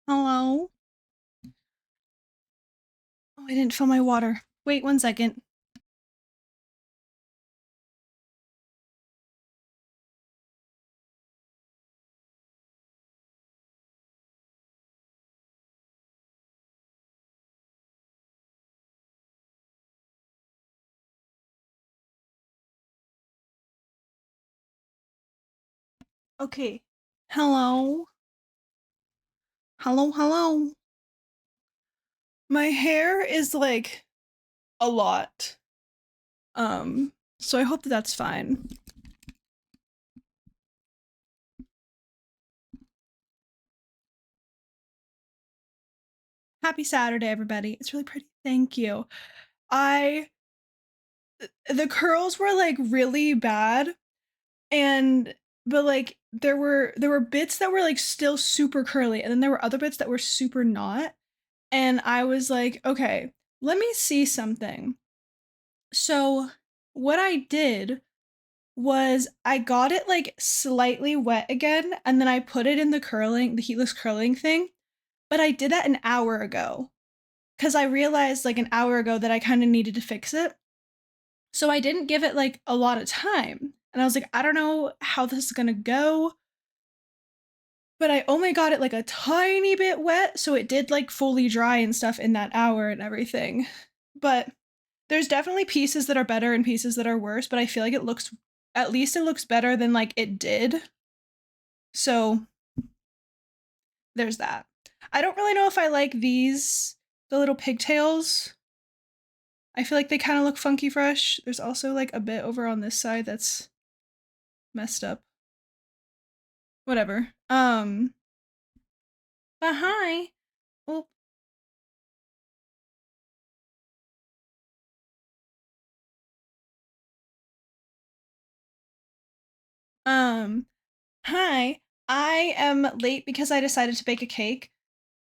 Hello? Oh, I didn't fill my water. Wait 1 second. Okay. Hello? Hello, hello. My hair is like a lot. So I hope that that's fine. Happy Saturday, everybody. It's really pretty. Thank you. I the curls were like really bad and but like there were bits that were like still super curly and then there were other bits that were super not. And I was like, okay, let me see something. So what I did was I got it like slightly wet again and then I put it in the heatless curling thing. But I did that an hour ago because I realized like an hour ago that I kind of needed to fix it. So I didn't give it like a lot of time. And I was like, I don't know how this is gonna go. But I only got it like a tiny bit wet, so it did like fully dry and stuff in that hour and everything. But there's definitely pieces that are better and pieces that are worse, but I feel like it looks at least it looks better than like it did. So there's that. I don't really know if I like the little pigtails. I feel like they kind of look funky fresh. There's also like a bit over on this side that's messed up. Whatever. But hi. Oh, um, hi. I am late because I decided to bake a cake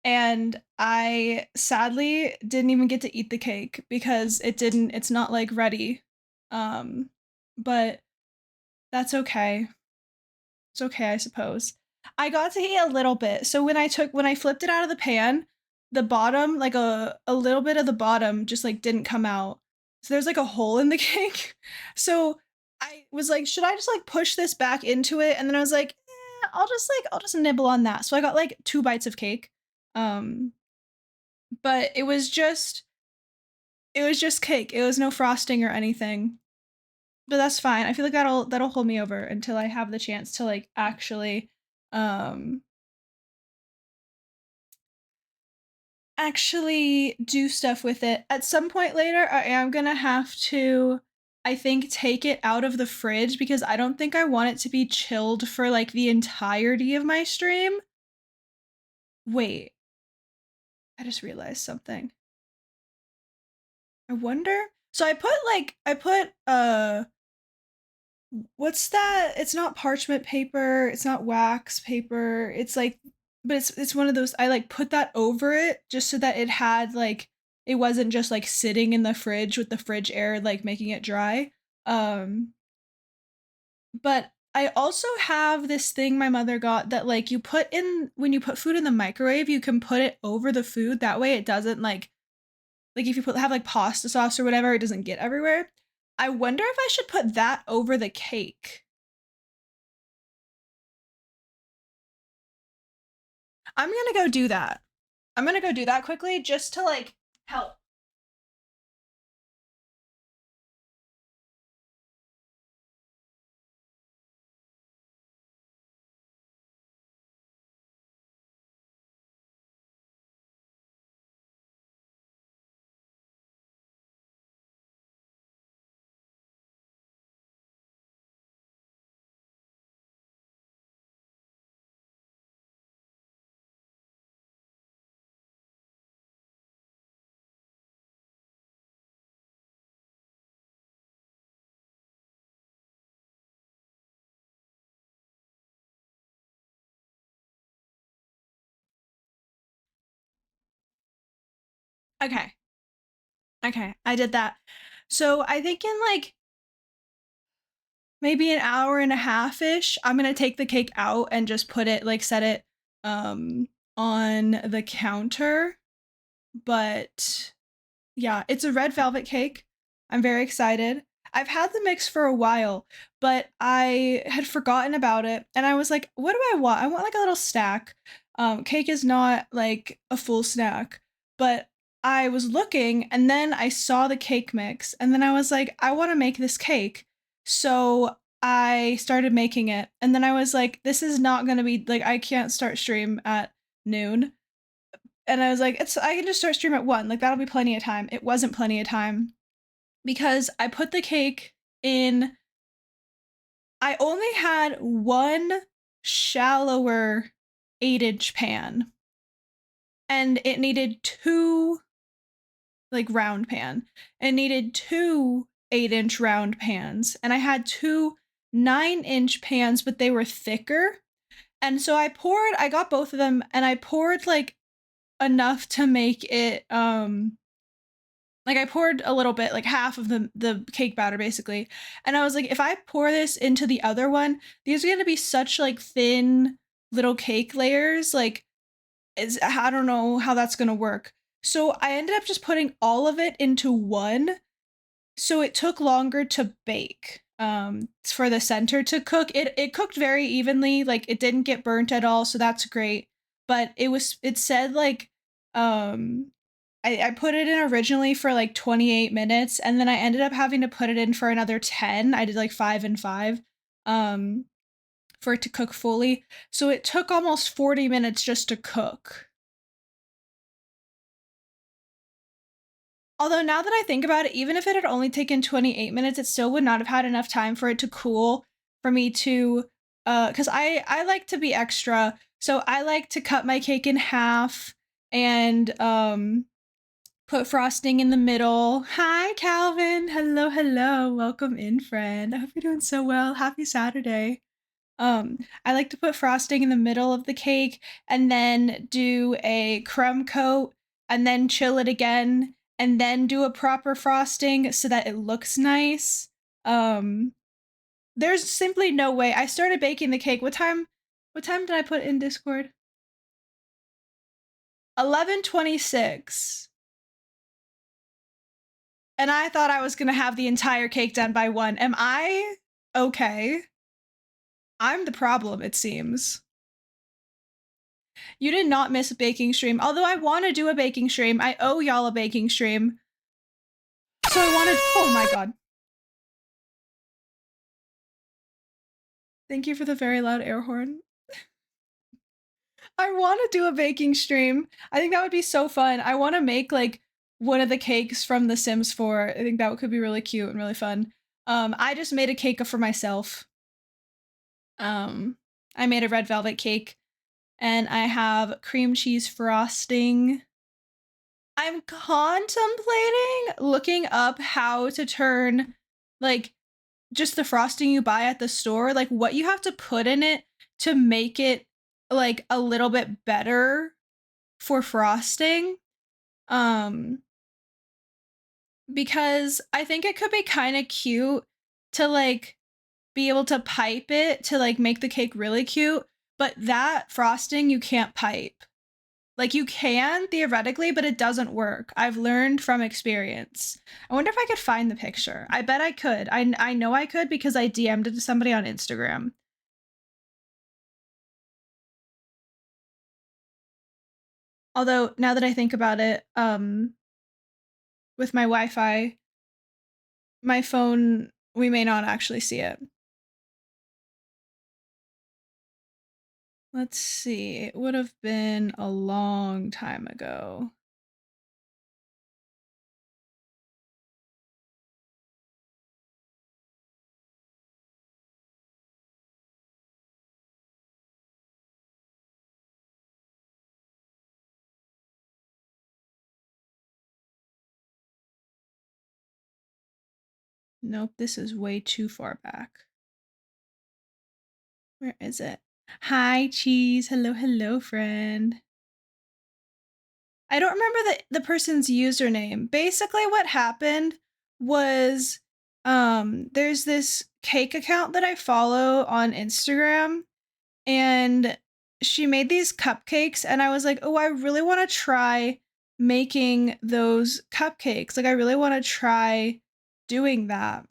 and I sadly didn't even get to eat the cake because it's not like ready. Um, but that's okay. It's okay, I suppose. I got to eat a little bit. So when I flipped it out of the pan, the bottom, like a little bit of the bottom just like didn't come out. So there's like a hole in the cake. So I was like, should I just like push this back into it? And then I was like, I'll just nibble on that. So I got like 2 bites of cake. Um, but it was just cake. It was no frosting or anything. But that's fine. I feel like that'll hold me over until I have the chance to like um actually do stuff with it. At some point later, I am gonna have to, I think, take it out of the fridge because I don't think I want it to be chilled for like the entirety of my stream. Wait, I just realized something. I wonder. So I put what's that? It's not parchment paper, it's not wax paper. It's like but it's one of those I like put that over it just so that it had like it wasn't just like sitting in the fridge with the fridge air like making it dry. Um but I also have this thing my mother got that like you put in when you put food in the microwave, you can put it over the food that way it doesn't like if you have like pasta sauce or whatever, it doesn't get everywhere. I wonder if I should put that over the cake. I'm gonna go do that. I'm gonna go do that quickly just to like help. Okay. Okay. I did that. So I think in like maybe an hour and a half ish, I'm gonna take the cake out and just put it like set it on the counter, but yeah, it's a red velvet cake. I'm very excited. I've had the mix for a while, but I had forgotten about it, and I was like, "What do I want? I want like a little snack." Cake is not like a full snack, but I was looking, and then I saw the cake mix, and then I was like, "I want to make this cake." So I started making it, and then I was like, "This is not gonna be like I can't start stream at noon." And I was like, "It's I can just start stream at 1, like, that'll be plenty of time." It wasn't plenty of time because I put the cake in I only had 1 shallower 8-inch pan, and it needed 2 like, round pan. It needed 2 8-inch round pans, and I had 2 9-inch pans, but they were thicker, and so I got both of them, and I poured, like, enough to make it, like I poured a little bit, like half of the cake batter basically. And I was like, if I pour this into the other one, these are gonna be such like thin little cake layers. Like I don't know how that's gonna work. So I ended up just putting all of it into one. So it took longer to bake. For the center to cook. It cooked very evenly, like it didn't get burnt at all, so that's great. But it said like I put it in originally for like 28 minutes and then I ended up having to put it in for another 10. I did like 5 and 5 um for it to cook fully. So it took almost 40 minutes just to cook. Although now that I think about it, even if it had only taken 28 minutes, it still would not have had enough time for it to cool for me to cuz I like to be extra. So I like to cut my cake in half and put frosting in the middle. Hi, Calvin. Hello, hello. Welcome in, friend. I hope you're doing so well. Happy Saturday. I like to put frosting in the middle of the cake and then do a crumb coat and then chill it again and then do a proper frosting so that it looks nice. Um, there's simply no way. I started baking the cake. What time did I put in Discord? 11:26. And I thought I was gonna have the entire cake done by 1. Am I okay? I'm the problem, it seems. You did not miss a baking stream, although I want to do a baking stream. I owe y'all a baking stream. So I wanted, oh my god. Thank you for the very loud air horn. I want to do a baking stream. I think that would be so fun. I want to make like one of the cakes from The Sims 4. I think that could be really cute and really fun. I just made a cake for myself. I made a red velvet cake and I have cream cheese frosting. I'm contemplating looking up how to turn like just the frosting you buy at the store, like what you have to put in it to make it like a little bit better for frosting. Um because I think it could be kind of cute to like be able to pipe it to like make the cake really cute, but that frosting you can't pipe. Like you can theoretically, but it doesn't work. I've learned from experience. I wonder if I could find the picture. I bet I could. I know I could because I DM'd it to somebody on Instagram. Although now that I think about it, with my Wi-Fi, my phone, we may not actually see it. Let's see. It would have been a long time ago. Nope, this is way too far back. Where is it? Hi, Cheese. Hello, hello, friend. I don't remember the person's username. Basically what happened was there's this cake account that I follow on Instagram and she made these cupcakes and I was like, "Oh, I really wanna try making those cupcakes." Like, I really wanna try doing that.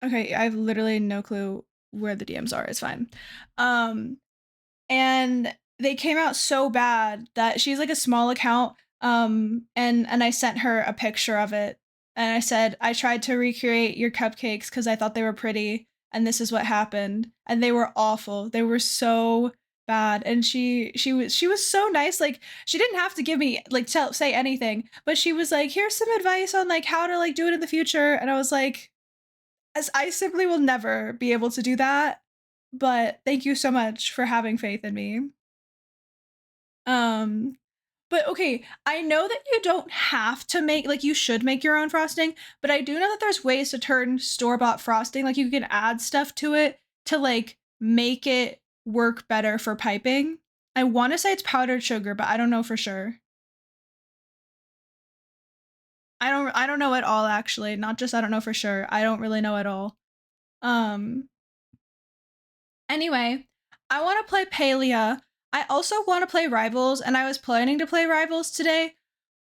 Okay, I have literally no clue where the DMs are, it's fine. Um, and they came out so bad that she's like a small account, and I sent her a picture of it, and I said, "I tried to recreate your cupcakes because I thought they were pretty, and this is what happened." And they were awful. They were so bad, and she was so nice, like, she didn't have to give me like, tell say anything, but she was like, "Here's some advice on, like, how to, like, do it in the future," and I was like, as I simply will never be able to do that, but thank you so much for having faith in me. Um, but okay, I know that you don't have to make like you should make your own frosting, but I do know that there's ways to turn store-bought frosting, like you can add stuff to it to like make it work better for piping. I want to say it's powdered sugar, but I don't know for sure. I don't know at all actually, not just I don't know for sure. I don't really know at all. Um Anyway, I want to play Palia. I also want to play Rivals, and I was planning to play Rivals today,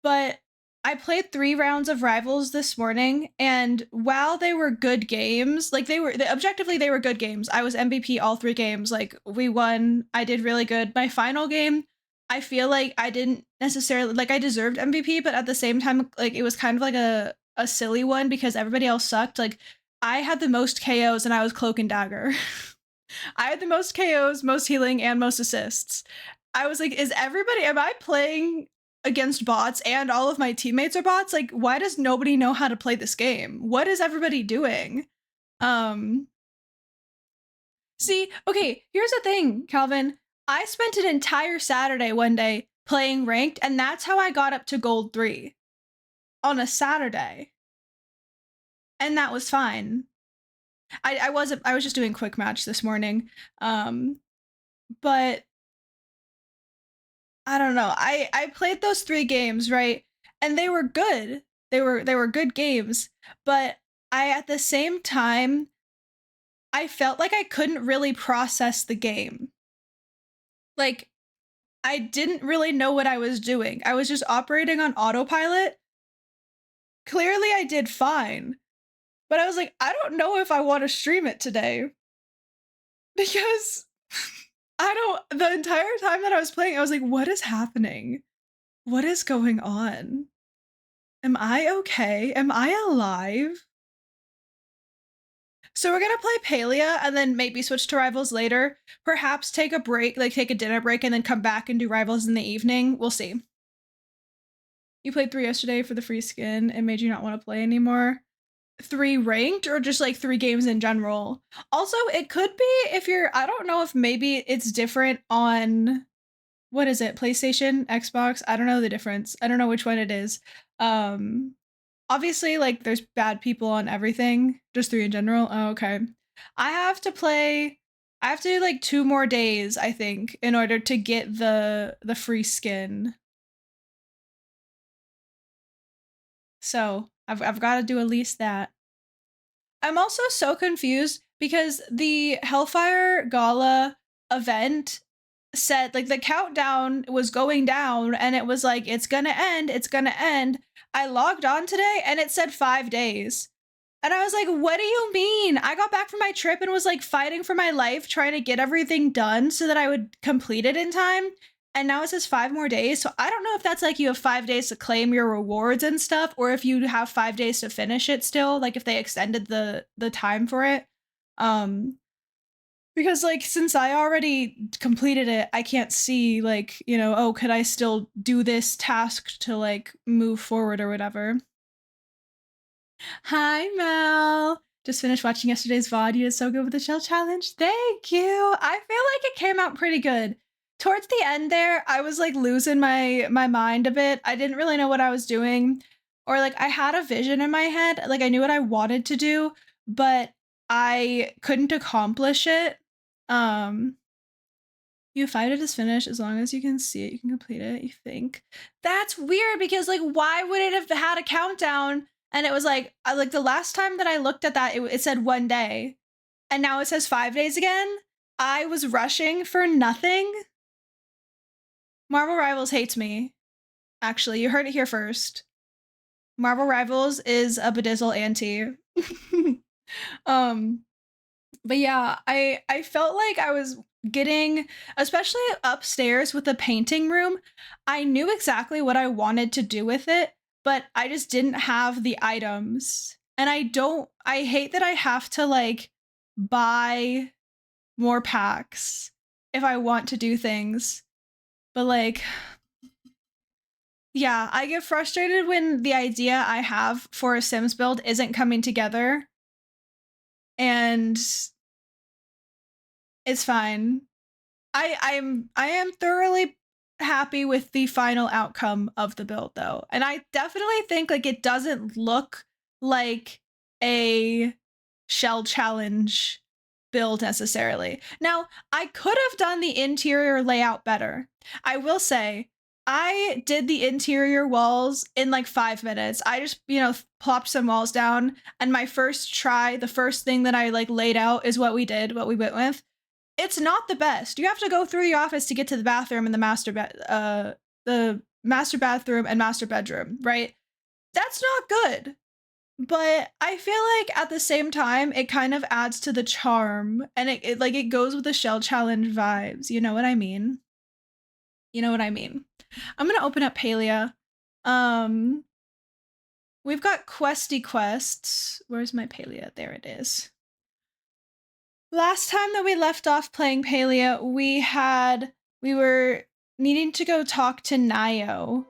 but I played 3 rounds of Rivals this morning, and while they were good games, like objectively they were good games. I was MVP all 3 games. Like we won. I did really good. My final game, I feel like I didn't necessarily like I deserved MVP, but at the same time, like it was kind of like a silly one because everybody else sucked. Like I had the most KOs and I was Cloak and Dagger. I had the most KOs, most healing, and most assists. I was like, am I playing against bots and all of my teammates are bots? Like, why does nobody know how to play this game? What is everybody doing? Um, See, okay, here's the thing, Calvin. I spent an entire Saturday one day playing ranked, and that's how I got up to gold 3 on a Saturday. And that was fine. I was just doing quick match this morning. Um, but I don't know. I played those 3 games, right? And they were good. They were good games, but I at the same time I felt like I couldn't really process the game. Like I didn't really know what I was doing. I was just operating on autopilot. Clearly I did fine, but I was like, I don't know if I want to stream it today because I don't the entire time that I was playing I was like, what is happening? What is going on? Am I okay? Am I alive? So we're gonna play Palia and then maybe switch to Rivals later. Perhaps take a break, like take a dinner break and then come back and do Rivals in the evening. We'll see. You played 3 yesterday for the free skin and made you not want to play anymore. 3 ranked or just like 3 games in general? Also, it could be if you're, I don't know if maybe it's different on, what is it, PlayStation, Xbox? I don't know the difference. I don't know which one it is. Um, Obviously, like, there's bad people on everything, just 3 in general? Oh, okay. I have to play I have to do, like, 2 more days, I think, in order to get the free skin. So, I've gotta do at least that. I'm also so confused because the Hellfire Gala event said like the countdown was going down and it was like it's gonna end, it's gonna end. I logged on today and it said 5 days. And I was like, what do you mean? I got back from my trip and was like fighting for my life, trying to get everything done so that I would complete it in time. And now it says 5 more days. So I don't know if that's like you have 5 days to claim your rewards and stuff, or if you have 5 days to finish it still, like if they extended the time for it. Um, because like since I already completed it, I can't see like, oh, could I still do this task to like move forward or whatever. Hi, Mel. Just finished watching yesterday's VOD. You did so good with the shell challenge. Thank you. I feel like it came out pretty good. Towards the end there, I was like losing my mind a bit. I didn't really know what I was doing. Or like I had a vision in my head. Like I knew what I wanted to do, but I couldn't accomplish it. Um you fight it is finished as long as you can see it, you can complete it, you think. That's weird because like why would it have had a countdown And it was like the last time that I looked at that, it said 1 day. And now it says 5 days again. I was rushing for nothing. Marvel Rivals hates me. Actually, you heard it here first. Marvel Rivals is a Bedizzle anti. But yeah, I felt like I was getting, especially upstairs with the painting room, I knew exactly what I wanted to do with it, but I just didn't have the items. And I hate that I have to like buy more packs if I want to do things. But like, yeah, I get frustrated when the idea I have for a Sims build isn't coming together. And it's fine. I am thoroughly happy with the final outcome of the build though. And I definitely think like it doesn't look like a shell challenge build necessarily. Now, I could have done the interior layout better. I will say, I did the interior walls in like 5 minutes. I just, plopped some walls down, and my first try, the first thing that I like laid out is what we went with. It's not the best. You have to go through the office to get to the bathroom and the master bathroom and master bedroom, right? That's not good. But I feel like at the same time, it kind of adds to the charm, and it goes with the shell challenge vibes. You know what I mean? You know what I mean? I'm gonna open up Palia. We've got questy quests. Where's my Palia? There it is. Last time that we left off playing Palia, we were needing to go talk to Nio.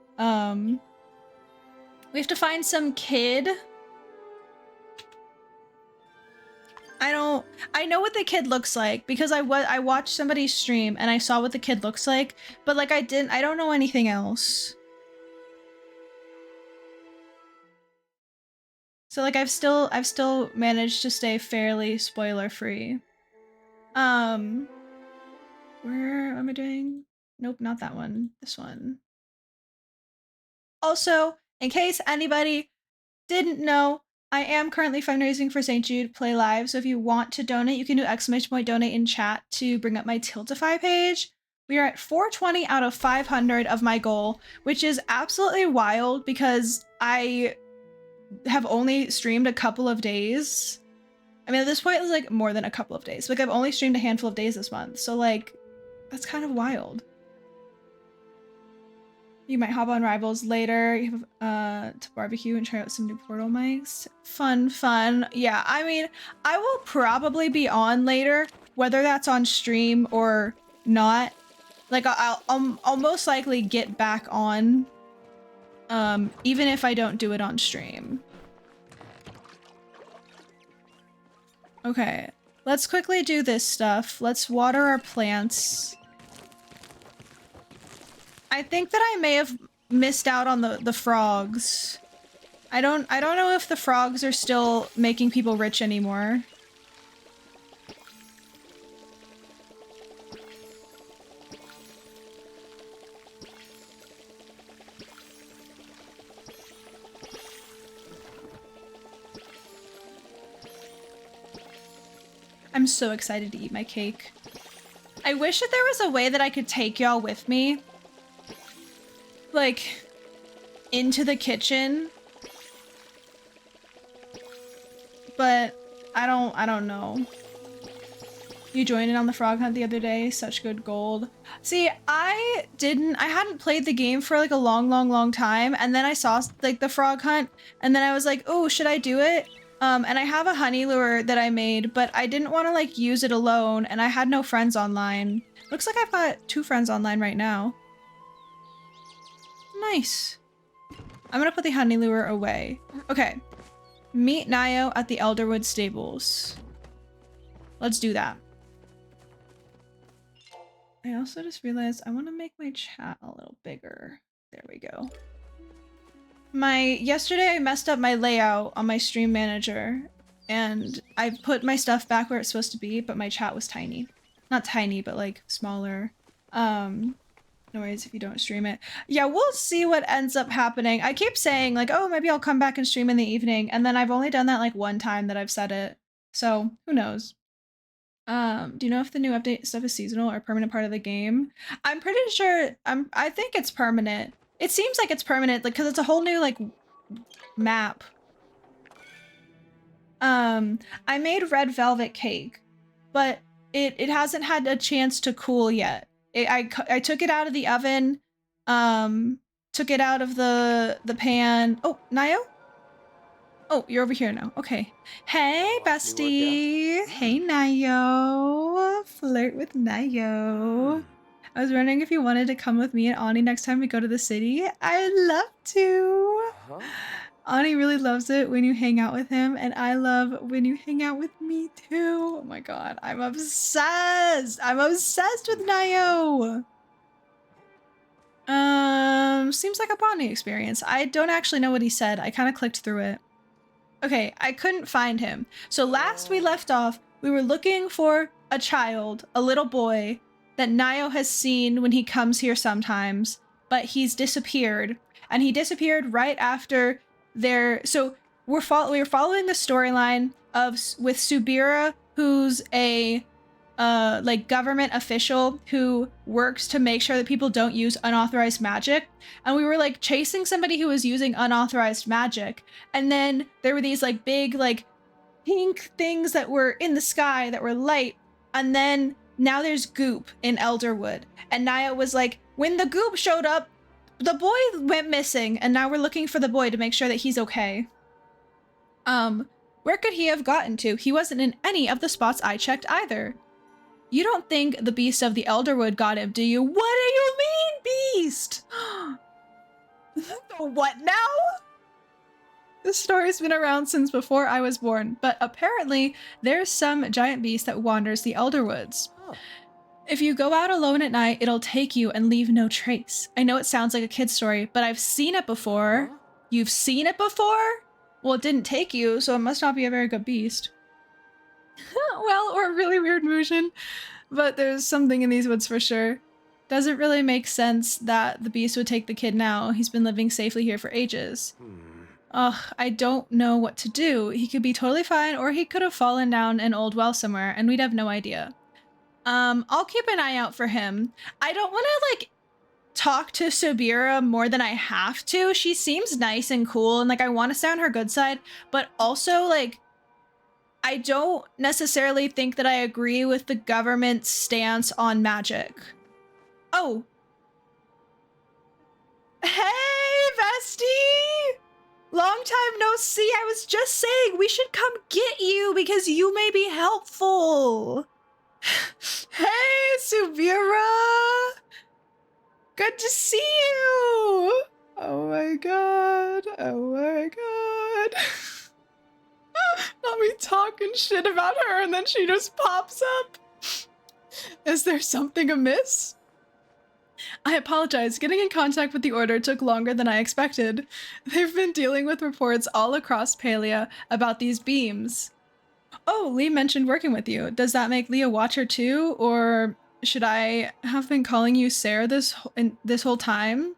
We have to find some kid. I know what the kid looks like because I watched somebody stream and I saw what the kid looks like, but like I don't know anything else. So like I've still managed to stay fairly spoiler free. Where am I doing? Nope, not that one. This one. Also, in case anybody didn't know, I am currently fundraising for St. Jude Play Live, so if you want to donate, you can do ! Donate in chat to bring up my Tiltify page. We are at 420 out of 500 of my goal, which is absolutely wild because I have only streamed a couple of days. I mean, at this point, it's like more than a couple of days. Like, I've only streamed a handful of days this month, so like, that's kind of wild. You might hop on Rivals later. You have to barbecue and try out some new Portal mics. Fun. Yeah, I mean, I will probably be on later, whether that's on stream or not. Like, I'll most likely get back on, even if I don't do it on stream. Okay, let's quickly do this stuff. Let's water our plants. I think that I may have missed out on the frogs. I don't know if the frogs are still making people rich anymore. I'm so excited to eat my cake. I wish that there was a way that I could take y'all with me, like, into the kitchen, but I don't know. You joined in on the frog hunt the other day. Such good gold. See, I hadn't played the game for like a long time, and then I saw like the frog hunt, and then I was like, oh, should I do it? And I have a honey lure that I made, but I didn't want to like use it alone, and I had no friends online. Looks like I've got 2 friends online right now. Nice. I'm gonna put the honey lure away. Okay. Meet Nio at the Elderwood stables. Let's do that. I also just realized I want to make my chat a little bigger. There we go. Yesterday I messed up my layout on my stream manager, and I put my stuff back where it's supposed to be, but my chat was tiny. Not tiny, but like smaller. noise if you don't stream it. Yeah, we'll see what ends up happening. I keep saying like, oh, maybe I'll come back and stream in the evening. And then I've only done that like one time that I've said it. So who knows? Do you know if the new update stuff is seasonal or permanent part of the game? I'm pretty sure, I think it's permanent. It seems like it's permanent, like, cause it's a whole new like map. I made red velvet cake, but it hasn't had a chance to cool yet. I took it out of the oven, took it out of the pan. Oh, Nayo? Oh, you're over here now. Okay. Hey, bestie. Hey, Nayo. Flirt with Nayo. I was wondering if you wanted to come with me and Ani next time we go to the city. I'd love to. Ani really loves it when you hang out with him, and I love when you hang out with me too. Oh my god, I'm obsessed. I'm obsessed with Nayo. Seems like a bonding experience. I don't actually know what he said. I kind of clicked through it. Okay, I couldn't find him. So last we left off, we were looking for a child, a little boy, that Nayo has seen when he comes here sometimes, but he's disappeared. And he disappeared right after so we were following the storyline with Subira, who's a like government official who works to make sure that people don't use unauthorized magic. And we were like chasing somebody who was using unauthorized magic. And then there were these like big like pink things that were in the sky that were light. And then now there's goop in Elderwood. And Naya was like, when the goop showed up, the boy went missing, and now we're looking for the boy to make sure that he's okay. Where could he have gotten to? He wasn't in any of the spots I checked either. You don't think the beast of the Elderwood got him, do you? What do you mean, beast? What now? This story's been around since before I was born, but apparently there's some giant beast that wanders the Elderwoods. If you go out alone at night, it'll take you and leave no trace. I know it sounds like a kid's story, but I've seen it before. You've seen it before? Well, it didn't take you, so it must not be a very good beast. Well, or a really weird motion, but there's something in these woods for sure. Doesn't really make sense that the beast would take the kid now. He's been living safely here for ages. Ugh, I don't know what to do. He could be totally fine, or he could have fallen down an old well somewhere, and we'd have no idea. I'll keep an eye out for him. I don't want to, like, talk to Subira more than I have to. She seems nice and cool, and, like, I want to stay on her good side, but also, like, I don't necessarily think that I agree with the government's stance on magic. Oh. Hey, bestie! Long time no see. I was just saying we should come get you because you may be helpful. Hey, Subira! Good to see you! Oh my god. Oh my god. Not me talking shit about her and then she just pops up. Is there something amiss? I apologize. Getting in contact with the Order took longer than I expected. They've been dealing with reports all across Palia about these beams. Oh, Lee mentioned working with you. Does that make Lee a watcher too? Or should I have been calling you Sarah this whole time?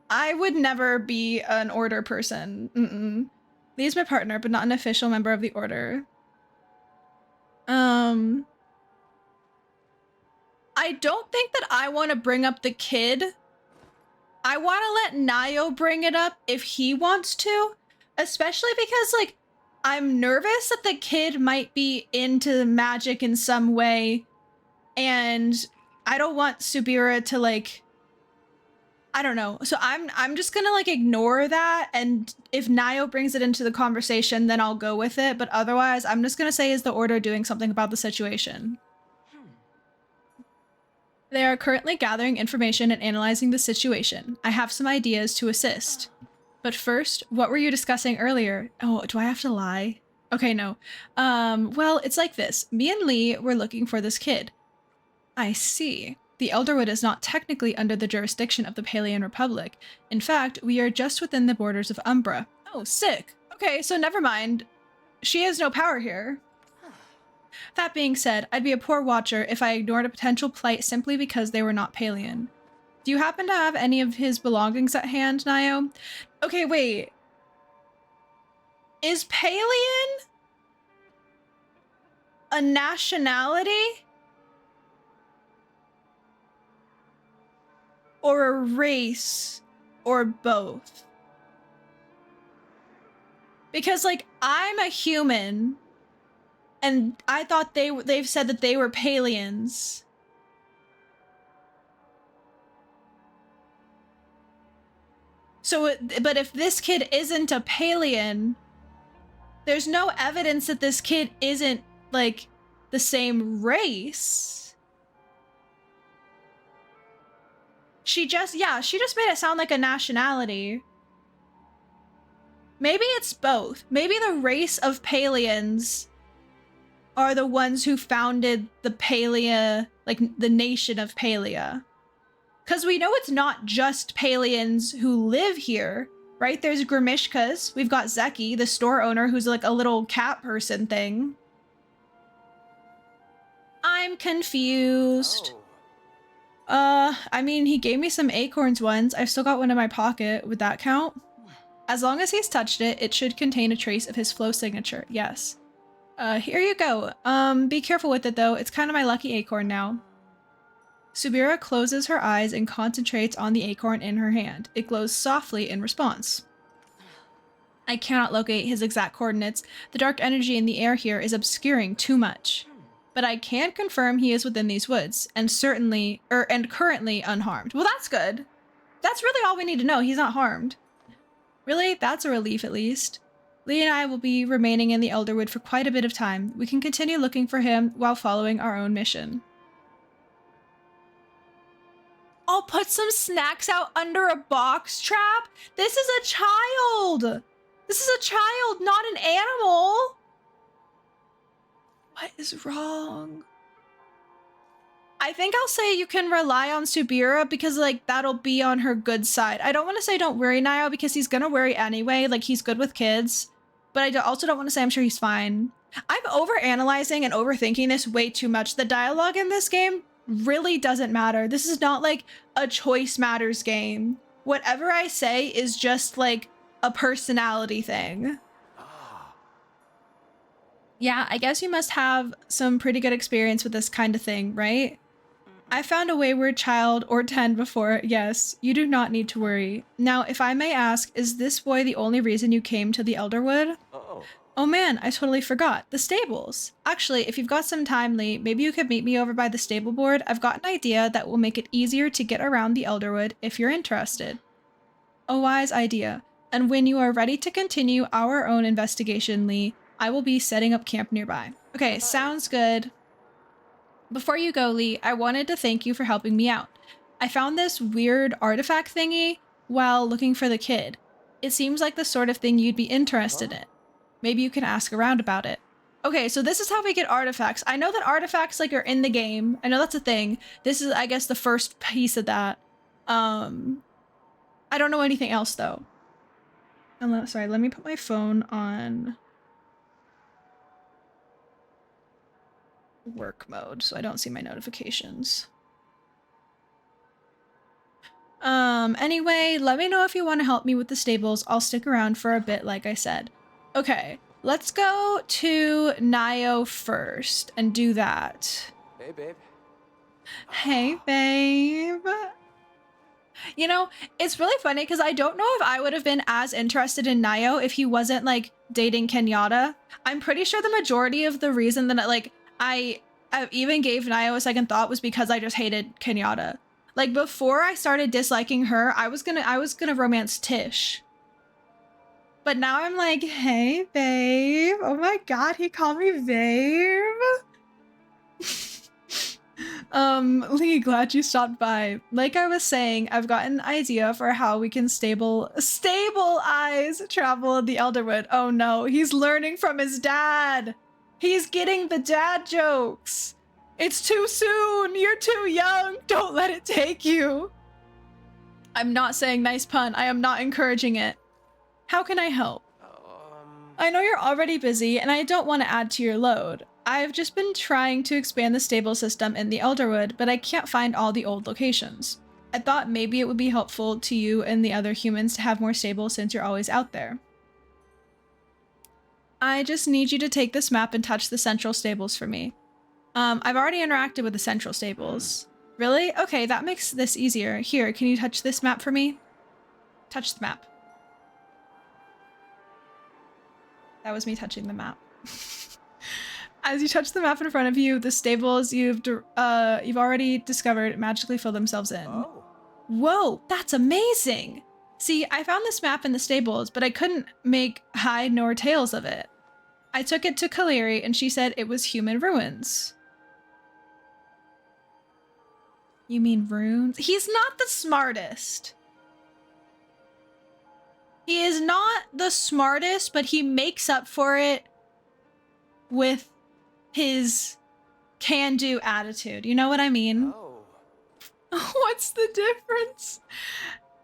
I would never be an Order person. Lee's my partner, but not an official member of the Order. I don't think that I want to bring up the kid. I want to let Nayo bring it up if he wants to, especially because, like, I'm nervous that the kid might be into magic in some way, and I don't want Subira to, like, I don't know. So I'm just gonna, like, ignore that, and if Nayo brings it into the conversation, then I'll go with it, but otherwise, I'm just gonna say, is the Order doing something about the situation? They are currently gathering information and analyzing the situation. I have some ideas to assist. But first, what were you discussing earlier? Oh, do I have to lie? Okay, no. Well, it's like this. Me and Lee were looking for this kid. I see. The Elderwood is not technically under the jurisdiction of the Palean Republic. In fact, we are just within the borders of Umbra. Oh, sick. Okay, so never mind. She has no power here. That being said, I'd be a poor watcher if I ignored a potential plight simply because they were not Palean. Do you happen to have any of his belongings at hand, Nio? Okay, wait. Is Palian a nationality? Or a race? Or both? Because, like, I'm a human, and I thought they've said that they were Palians. So, but if this kid isn't a Palian, there's no evidence that this kid isn't, like, the same race. She just made it sound like a nationality. Maybe it's both. Maybe the race of Palians are the ones who founded the Palia, like the nation of Palia. Because we know it's not just Palians who live here, right? There's Grimishkas. We've got Zeki, the store owner, who's like a little cat person thing. I'm confused. I mean, he gave me some acorns once. I've still got one in my pocket. Would that count? As long as he's touched it, it should contain a trace of his flow signature. Yes. Here you go. Be careful with it though. It's kind of my lucky acorn now. Subira closes her eyes and concentrates on the acorn in her hand. It glows softly in response. I cannot locate his exact coordinates. The dark energy in the air here is obscuring too much. But I can confirm he is within these woods, and currently unharmed. Well, that's good. That's really all we need to know. He's not harmed. Really? That's a relief at least. Lee and I will be remaining in the Elderwood for quite a bit of time. We can continue looking for him while following our own mission. I'll put some snacks out under a box trap? This is a child! This is a child, not an animal! What is wrong? I think I'll say you can rely on Subira because, like, that'll be on her good side. I don't want to say don't worry, Nio, because he's gonna worry anyway. Like, he's good with kids. But I also don't want to say I'm sure he's fine. I'm overanalyzing and overthinking this way too much. The dialogue in this game really doesn't matter. This is not like a choice matters game. Whatever I say is just like a personality thing. Yeah, I guess you must have some pretty good experience with this kind of thing, right? I found a wayward child or 10 before. Yes, you do not need to worry. Now, if I may ask, is this boy the only reason you came to the Elderwood? Oh man, I totally forgot. The stables. Actually, if you've got some time, Lee, maybe you could meet me over by the stable board. I've got an idea that will make it easier to get around the Elderwood if you're interested. A wise idea. And when you are ready to continue our own investigation, Lee, I will be setting up camp nearby. Okay, sounds good. Before you go, Lee, I wanted to thank you for helping me out. I found this weird artifact thingy while looking for the kid. It seems like the sort of thing you'd be interested in. Maybe you can ask around about it. Okay, so this is how we get artifacts. I know that artifacts like are in the game. I know that's a thing. This is, I guess, the first piece of that. I don't know anything else though. Sorry, let me put my phone on work mode so I don't see my notifications. Anyway, let me know if you want to help me with the stables. I'll stick around for a bit, like I said. Okay, let's go to Nio first and do that. Hey, babe. Hey, babe. You know, it's really funny because I don't know if I would have been as interested in Nio if he wasn't, like, dating Kenyatta. I'm pretty sure the majority of the reason that, like, I even gave Nio a second thought was because I just hated Kenyatta. Like, before I started disliking her, I was gonna romance Tish. But now I'm like, hey, babe. Oh my god, he called me babe. Lee, glad you stopped by. Like I was saying, I've got an idea for how we can stable eyes travel the Elderwood. Oh no, he's learning from his dad. He's getting the dad jokes. It's too soon. You're too young. Don't let it take you. I'm not saying nice pun. I am not encouraging it. How can I help? I know you're already busy and I don't want to add to your load. I've just been trying to expand the stable system in the Elderwood, but I can't find all the old locations. I thought maybe it would be helpful to you and the other humans to have more stables since you're always out there. I just need you to take this map and touch the central stables for me. I've already interacted with the central stables. Really? Okay, that makes this easier. Here, can you touch this map for me? Touch the map. That was me touching the map. As you touch the map in front of you, the stables you've already discovered magically fill themselves in. Oh. Whoa, that's amazing! See, I found this map in the stables, but I couldn't make hide nor tails of it. I took it to Kaleri and she said it was human ruins. You mean runes? He's not the smartest. He is not the smartest, but he makes up for it with his can-do attitude. You know what I mean? Oh. What's the difference?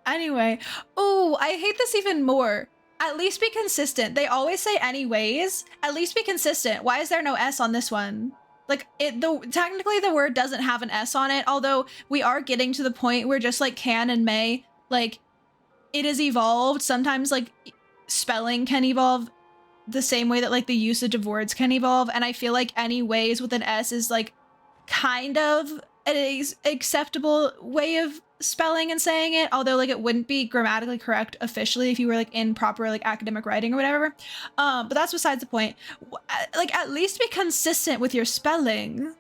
Anyway, oh, I hate this even more. At least be consistent. They always say anyways. At least be consistent. Why is there no S on this one? Like, technically the word doesn't have an S on it, although we are getting to the point where just like can and may, like, it is evolved. Sometimes like spelling can evolve the same way that like the usage of words can evolve. And I feel like anyways with an S is like kind of an acceptable way of spelling and saying it, although like it wouldn't be grammatically correct officially if you were like in proper like academic writing or whatever. But that's besides the point. Like, at least be consistent with your spelling.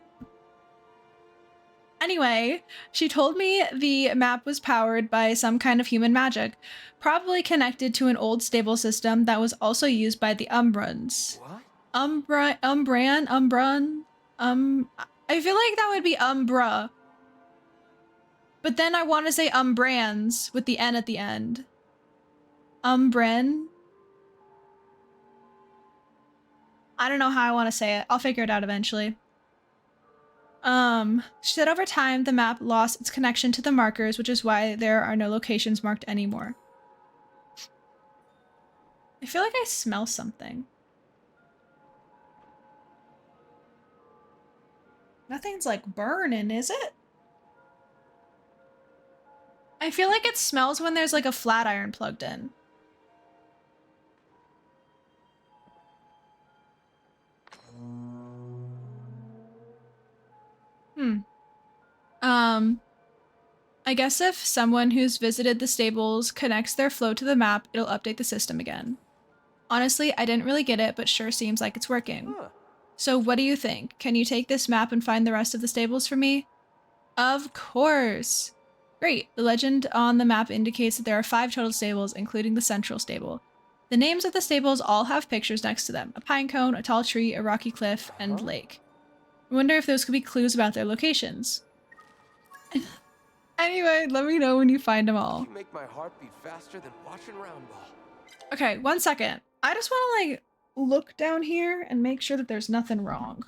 Anyway, she told me the map was powered by some kind of human magic, probably connected to an old stable system that was also used by the Umbruns. What? Umbrun? I feel like that would be Umbra. But then I want to say Umbrans with the N at the end. Umbren? I don't know how I want to say it. I'll figure it out eventually. She said over time, the map lost its connection to the markers, which is why there are no locations marked anymore. I feel like I smell something. Nothing's like burning, is it? I feel like it smells when there's like a flat iron plugged in. I guess if someone who's visited the stables connects their flow to the map, it'll update the system again. Honestly, I didn't really get it, but sure seems like it's working. Huh. So what do you think? Can you take this map and find the rest of the stables for me? Of course. Great. The legend on the map indicates that there are 5 total stables, including the central stable. The names of the stables all have pictures next to them. A pine cone, a tall tree, a rocky cliff, and lake. I wonder if those could be clues about their locations. Anyway, let me know when you find them all. You make my heart beat faster than watching round ball. Okay, 1 second. I just want to like look down here and make sure that there's nothing wrong.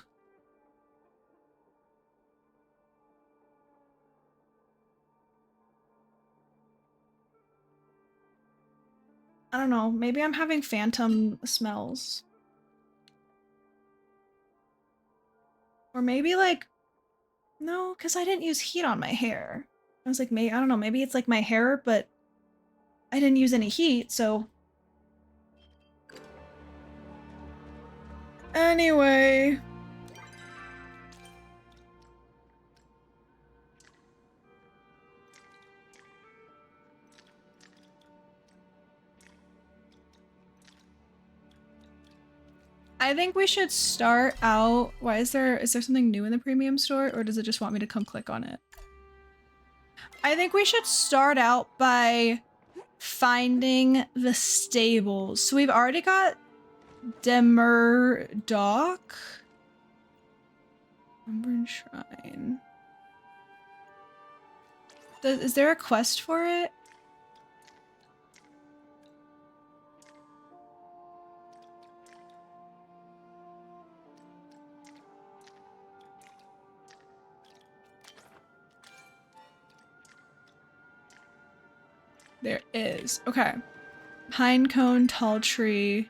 I don't know, maybe I'm having phantom smells. Or maybe like, no, because I didn't use heat on my hair. I was like, maybe, I don't know, maybe it's like my hair, but I didn't use any heat, so. Anyway. I think we should start out. Why is there something new in the premium store, or does it just want me to come click on it? I think we should start out by finding the stables. So we've already got Demur Dock. Umbran Shrine. Is there a quest for it? There is. Okay. Pine cone, tall tree.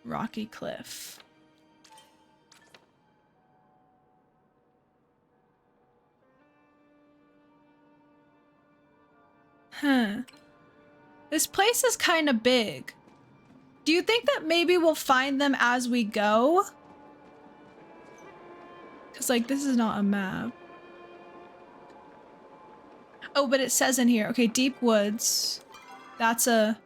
Rocky cliff. Huh. This place is kind of big. Do you think that maybe we'll find them as we go? Because, like, this is not a map. Oh, but it says in here. Okay, deep woods. That's a...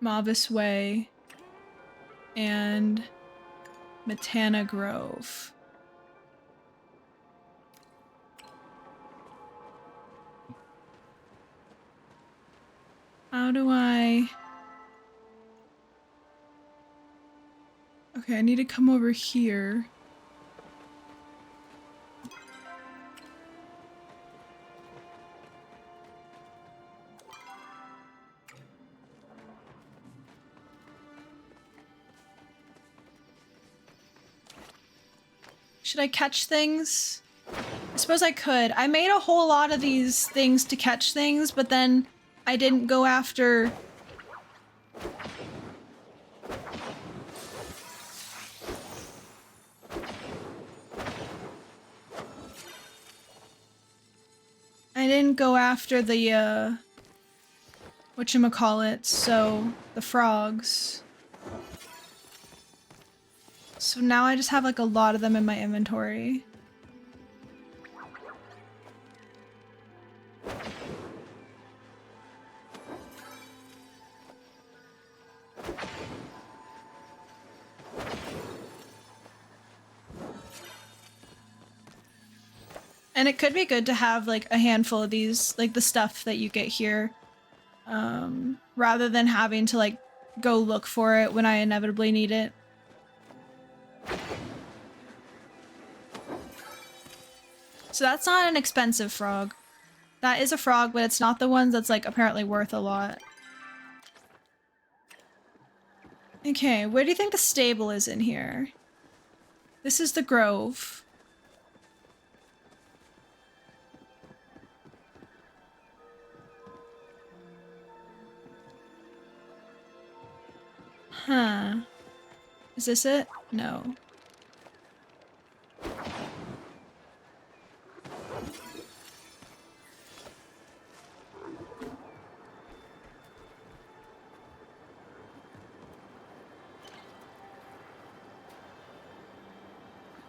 Mavis Way. And... Matana Grove. How do I... Okay, I need to come over here. Should I catch things? I suppose I could. I made a whole lot of these things to catch things, but then I didn't go after... I didn't go after the, whatchamacallit, so the frogs. So now I just have like a lot of them in my inventory. And it could be good to have like a handful of these, like the stuff that you get here, rather than having to like go look for it when I inevitably need it. So that's not an expensive frog. That is a frog, but it's not the one that's like apparently worth a lot. Okay, where do you think the stable is in here? This is the grove. Huh. Is this it? No.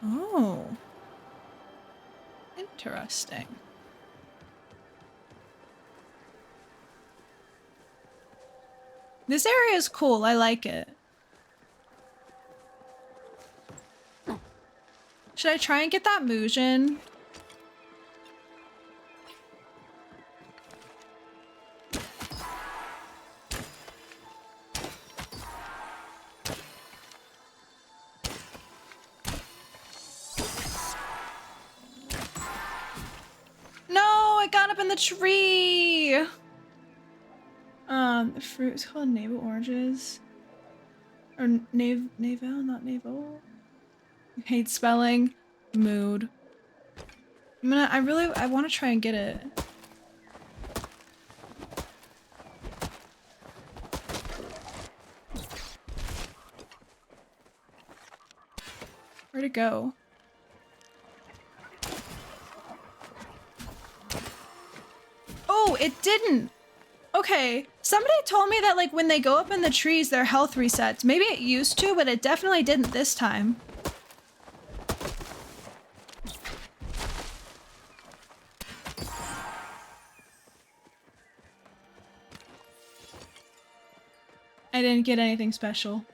Oh. Interesting. This area is cool. I like it. Should I try and get that Muujin? No, it got up in the tree. The fruit is called navel oranges. Or navel, not navel. Hate spelling. Mood. I want to try and get it. Where'd it go? Oh, it didn't. Okay, somebody told me that like when they go up in the trees, their health resets. Maybe it used to, but it definitely didn't this time. I didn't get anything special.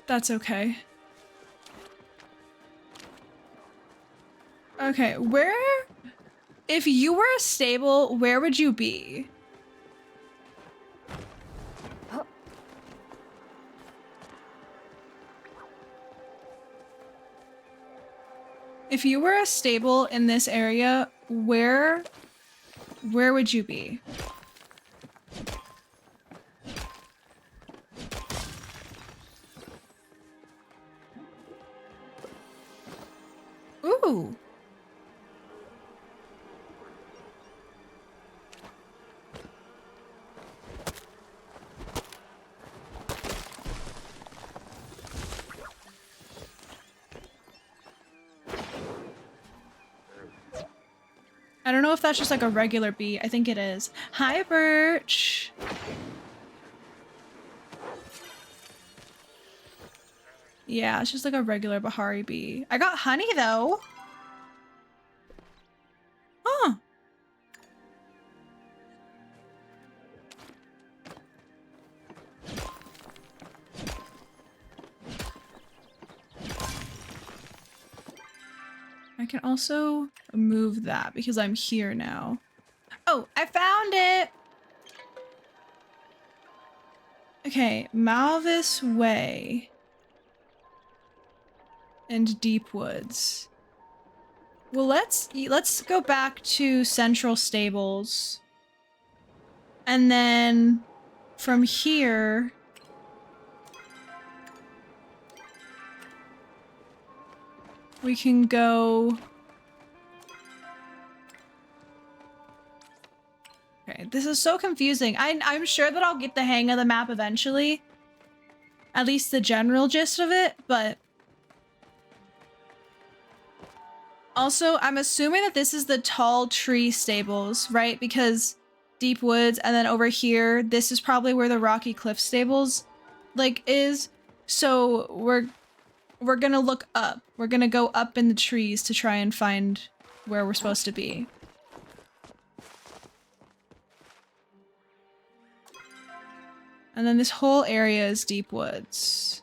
That's okay. Okay, where... If you were a stable, where would you be? If you were a stable in this area, where would you be? Ooh. I don't know if that's just like a regular bee. I think it is. Hi, Birch. Yeah, it's just like a regular Bahari bee. I got honey though. Huh. I can also remove that because I'm here now. Oh, I found it. Okay, Malvis Way and Deep Woods. Well, let's go back to Central Stables. And then from here we can go. Okay, this is so confusing. I'm sure that I'll get the hang of the map eventually. At least the general gist of it, but also I'm assuming that this is the tall tree stables, right? Because Deep Woods, and then over here, this is probably where the Rocky Cliff stables like is. So we're gonna look up. We're gonna go up in the trees to try and find where we're supposed to be. And then this whole area is Deep Woods.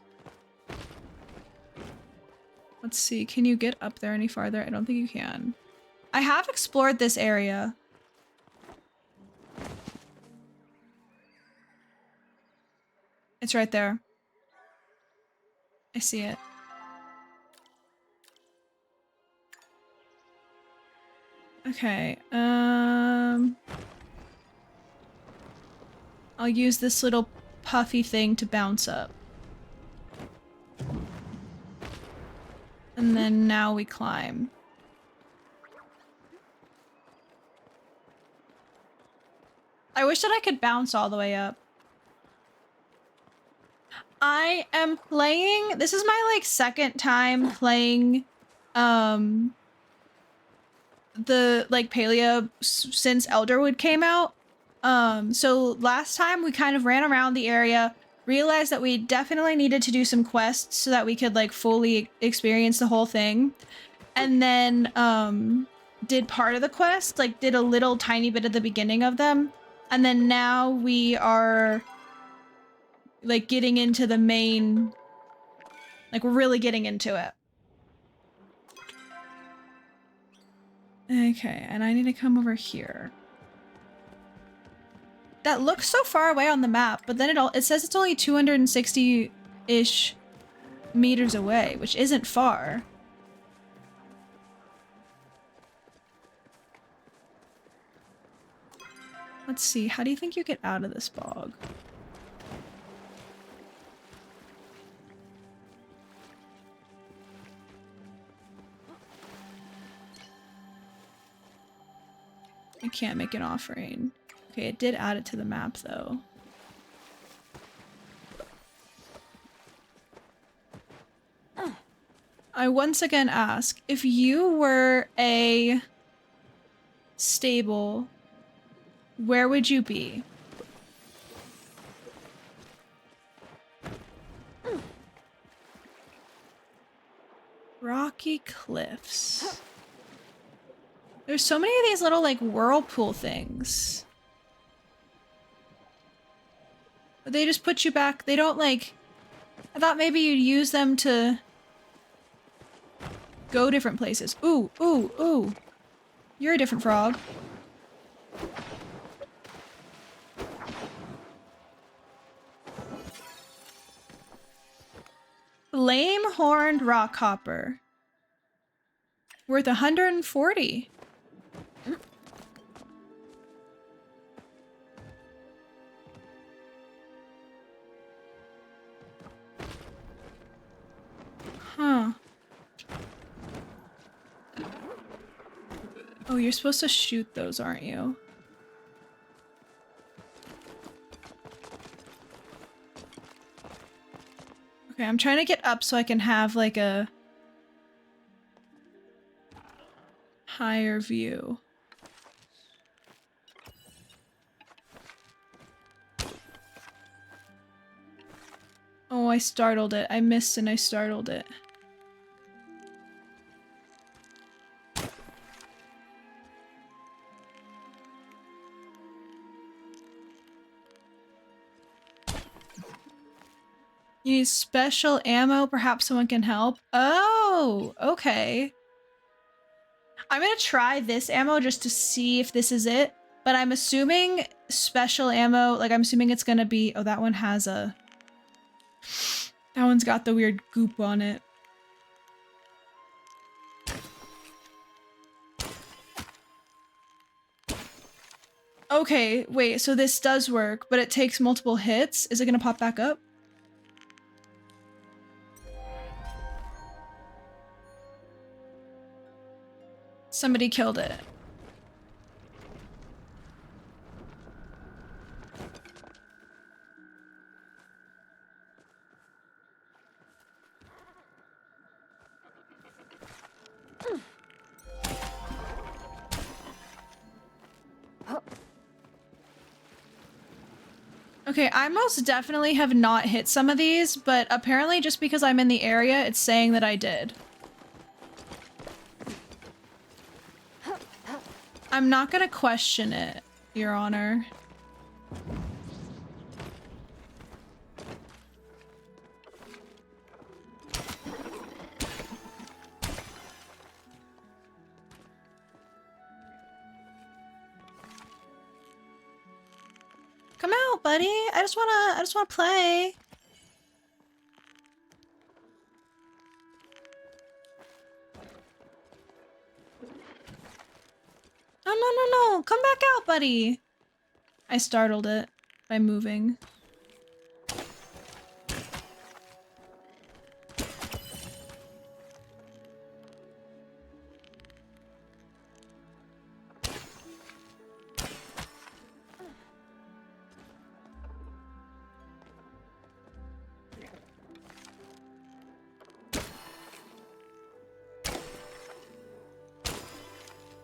Let's see, can you get up there any farther? I don't think you can. I have explored this area. It's right there. I see it. Okay, I'll use this little puffy thing to bounce up. And then now we climb. I wish that I could bounce all the way up. I am playing, this is my like second time playing the like Palia since Elderwood came out. So last time we kind of ran around the area, realized that we definitely needed to do some quests so that we could like fully experience the whole thing. And then did part of the quest, like did a little tiny bit at the beginning of them. And then now we are like getting into the main, like we're really getting into it. Okay, and I need to come over here. That looks so far away on the map, but then it says it's only 260-ish meters away, which isn't far. Let's see, how do you think you get out of this bog? I can't make an offering. Okay, it did add it to the map though. I once again ask, if you were a stable, where would you be? Rocky Cliffs. There's so many of these little like whirlpool things. But they just put you back. They don't like, I thought maybe you'd use them to go different places. Ooh, ooh, ooh. You're a different frog. Flame-horned rockhopper. Worth 140. Huh. Oh, you're supposed to shoot those, aren't you? Okay, I'm trying to get up so I can have like a higher view. Oh, I startled it. I missed and I startled it. You need special ammo. Perhaps someone can help. Oh, okay. I'm gonna try this ammo just to see if this is it. But I'm assuming special ammo, like I'm assuming it's gonna be, oh, that one has a, that one's got the weird goop on it. Okay, wait, so this does work, but it takes multiple hits. Is it gonna pop back up? Somebody killed it. Okay, I most definitely have not hit some of these, but apparently just because I'm in the area, it's saying that I did. I'm not gonna question it, Your Honor. Come out, buddy. I just wanna play. No, no, no, no. Come back out, buddy. I startled it by moving.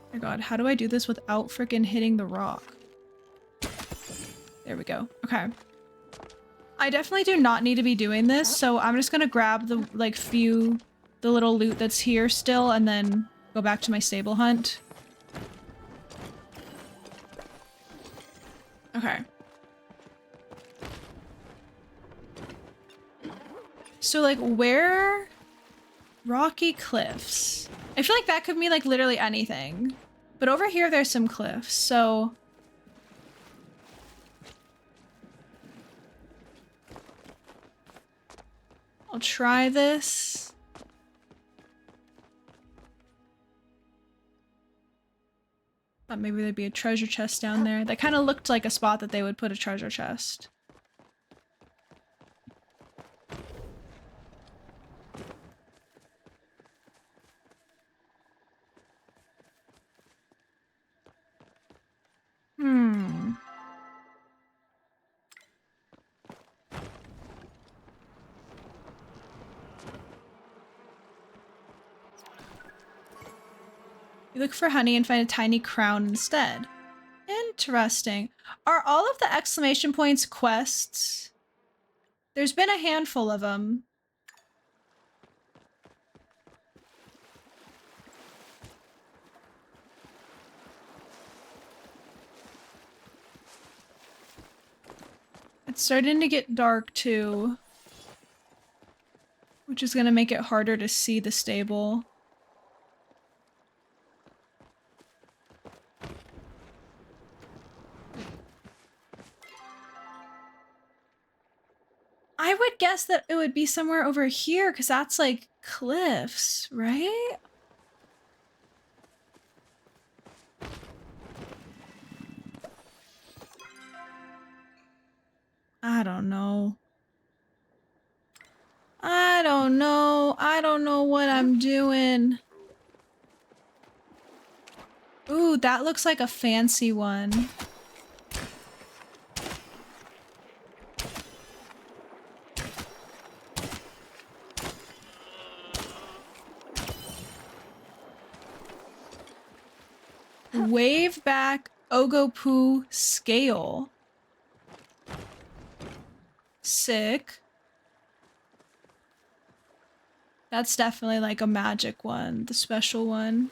Oh my god, how do I do this without freaking hitting the rock? There we go. Okay. I definitely do not need to be doing this, so I'm just gonna grab the, like, the little loot that's here still, and then go back to my stable hunt. Okay. So, like, where... Rocky cliffs. I feel like that could mean, like, literally anything. But over here, there's some cliffs, so... I'll try this. Thought maybe there'd be a treasure chest down there. That kind of looked like a spot that they would put a treasure chest. Hmm. You look for honey and find a tiny crown instead. Interesting. Are all of the exclamation points quests? There's been a handful of them. It's starting to get dark too, which is gonna make it harder to see the stable. I would guess that it would be somewhere over here because that's like cliffs, right? I don't know. I don't know. I don't know what I'm doing. Ooh, that looks like a fancy one. Wave back Ogopu scale. Sick. That's definitely like a magic one, the special one.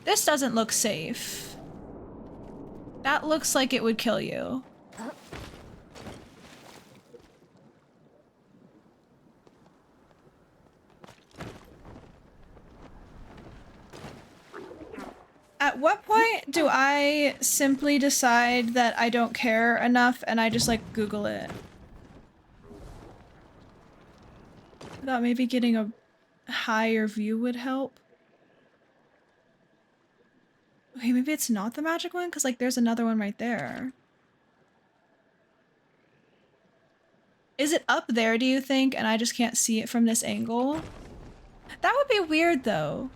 This doesn't look safe. That looks like it would kill you. At what point do I simply decide that I don't care enough and I just like Google it? I thought maybe getting a higher view would help. Okay, maybe it's not the magic one because like there's another one right there. Is it up there, do you think, and I just can't see it from this angle? That would be weird though.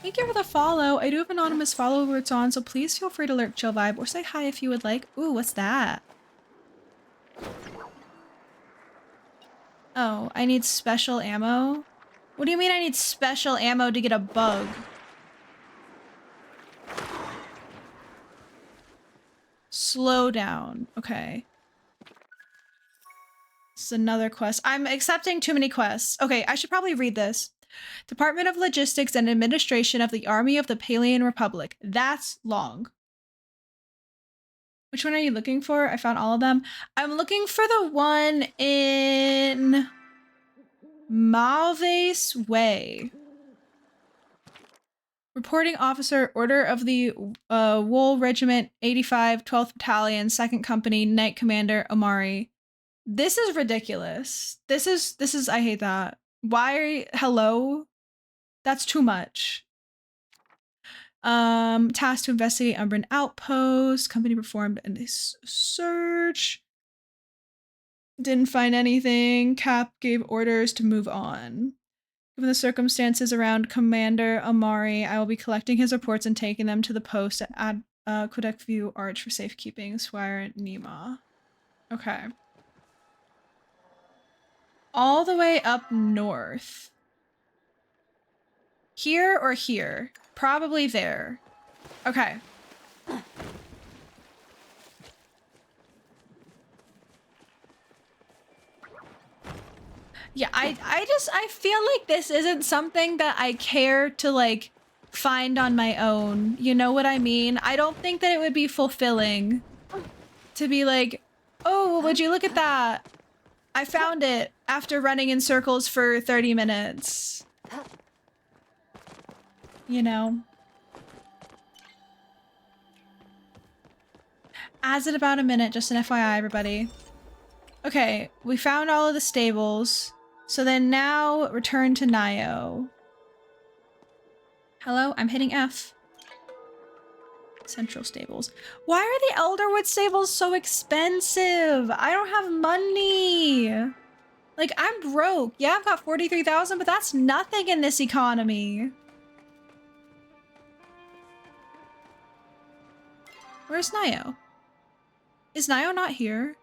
Thank you for the follow. I do have anonymous followers on, so please feel free to lurk chill vibe or say hi if you would like. Ooh, what's that? Oh, I need special ammo? What do you mean I need special ammo to get a bug? Slow down. Okay. This is another quest. I'm accepting too many quests. Okay, I should probably read this. Department of Logistics and Administration of the Army of the Palean Republic. That's long. Which one are you looking for? I found all of them. I'm looking for the one in Malvase Way. Reporting officer, Order of the Wool Regiment 85, 12th Battalion, 2nd Company, Knight Commander Amari. This is ridiculous. This is, I hate that. Why are you, hello? That's too much. Tasked to investigate Umbran outpost. Company performed a search. Didn't find anything. Cap gave orders to move on. Given the circumstances around Commander Amari, I will be collecting his reports and taking them to the post at Quebec View Arch for safekeeping. Squire Nima. Okay. All the way up north. Here or here? Probably there. Okay. Yeah, I feel like this isn't something that I care to like find on my own. You know what I mean? I don't think that it would be fulfilling to be like, oh, would you look at that? I found it after running in circles for 30 minutes. You know? As in about a minute, just an FYI, everybody. Okay, we found all of the stables. So then now return to Nio. Hello, I'm hitting F. Central stables. Why are the Elderwood stables so expensive? I don't have money. Like, I'm broke. Yeah, I've got 43,000, but that's nothing in this economy. Where's Nio? Is Nio not here?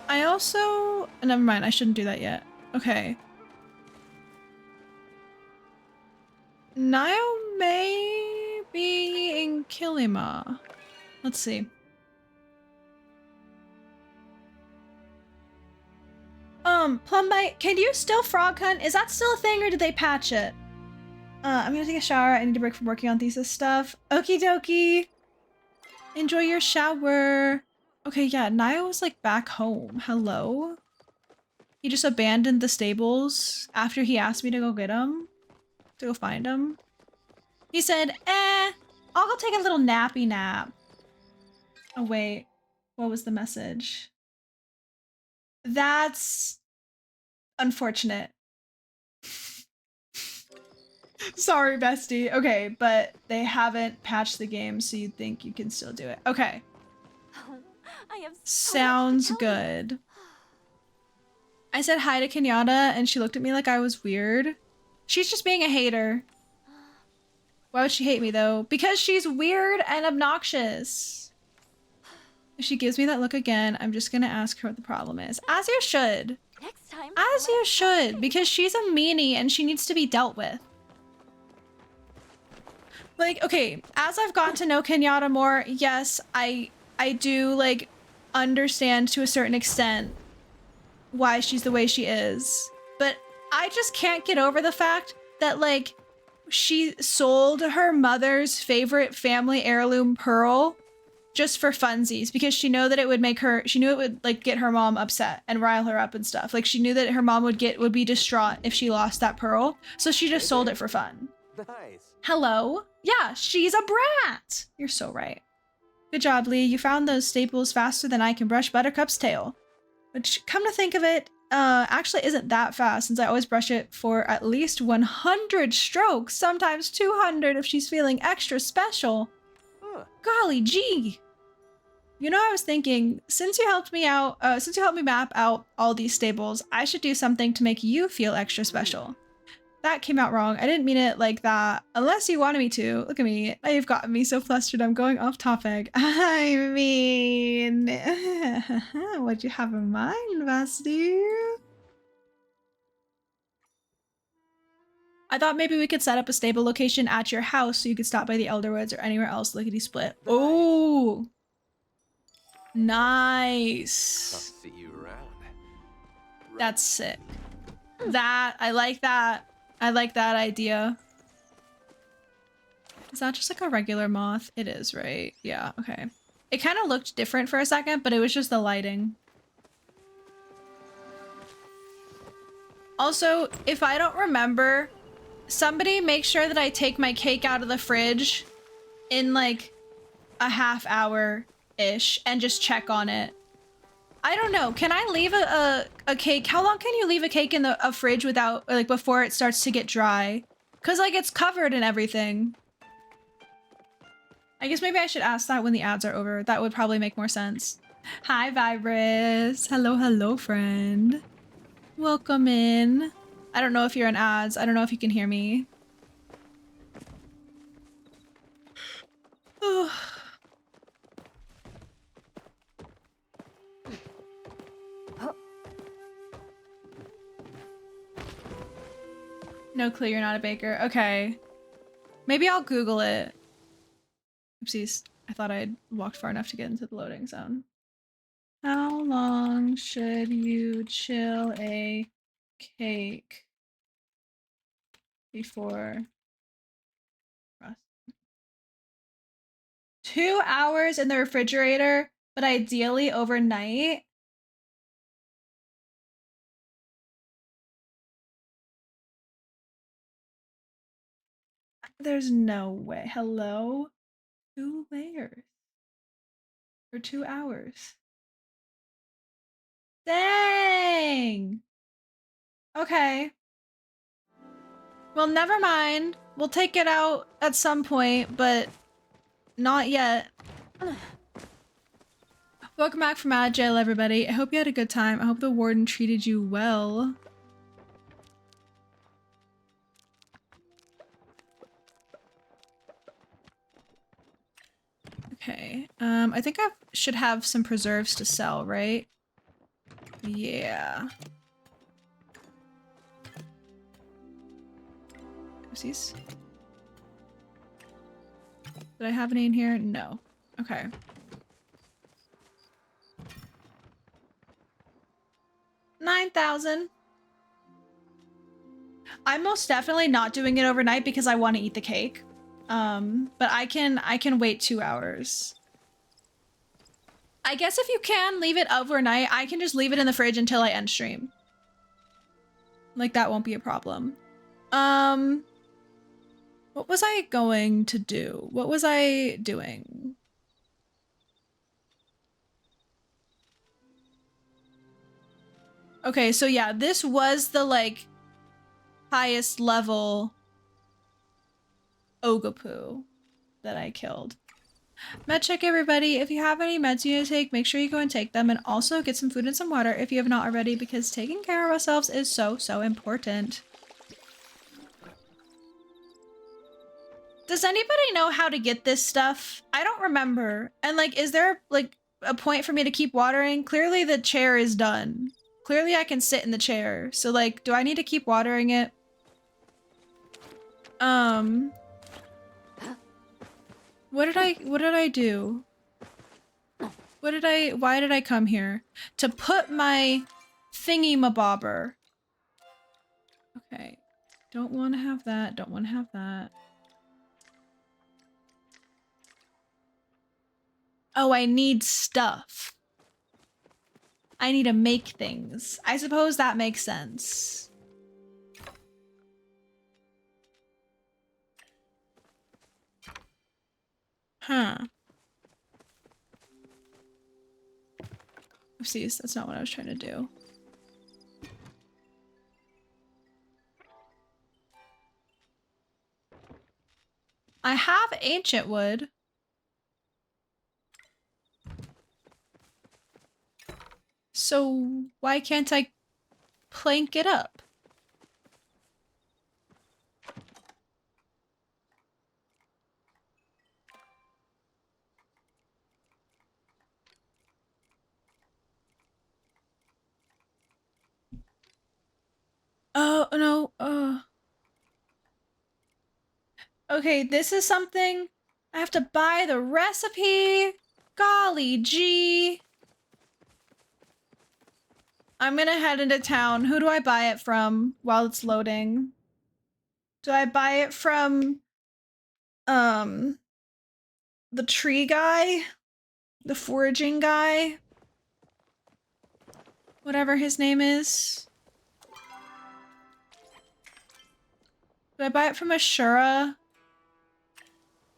I also... Never mind, I shouldn't do that yet. Okay. Nio may be in Kilima. Let's see. Plumbite, can you still frog hunt? Is that still a thing or did they patch it? I'm gonna take a shower. I need to break from working on thesis stuff. Okie dokie. Enjoy your shower. Okay, yeah, Nio was like back home. Hello? He just abandoned the stables after he asked me to go get him. To go find him. He said, I'll go take a little nappy nap. Oh wait, what was the message? That's unfortunate. Sorry, bestie. Okay, but they haven't patched the game, so you'd think you can still do it. Okay. I have Sounds good. I said hi to Kenyatta, and she looked at me like I was weird. She's just being a hater. Why would she hate me, though? Because she's weird and obnoxious. If she gives me that look again, I'm just gonna ask her what the problem is. As you should. Next time. As you should, because she's a meanie and she needs to be dealt with. Like, okay, as I've gotten to know Kenyatta more, yes, I do, like, understand to a certain extent why she's the way she is. But I just can't get over the fact that, like, she sold her mother's favorite family heirloom pearl just for funsies because she knew that it would make her, she knew it would, like, get her mom upset and rile her up and stuff. Like, she knew that her mom would be distraught if she lost that pearl. So she just sold it for fun. Nice. Hello? Yeah, she's a brat. You're so right. Good job, Lee. You found those staples faster than I can brush Buttercup's tail. Which, come to think of it, actually isn't that fast since I always brush it for at least 100 strokes, sometimes 200 if she's feeling extra special. Huh. Golly gee. You know, I was thinking, since you helped me map out all these stables, I should do something to make you feel extra special. That came out wrong. I didn't mean it like that. Unless you wanted me to. Look at me. Now you've gotten me so flustered I'm going off topic. I mean... What'd you have in mind, bestie? I thought maybe we could set up a stable location at your house so you could stop by the Elderwoods or anywhere else lickety-split. Oh! Nice! I'll see you around. That's sick. I like that. I like that idea. Is that just like a regular moth? It is, right? Yeah, okay. It kind of looked different for a second, but it was just the lighting. Also, if I don't remember, somebody make sure that I take my cake out of the fridge in like a half hour-ish and just check on it. I don't know. Can I leave a cake? How long can you leave a cake in a fridge without, like, before it starts to get dry? Cause like it's covered and everything. I guess maybe I should ask that when the ads are over. That would probably make more sense. Hi, Virus. Hello, hello, friend. Welcome in. I don't know if you're in ads. I don't know if you can hear me. Oh. No clue, you're not a baker. Okay. Maybe I'll Google it. Oopsies. I thought I'd walked far enough to get into the loading zone. How long should you chill a cake before rust? 2 hours in the refrigerator, but ideally overnight. There's no way. Hello? 2 layers. For 2 hours. Dang! Okay. Well, never mind. We'll take it out at some point, but not yet. Welcome back from out of jail, everybody. I hope you had a good time. I hope the warden treated you well. Okay. I think I should have some preserves to sell, right? Yeah. Oopsies. Did I have any in here? No. Okay. $9,000. I'm most definitely not doing it overnight because I want to eat the cake. But I can wait 2 hours. I guess if you can leave it overnight, I can just leave it in the fridge until I end stream. Like, that won't be a problem. What was I going to do? What was I doing? Okay, so yeah, this was the, like, highest level Ogopu that I killed. Med check, everybody. If you have any meds you need to take, make sure you go and take them, and also get some food and some water if you have not already, because taking care of ourselves is so, so important. Does anybody know how to get this stuff? I don't remember. And like, is there like a point for me to keep watering? Clearly the chair is done. Clearly I can sit in the chair. So like, do I need to keep watering it? What did I do? Why did I come here? To put my thingy-mabobber. Okay. Don't want to have that. Don't want to have that. Oh, I need stuff. I need to make things. I suppose that makes sense. Huh. Oopsies, that's not what I was trying to do. I have ancient wood. So why can't I plank it up? Oh, no. Okay, this is something I have to buy the recipe. Golly gee. I'm gonna head into town. Who do I buy it from while it's loading? Do I buy it from, the tree guy? The foraging guy? Whatever his name is. Do I buy it from Ashura?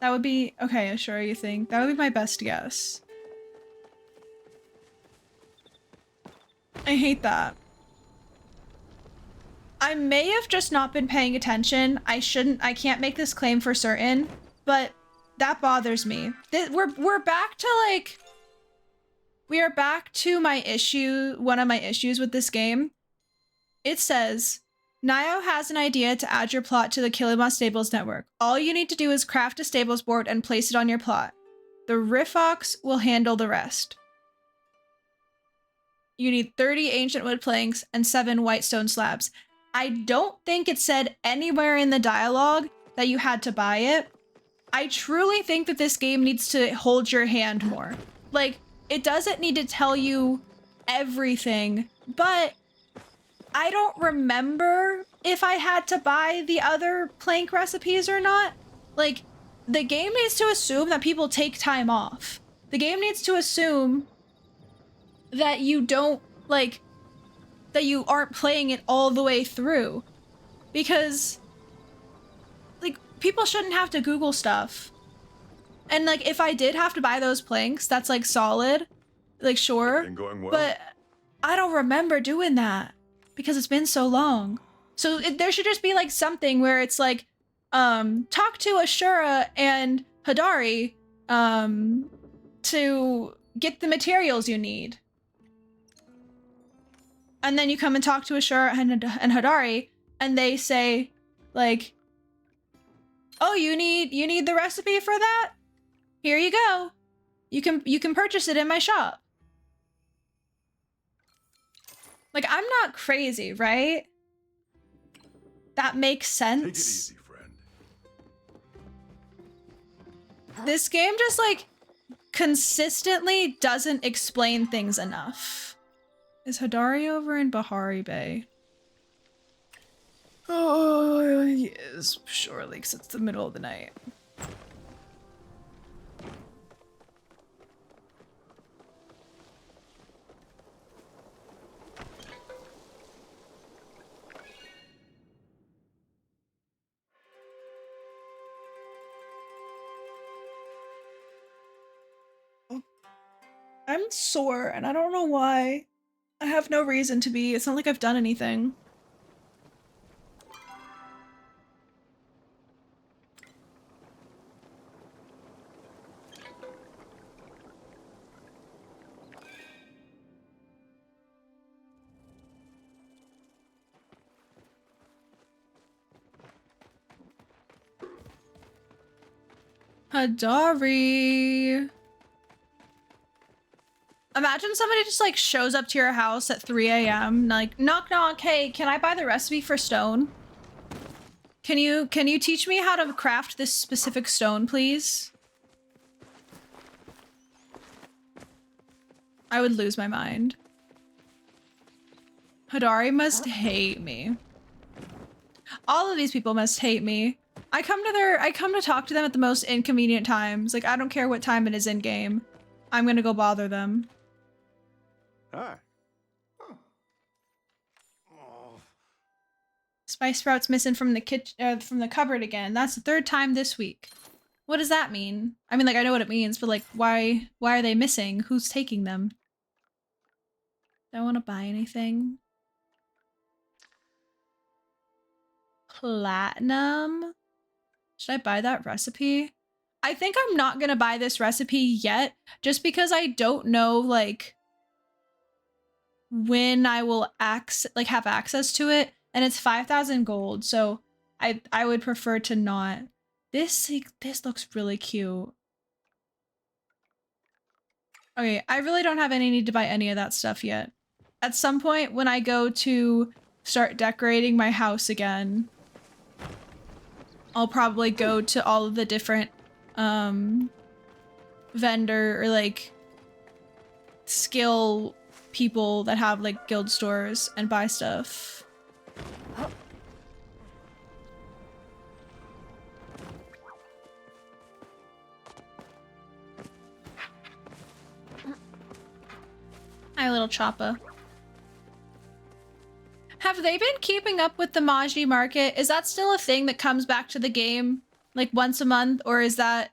That would be... Okay, Ashura, you think? That would be my best guess. I hate that. I may have just not been paying attention. I can't make this claim for certain, but that bothers me. We're back to like... We are back to my issue, one of my issues with this game. It says, Nio has an idea to add your plot to the Kilima Stables network. All you need to do is craft a stables board and place it on your plot. The Riffox will handle the rest. You need 30 ancient wood planks and 7 white stone slabs. I don't think it said anywhere in the dialogue that you had to buy it. I truly think that this game needs to hold your hand more. Like, it doesn't need to tell you everything, but I don't remember if I had to buy the other plank recipes or not. Like, the game needs to assume that people take time off. The game needs to assume that you don't, like, that you aren't playing it all the way through. Because, like, people shouldn't have to Google stuff. And, like, if I did have to buy those planks, that's, like, solid. Like, sure. Going well? But I don't remember doing that. Because it's been so long. So there should just be, like, something where it's, like, talk to Ashura and Hadari, to get the materials you need. And then you come and talk to Ashura and Hadari, and they say, like, oh, you need the recipe for that? Here you go. You can purchase it in my shop. Like, I'm not crazy, right? That makes sense. Take it easy, friend. This game just, like, consistently doesn't explain things enough. Is Hadari over in Bahari Bay? Oh, he is. Surely, because it's the middle of the night. I'm sore, and I don't know why. I have no reason to be. It's not like I've done anything. Hadari. Imagine somebody just like shows up to your house at 3 a.m. like, knock knock, hey, can I buy the recipe for stone? Can you teach me how to craft this specific stone, please? I would lose my mind. Hadari must hate me. All of these people must hate me. I come to talk to them at the most inconvenient times. Like, I don't care what time it is in game. I'm gonna go bother them. Hi. Spice sprouts missing from the kitchen, from the cupboard again. That's the 3rd time this week. What does that mean? I mean, like, I know what it means, but like, why are they missing? Who's taking them? Do I want to buy anything? Platinum? Should I buy that recipe? I think I'm not gonna buy this recipe yet, just because I don't know, like, when I will have access to it, and it's 5,000 gold, so I would prefer to not. This looks really cute. Okay, I really don't have any need to buy any of that stuff yet. At some point, when I go to start decorating my house again, I'll probably go to all of the different vendor or like skill people that have like guild stores and buy stuff. Hi, little Choppa. Have they been keeping up with the Maji market? Is that still a thing that comes back to the game like once a month, or is that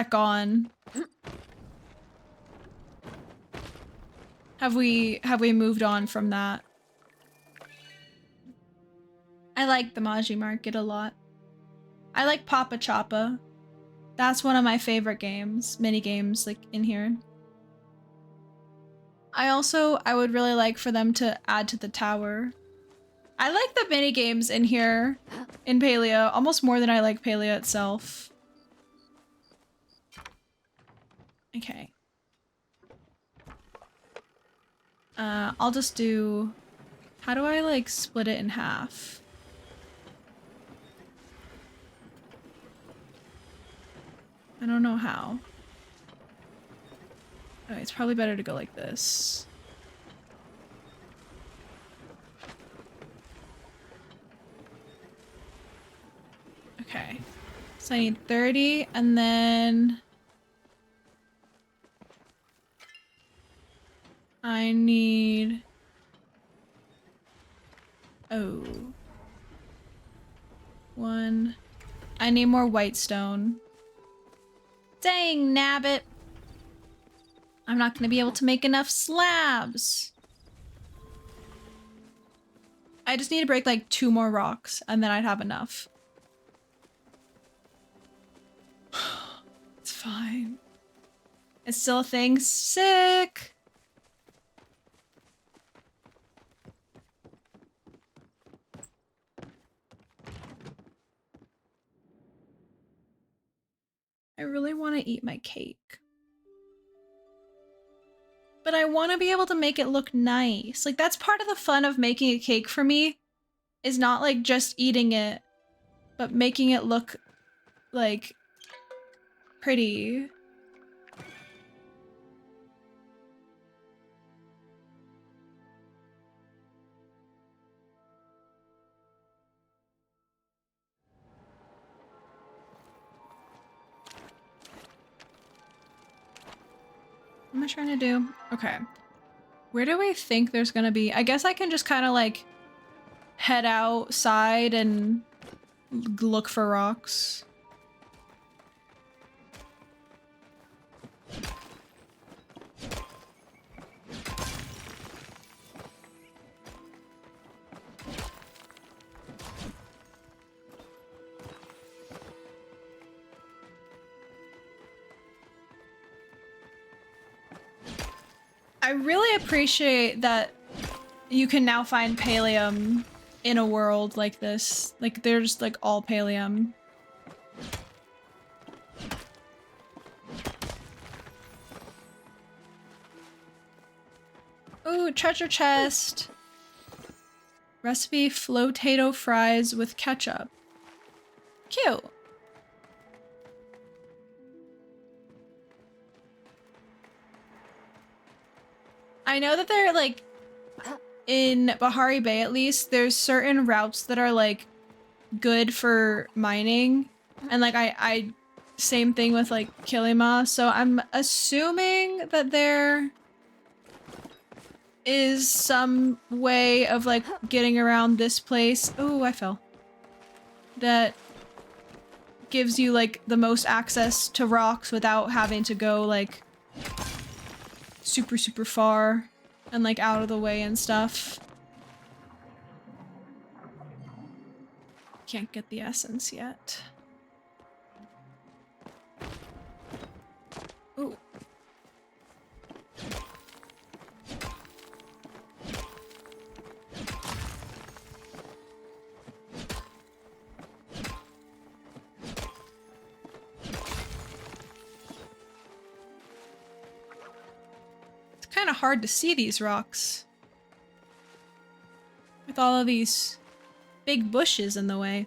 gone? Have we moved on from that? I like the Maji market a lot. I like Papa Choppa. That's one of my favorite games, mini games like in here. I would really like for them to add to the tower. I like the mini games in here in Palia almost more than I like Palia itself. Okay. I'll just do, how do I like split it in half? I don't know how. Oh, it's probably better to go like this. Okay. So I need 30 and then I need, oh, 1. I need more white stone. Dang, nabbit. I'm not gonna be able to make enough slabs. I just need to break like 2 more rocks and then I'd have enough. It's fine. It's still a thing. Sick. I really want to eat my cake. But I want to be able to make it look nice. Like, that's part of the fun of making a cake for me, is not like just eating it, but making it look like pretty. What am I trying to do? Okay. Where do we think there's gonna be? I guess I can just kind of like head outside and look for rocks. I really appreciate that you can now find pallium in a world like this. Like, there's like all pallium. Ooh, treasure chest. Recipe flotato fries with ketchup. Cute. I know that they're like, in Bahari Bay at least, there's certain routes that are like good for mining. And like I same thing with like Kilima. So I'm assuming that there is some way of like getting around this place. Oh, I fell. That gives you like the most access to rocks without having to go like super, super far and like out of the way and stuff. Can't get the essence yet. Ooh. It's kind of hard to see these rocks with all of these big bushes in the way.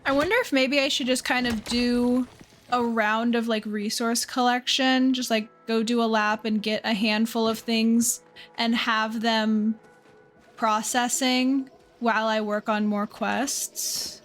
I wonder if maybe I should just kind of do a round of like resource collection, just like go do a lap and get a handful of things and have them processing while I work on more quests.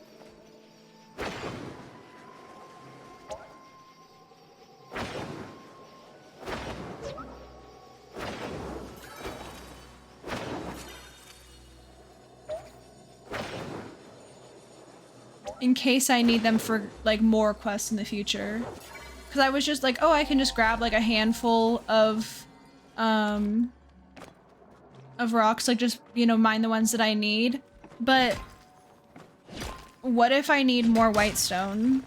In case I need them for like more quests in the future. Because I was just like, oh, I can just grab like a handful of rocks, like just, you know, mine the ones that I need. But what if I need more whitestone?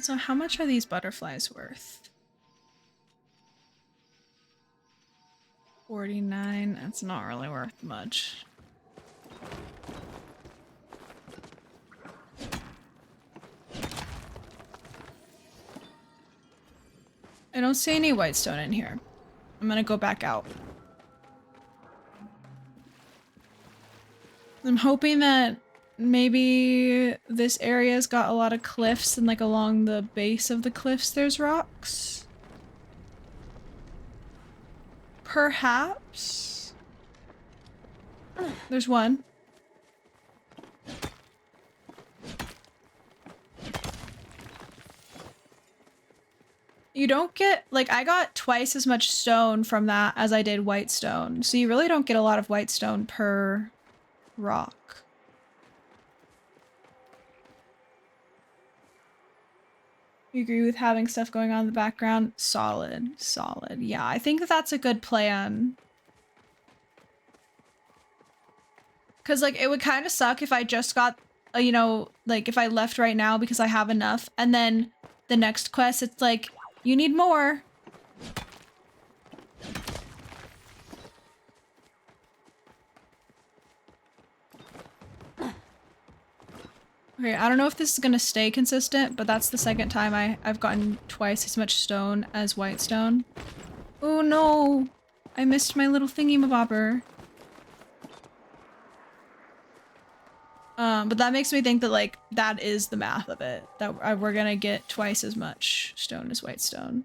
So how much are these butterflies worth? 49, that's not really worth much. I don't see any whitestone in here. I'm gonna go back out. I'm hoping that maybe this area's got a lot of cliffs and like along the base of the cliffs there's rocks. Perhaps. There's one. You don't get, like, I got twice as much stone from that as I did whitestone. So you really don't get a lot of whitestone per rock. You agree with having stuff going on in the background? Solid, solid. Yeah, I think that that's a good plan. Because, like, it would kind of suck if I just got, you know, like, if I left right now because I have enough, and then the next quest, it's like, you need more. Okay, I don't know if this is gonna stay consistent, but that's the second time I've gotten twice as much stone as whitestone. Oh no! I missed my little thingy-mabobber. But that makes me think that, like, that is the math of it. That we're gonna get twice as much stone as whitestone.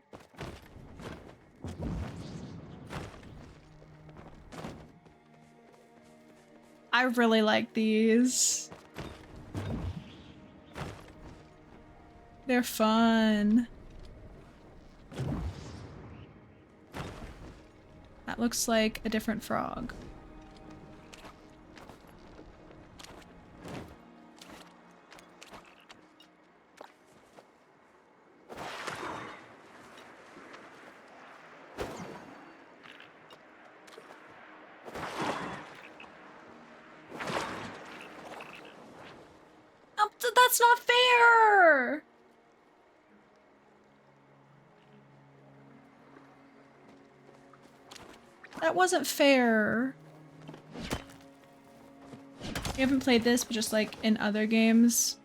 I really like these. They're fun. That looks like a different frog. Oh, that's not fair! That wasn't fair. We haven't played this, but just like in other games.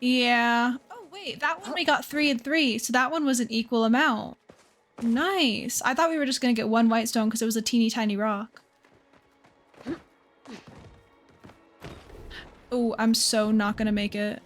Yeah. Oh wait, that one we got 3 and 3, so that one was an equal amount. Nice. I thought we were just gonna get 1 white stone because it was a teeny tiny rock. Oh, I'm so not gonna make it.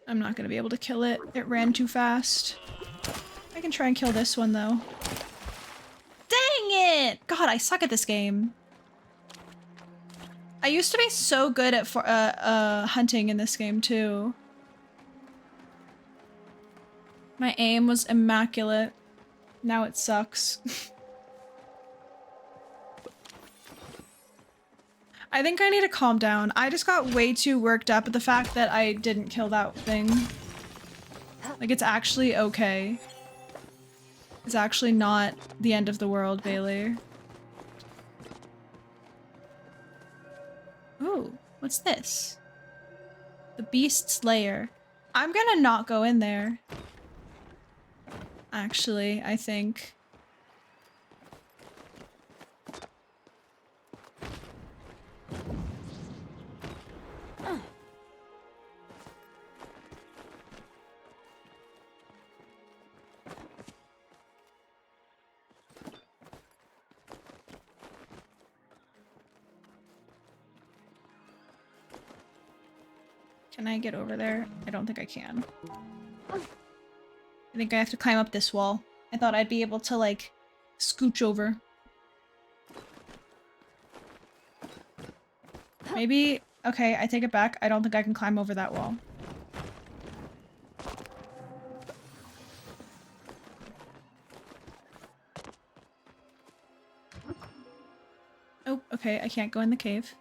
I'm not gonna be able to kill it. It ran too fast. I can try and kill this one though. Dang it! God, I suck at this game. I used to be so good at hunting in this game too. My aim was immaculate. Now it sucks. I think I need to calm down. I just got way too worked up at the fact that I didn't kill that thing. Like, it's actually okay. It's actually not the end of the world, Bailey. Ooh, what's this? The Beast's Lair. I'm gonna not go in there. Actually, I think. Can I get over there? I don't think I can. I think I have to climb up this wall. I thought I'd be able to, like, scooch over. Maybe... Okay, I take it back. I don't think I can climb over that wall. Oh, okay, I can't go in the cave.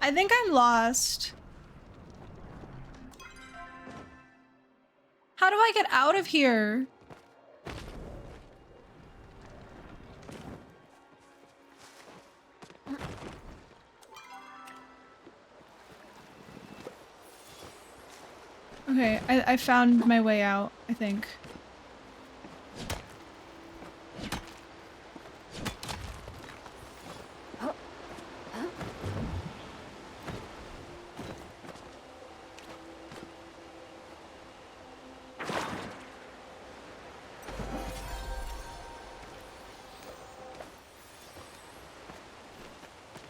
I think I'm lost. How do I get out of here? Okay, I found my way out, I think.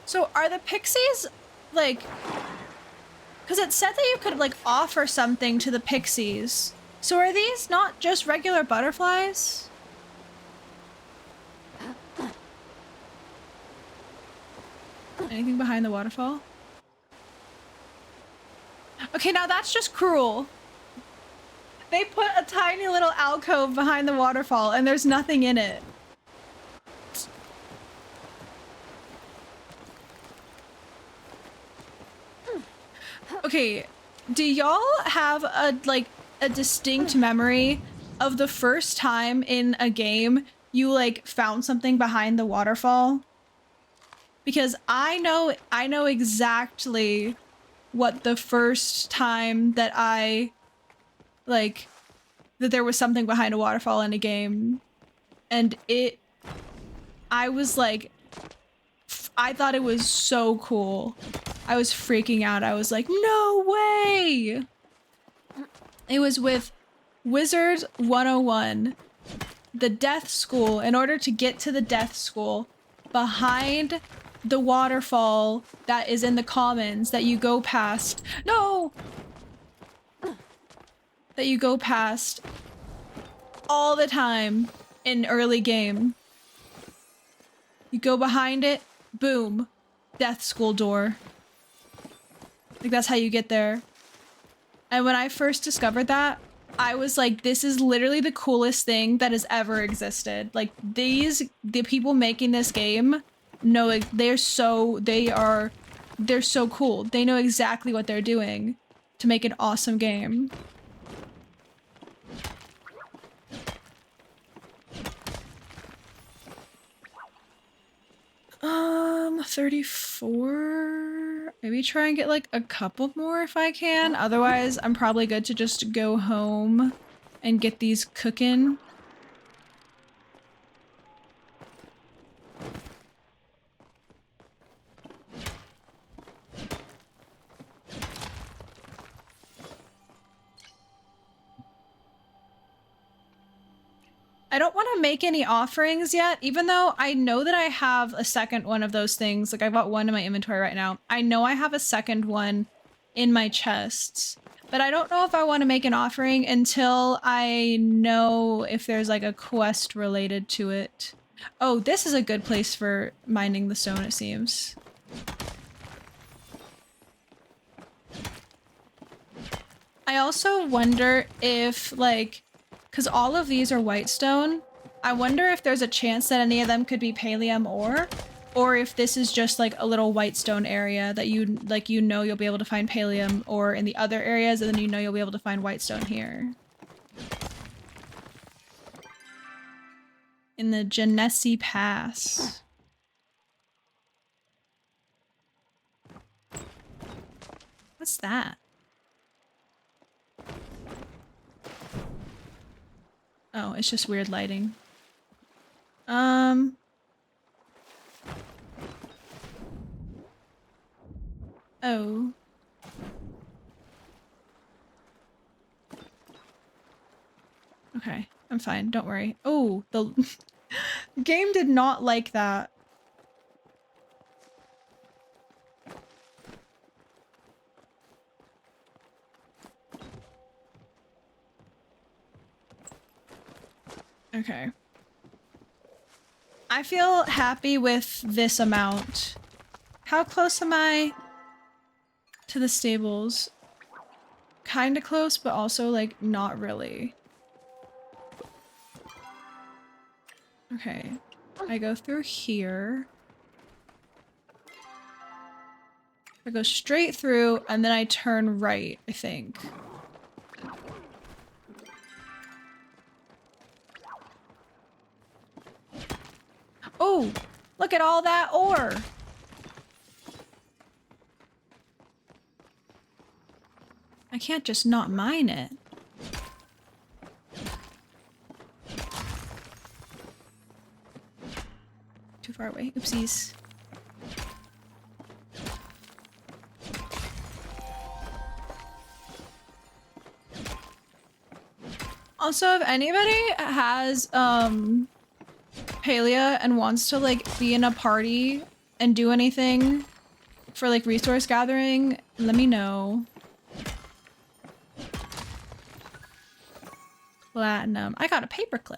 So are the pixies, like... Because it said that you could, like, offer something to the pixies. So are these not just regular butterflies? Anything behind the waterfall? Okay, now that's just cruel. They put a tiny little alcove behind the waterfall and there's nothing in it. Okay, do y'all have a, like, a distinct memory of the first time in a game you, like, found something behind the waterfall? Because I know exactly what the first time that I, like, that there was something behind a waterfall in a game. And I was like, I thought it was so cool. I was freaking out. I was like, no way! It was with Wizard 101, the death school. In order to get to the death school, behind the waterfall that is in the commons that you go past. No! That you go past all the time in early game. You go behind it, boom, death school door. Like, that's how you get there. And when I first discovered that, I was like, this is literally the coolest thing that has ever existed. Like the people making this game know they're so cool. They know exactly what they're doing to make an awesome game. 34. Maybe try and get like a couple more if I can. Otherwise, I'm probably good to just go home and get these cooking. I don't want to make any offerings yet, even though I know that I have a second one of those things. Like I've got one in my inventory right now. I know I have a second one in my chests, but I don't know if I want to make an offering until I know if there's like a quest related to it. Oh, this is a good place for mining the stone, it seems. I also wonder if like, because all of these are white stone, I wonder if there's a chance that any of them could be pallium ore, or if this is just like a little white stone area that you like, you'll be able to find pallium ore in the other areas, and then you'll be able to find white stone here. In the Genesee Pass. What's that? Oh, it's just weird lighting. Oh. Okay, I'm fine. Don't worry. Oh, the game did not like that. Okay. I feel happy with this amount. How close am I to the stables? Kinda close, but also like not really. Okay. I go through here. I go straight through and then I turn right, I think. Oh, look at all that ore. I can't just not mine it. Too far away. Oopsies. Also, if anybody has Palia and wants to like be in a party and do anything for like resource gathering, let me know. Platinum. I got a paperclip.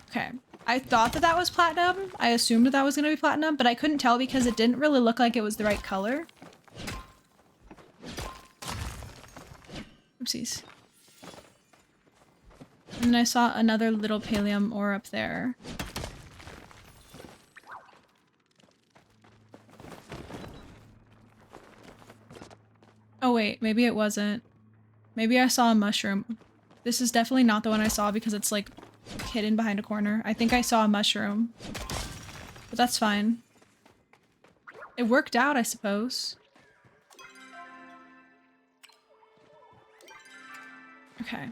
Okay. I thought that that was platinum. I assumed that that was gonna be platinum, but I couldn't tell because it didn't really look like it was the right color. Oopsies. And I saw another little pallium ore up there. Oh wait, maybe it wasn't. Maybe I saw a mushroom. This is definitely not the one I saw because it's like hidden behind a corner. I think I saw a mushroom. But that's fine. It worked out, I suppose. Okay.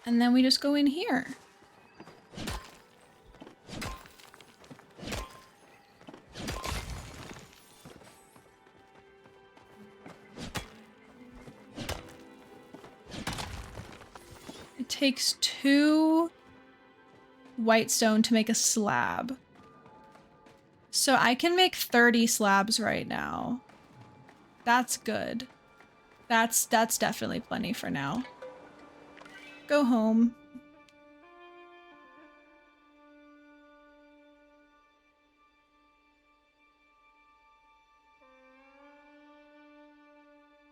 And then we just go in here. It takes 2 white stone to make a slab. So I can make 30 slabs right now. That's good. That's definitely plenty for now. Go home.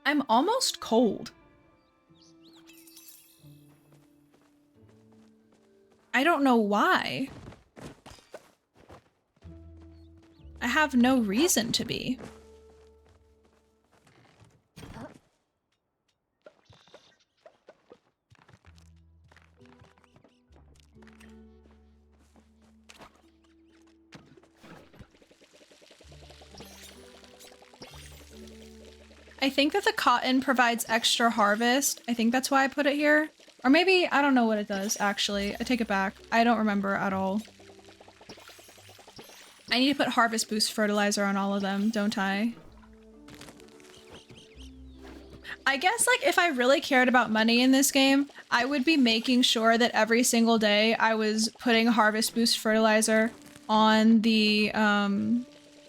I'm almost cold. I don't know why. I have no reason to be. I think that the cotton provides extra harvest. I think that's why I put it here. Or maybe, I don't know what it does, actually. I take it back. I don't remember at all. I need to put harvest boost fertilizer on all of them, don't I? I guess, like, if I really cared about money in this game, I would be making sure that every single day I was putting harvest boost fertilizer on the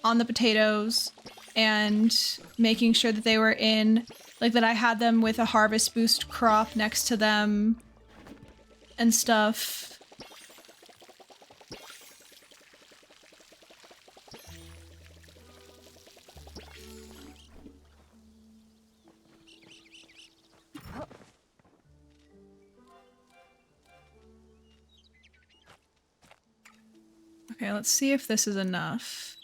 potatoes and making sure that they were in, like, that I had them with a harvest boost crop next to them and stuff. Okay, let's see if this is enough.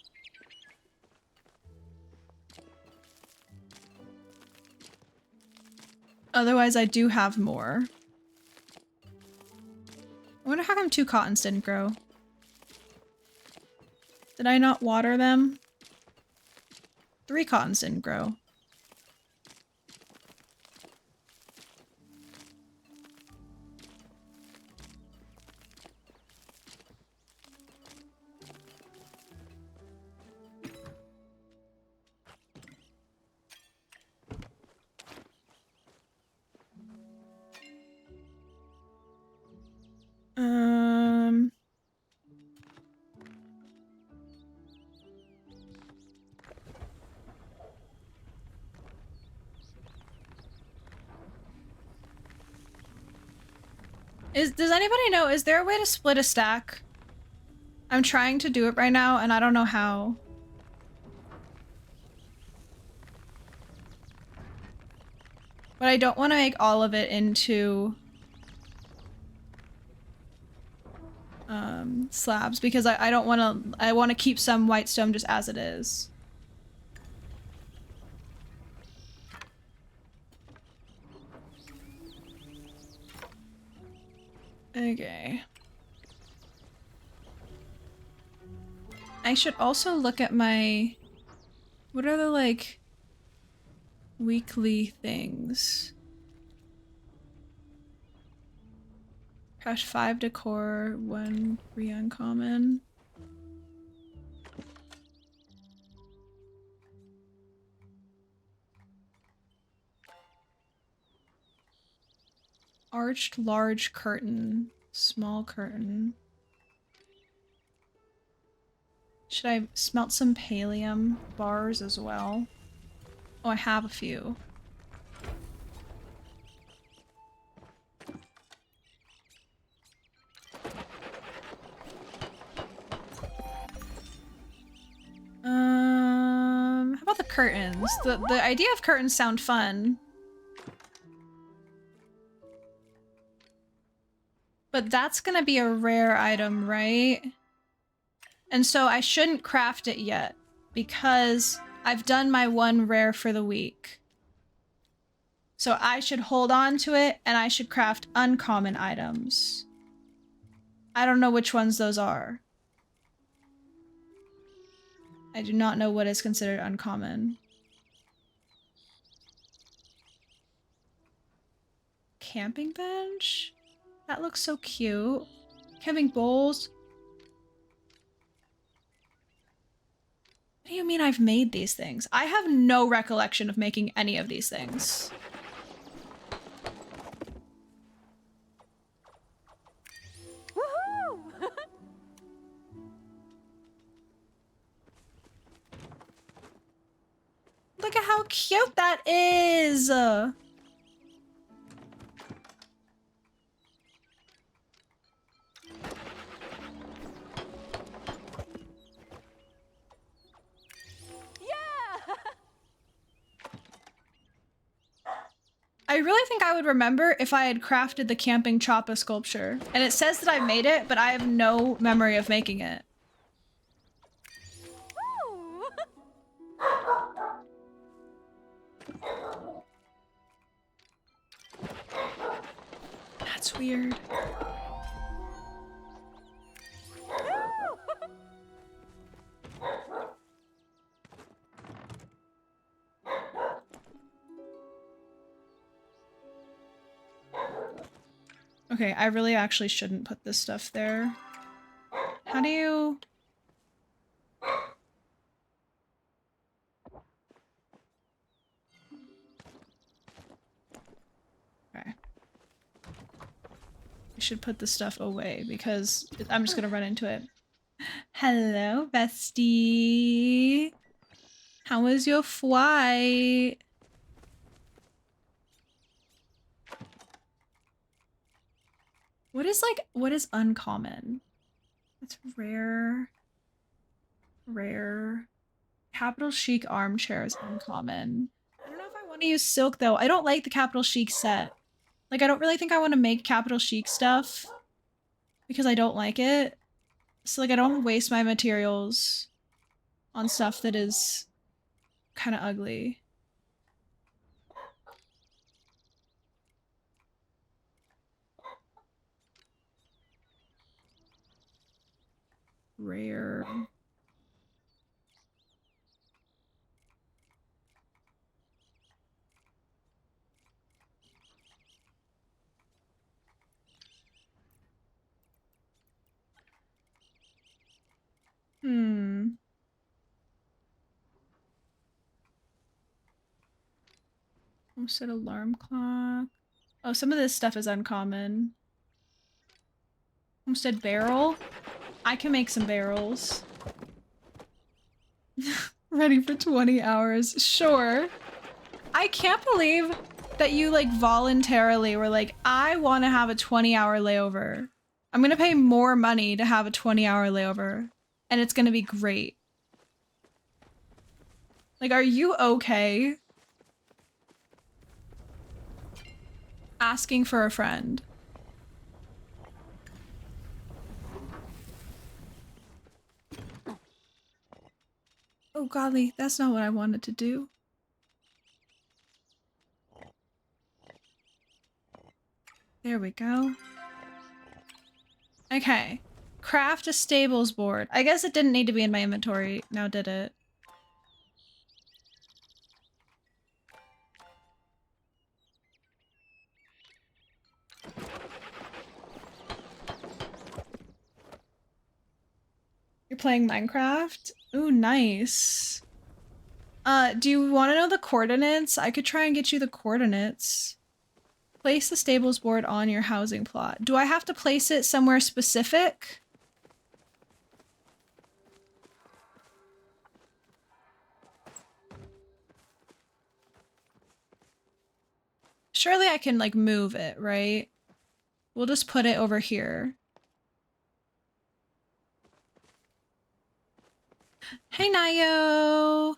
Otherwise, I do have more. I wonder how come 2 cottons didn't grow. Did I not water them? 3 cottons didn't grow. Does anybody know, is there a way to split a stack? I'm trying to do it right now and I don't know how. But I don't want to make all of it into slabs because I don't want to, I want to keep some white stone just as it is. Okay. I should also look at my, what are the like weekly things? Crash 5 decor, 1 free uncommon. Arched large curtain, small curtain. Should I smelt some pallium bars as well? Oh, I have a few. How about the curtains? The idea of curtains sound fun. But that's gonna be a rare item, right? And so I shouldn't craft it yet because I've done my 1 rare for the week. So I should hold on to it and I should craft uncommon items. I don't know which ones those are. I do not know what is considered uncommon. Camping bench? That looks so cute. Camping bowls. What do you mean I've made these things? I have no recollection of making any of these things. Woohoo! Look at how cute that is! Yeah! I really think I would remember if I had crafted the camping choppa sculpture. And it says that I made it, but I have no memory of making it. Ooh. That's weird. Okay, I really actually shouldn't put this stuff there. How do you... Okay. I should put this stuff away because I'm just gonna run into it. Hello, bestie. How was your flight? What is uncommon? That's rare. Rare. Capital Chic armchair is uncommon. I don't know if I want to use silk though. I don't like the Capital Chic set. Like, I don't really think I want to make Capital Chic stuff because I don't like it. So like, I don't waste my materials on stuff that is kind of ugly. Rare. Set alarm clock. Oh, some of this stuff is uncommon. Homestead barrel. I can make some barrels. Ready for 20 hours. Sure. I can't believe that you like voluntarily were like, I want to have a 20-hour layover. I'm gonna pay more money to have a 20-hour layover. And it's gonna be great. Like, are you okay? Asking for a friend. Oh golly, that's not what I wanted to do. There we go. Okay. Craft a stables board. I guess it didn't need to be in my inventory. Now did it? You're playing Minecraft? Ooh, nice. Do you want to know the coordinates? I could try and get you the coordinates. Place the stables board on your housing plot. Do I have to place it somewhere specific? Surely I can like move it, right? We'll just put it over here. Hey, Nayo!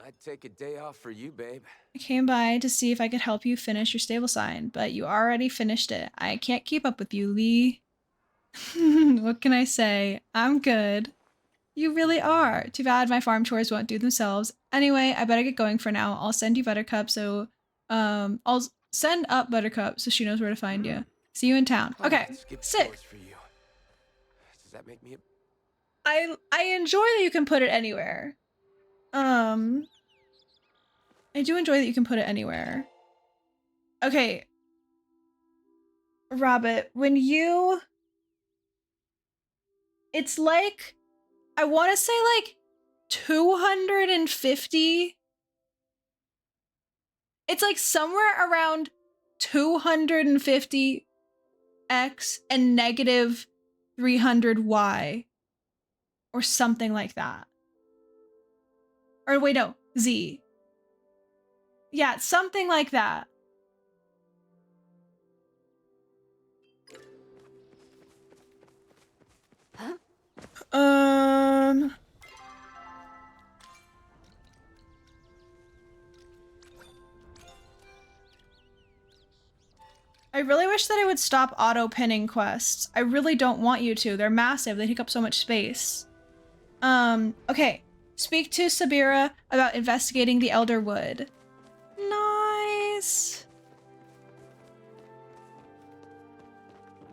I'd take a day off for you, babe. I came by to see if I could help you finish your stable sign, but you already finished it. I can't keep up with you, Lee. What can I say? I'm good. You really are. Too bad my farm chores won't do themselves. Anyway, I better get going for now. I'll send you Buttercup so, I'll send up Buttercup so she knows where to find you. See you in town. Okay, sick. For you. Does that make me a... I enjoy that you can put it anywhere. I do enjoy that you can put it anywhere. Okay. Rabbit, when you... It's like... I want to say like 250. It's like somewhere around 250x and negative 300y. Or something like that. Or wait, no, z. Yeah, something like that. Huh? I really wish that it would stop auto-pinning quests. I really don't want you to. They're massive. They take up so much space. Okay. Speak to Sabira about investigating the Elderwood. Nice.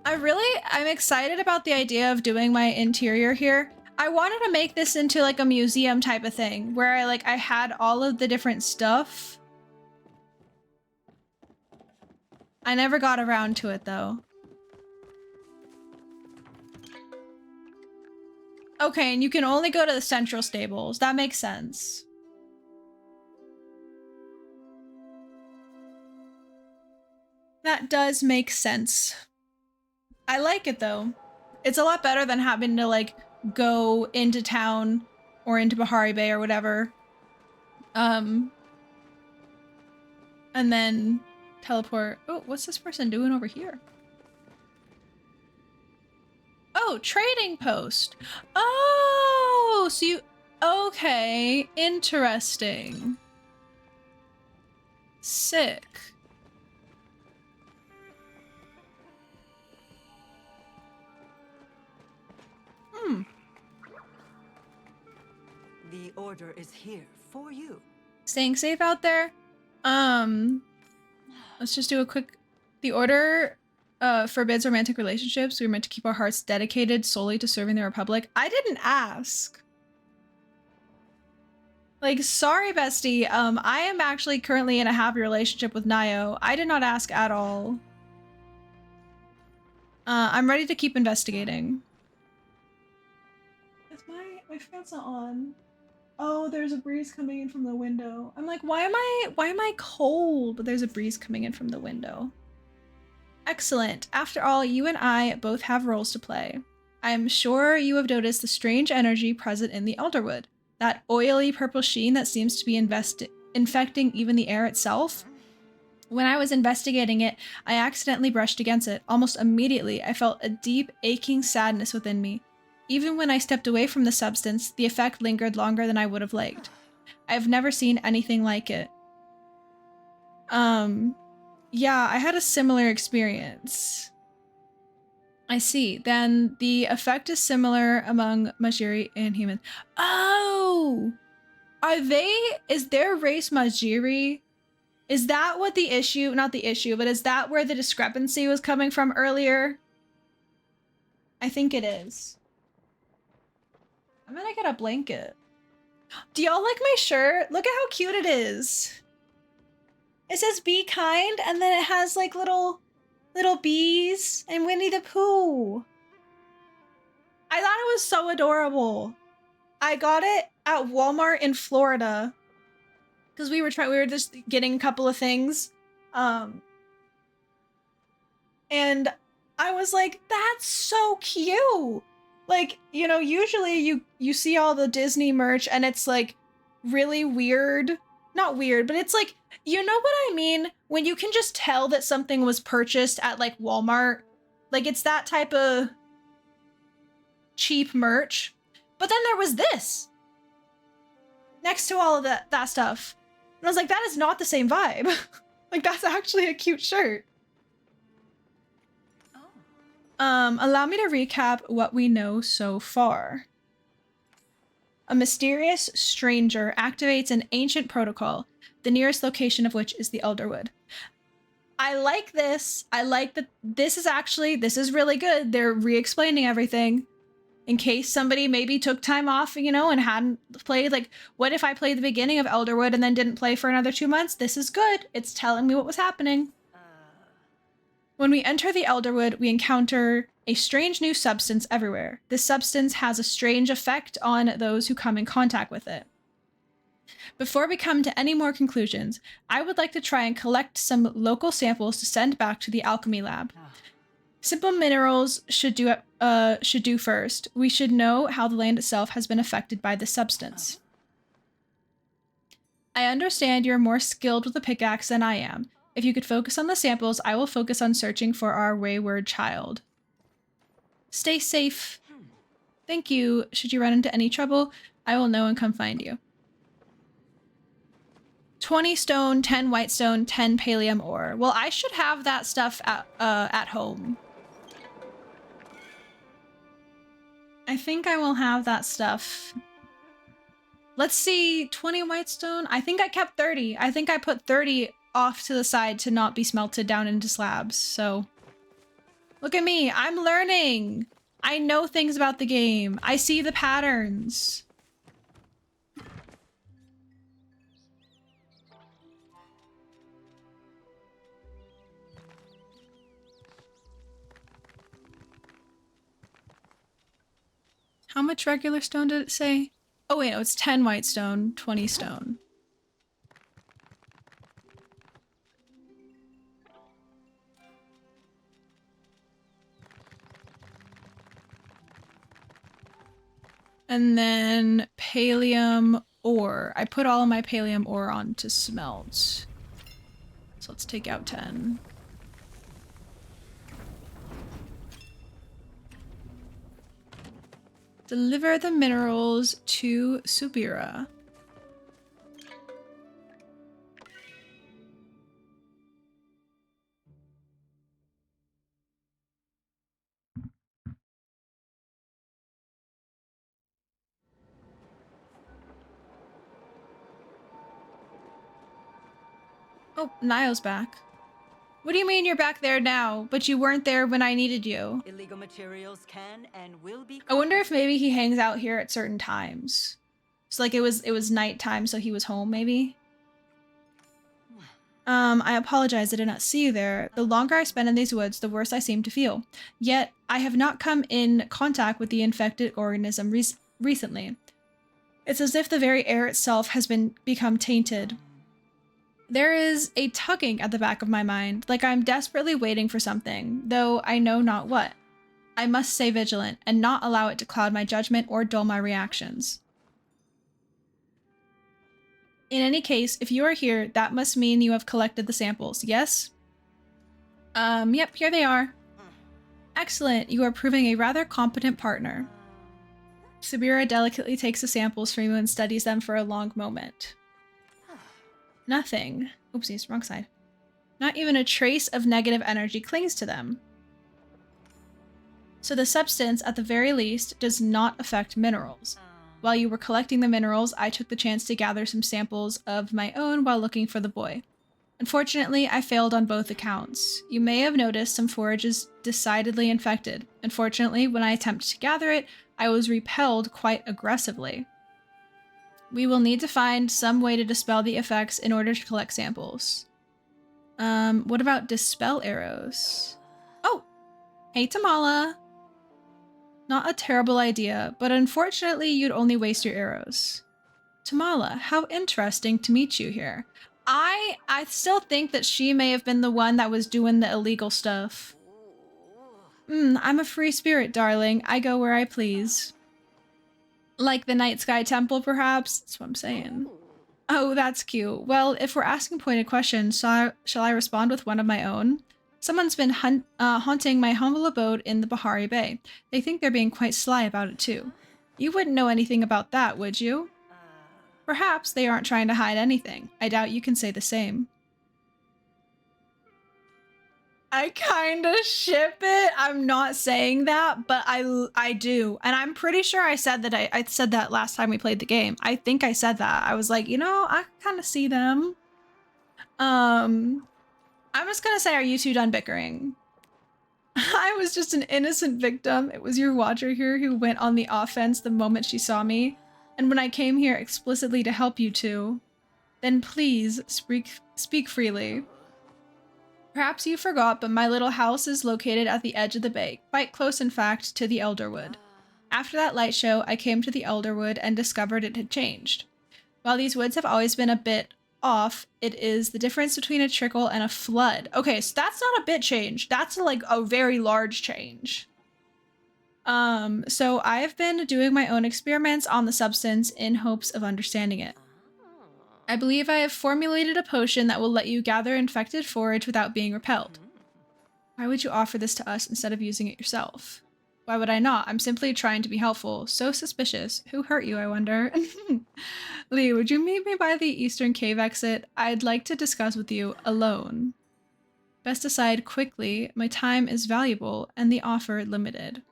I'm excited about the idea of doing my interior here. I wanted to make this into like a museum type of thing where I had all of the different stuff. I never got around to it though. Okay, and you can only go to the central stables. That makes sense. That does make sense. I like it though. It's a lot better than having to like go into town or into Bahari Bay or whatever. And then teleport. Oh, what's this person doing over here? Oh, trading post. Oh, so you, okay, interesting. Sick. The order is here for you. Staying safe out there. Let's just do a quick. The order forbids romantic relationships. We're meant to keep our hearts dedicated solely to serving the Republic. I didn't ask. Like, sorry, bestie. I am actually currently in a happy relationship with Nayo. I did not ask at all. I'm ready to keep investigating. Is my fan's not on? Oh, there's a breeze coming in from the window. I'm like, why am I cold? But there's a breeze coming in from the window. Excellent. After all, you and I both have roles to play. I am sure you have noticed the strange energy present in the Elderwood. That oily purple sheen that seems to be infecting even the air itself. When I was investigating it, I accidentally brushed against it. Almost immediately, I felt a deep, aching sadness within me. Even when I stepped away from the substance, the effect lingered longer than I would have liked. I have never seen anything like it. Yeah, I had a similar experience. I see. Then the effect is similar among Majiri and humans. Oh! Is their race Majiri? Is that what the issue, not the issue, but is that where the discrepancy was coming from earlier? I think it is. I'm gonna get a blanket. Do y'all like my shirt? Look at how cute it is. It says be kind, and then it has like little bees and Winnie the Pooh. I thought it was so adorable. I got it at Walmart in Florida because we were just getting a couple of things. And I was like, that's so cute. Like, you know, usually you see all the Disney merch and it's like really weird. Not weird, but it's like, you know what I mean? When you can just tell that something was purchased at like Walmart. Like it's that type of cheap merch. But then there was this next to all of that stuff. And I was like, that is not the same vibe. Like that's actually a cute shirt. Allow me to recap what we know so far. A mysterious stranger activates an ancient protocol, the nearest location of which is the Elderwood. I like this. I like that this is really good. They're re-explaining everything. In case somebody maybe took time off, you know, and hadn't played. Like, what if I played the beginning of Elderwood and then didn't play for another 2 months? This is good. It's telling me what was happening. When we enter the Elderwood, we encounter a strange new substance everywhere. This substance has a strange effect on those who come in contact with it. Before we come to any more conclusions, I would like to try and collect some local samples to send back to the alchemy lab. Simple minerals should do first. We should know how the land itself has been affected by this substance. I understand you're more skilled with a pickaxe than I am. If you could focus on the samples, I will focus on searching for our wayward child. Stay safe. Thank you. Should you run into any trouble, I will know and come find you. 20 stone, 10 white stone, 10 pallium ore. Well, I should have that stuff at home. I think I will have that stuff. Let's see, 20 white stone. I think I kept 30. I think I put 30 off to the side to not be smelted down into slabs. So look at me, I'm learning. I know things about the game. I see the patterns. How much regular stone did it say? Oh wait, no, it's 10 white stone, 20 stone. And then pallium ore. I put all of my pallium ore on to smelt. So let's take out 10. Deliver the minerals to Subira. Oh, Niall's back. What do you mean you're back there now, but you weren't there when I needed you? Illegal materials can and will be. I wonder if maybe he hangs out here at certain times. So like it was nighttime, so he was home maybe. I apologize I did not see you there. The longer I spend in these woods, the worse I seem to feel. Yet, I have not come in contact with the infected organism recently. It's as if the very air itself has become tainted. There is a tugging at the back of my mind, like I'm desperately waiting for something, though I know not what. I must stay vigilant and not allow it to cloud my judgment or dull my reactions. In any case, if you are here, that must mean you have collected the samples, yes? Yep, here they are. Excellent, you are proving a rather competent partner. Subira delicately takes the samples from you and studies them for a long moment. Nothing. Oopsies, wrong side. Not even a trace of negative energy clings to them. So the substance, at the very least, does not affect minerals. While you were collecting the minerals, I took the chance to gather some samples of my own while looking for the boy. Unfortunately, I failed on both accounts. You may have noticed some forage is decidedly infected. Unfortunately, when I attempted to gather it, I was repelled quite aggressively. We will need to find some way to dispel the effects in order to collect samples. What about dispel arrows? Oh! Hey, Tamala! Not a terrible idea, but unfortunately you'd only waste your arrows. Tamala, how interesting to meet you here. I still think that she may have been the one that was doing the illegal stuff. I'm a free spirit, darling. I go where I please. Like the Night Sky Temple, perhaps? That's what I'm saying. Oh, that's cute. Well, if we're asking pointed questions, shall I respond with one of my own? Someone's been haunting my humble abode in the Bahari Bay. They think they're being quite sly about it, too. You wouldn't know anything about that, would you? Perhaps they aren't trying to hide anything. I doubt you can say the same. I kinda ship it. I'm not saying that, but I do. And I'm pretty sure I said that I said that last time we played the game. I think I said that. I was like, you know, I kind of see them. I'm just gonna say, are you two done bickering? I was just an innocent victim. It was your watcher here who went on the offense the moment she saw me. And when I came here explicitly to help you two, then please speak freely. Perhaps you forgot, but my little house is located at the edge of the bay, quite close in fact to the Elderwood. After that light show, I came to the Elderwood and discovered it had changed. While these woods have always been a bit off, it is the difference between a trickle and a flood. Okay, so that's not a bit change. That's like a very large change. So I've been doing my own experiments on the substance in hopes of understanding it. I believe I have formulated a potion that will let you gather infected forage without being repelled. Why would you offer this to us instead of using it yourself? Why would I not? I'm simply trying to be helpful. So suspicious. Who hurt you, I wonder? Lee, would you meet me by the eastern cave exit? I'd like to discuss with you alone. Best decide quickly. My time is valuable and the offer limited.